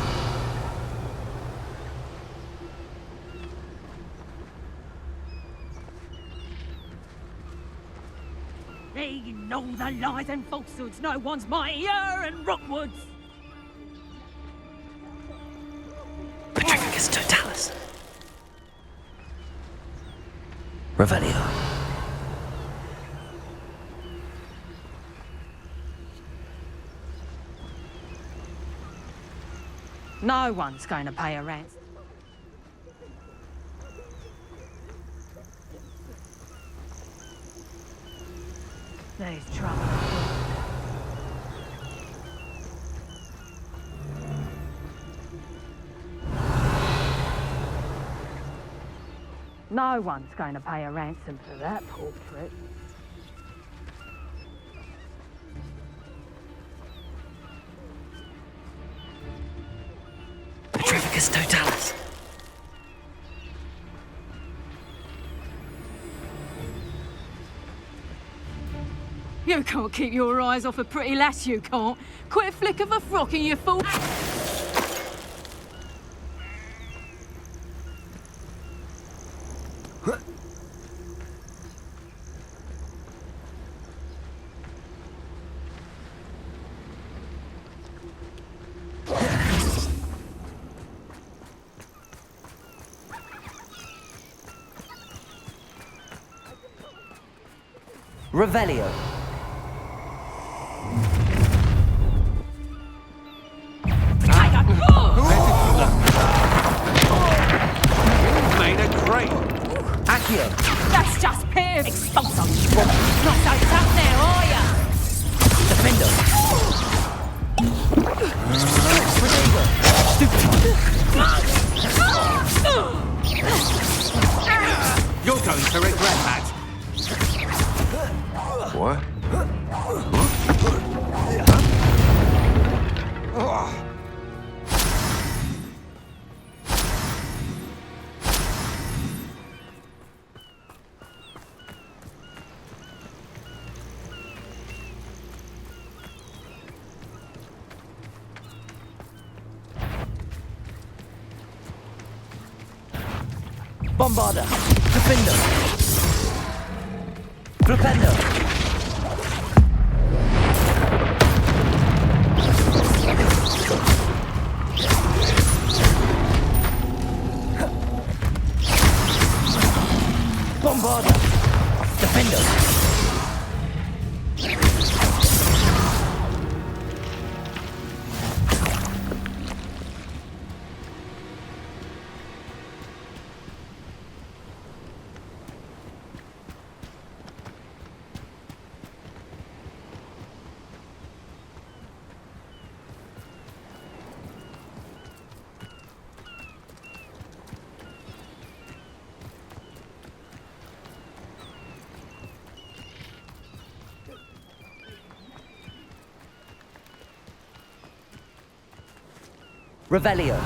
They know the lies and falsehoods no one's mightier and Rockwoods. Petrificus totalis. Revelio. No one's going to pay a ransom. There's trouble. No one's going to pay a ransom for that portrait. Petrificus totalis. You can't keep your eyes off a pretty lass, you can't. Quit a flick of a frock and you fool. Revelio. Made a great. Accio. That's just pure expulso. Not so tough now, are ya? Defender. You're going to regret that. What? Bombarder. Defender. Flipendo. Bombarder. Defender. Revelio.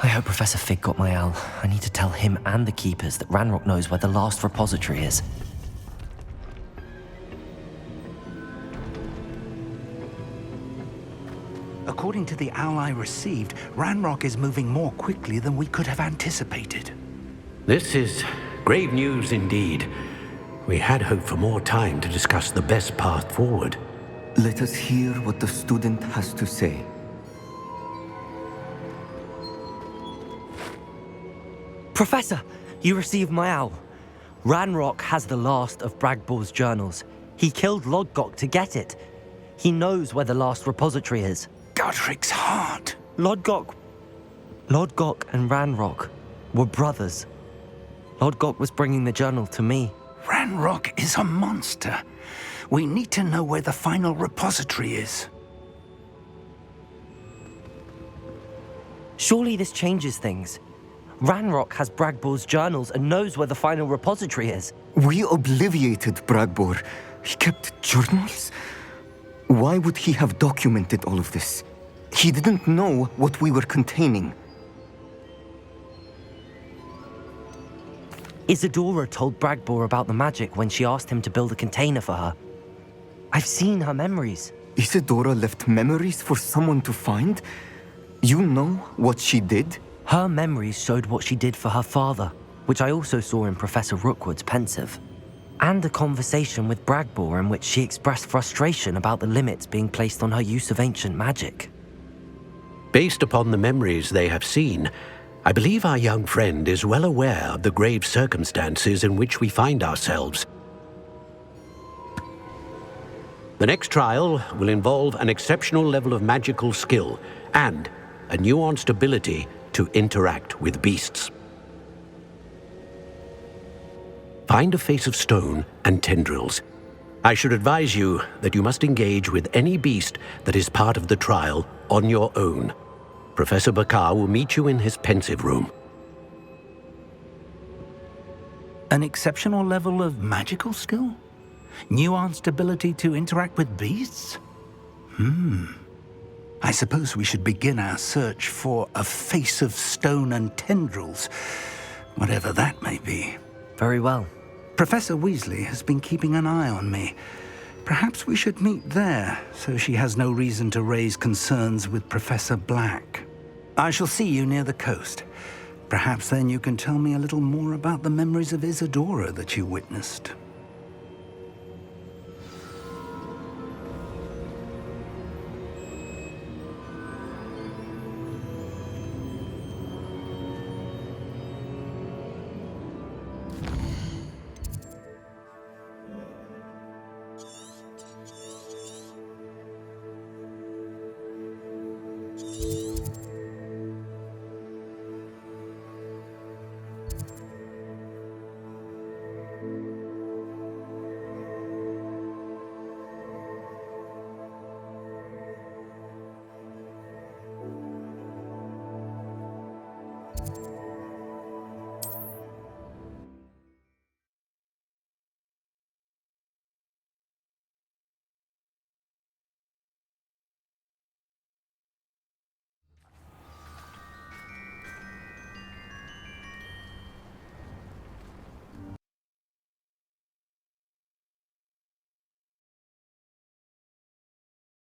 I hope Professor Fig got my owl. I need to tell him and the Keepers that Ranrock knows where the last repository is. According to the owl I received, Ranrock is moving more quickly than we could have anticipated. This is grave news indeed. We had hoped for more time to discuss the best path forward. Let us hear what the student has to say. Professor, you received my owl. Ranrock has the last of Bragbor's journals. He killed Lodgok to get it. He knows where the last repository is. Godric's heart. Lodgok and Ranrock were brothers. Lodgok was bringing the journal to me. Ranrock is a monster. We need to know where the final repository is. Surely this changes things. Ranrock has Bragbor's journals and knows where the final repository is. We obliviated Bragbor. He kept journals? Why would he have documented all of this? He didn't know what we were containing. Isadora told Bragbor about the magic when she asked him to build a container for her. I've seen her memories. Isadora left memories for someone to find? You know what she did? Her memories showed what she did for her father, which I also saw in Professor Rookwood's pensive. And a conversation with Bragbor in which she expressed frustration about the limits being placed on her use of ancient magic. Based upon the memories they have seen, I believe our young friend is well aware of the grave circumstances in which we find ourselves. The next trial will involve an exceptional level of magical skill and a nuanced ability to interact with beasts. Find a face of stone and tendrils. I should advise you that you must engage with any beast that is part of the trial on your own. Professor Bakar will meet you in his pensive room. An exceptional level of magical skill? Nuanced ability to interact with beasts? I suppose we should begin our search for a face of stone and tendrils, whatever that may be. Very well. Professor Weasley has been keeping an eye on me. Perhaps we should meet there, so she has no reason to raise concerns with Professor Black. I shall see you near the coast. Perhaps then you can tell me a little more about the memories of Isadora that you witnessed.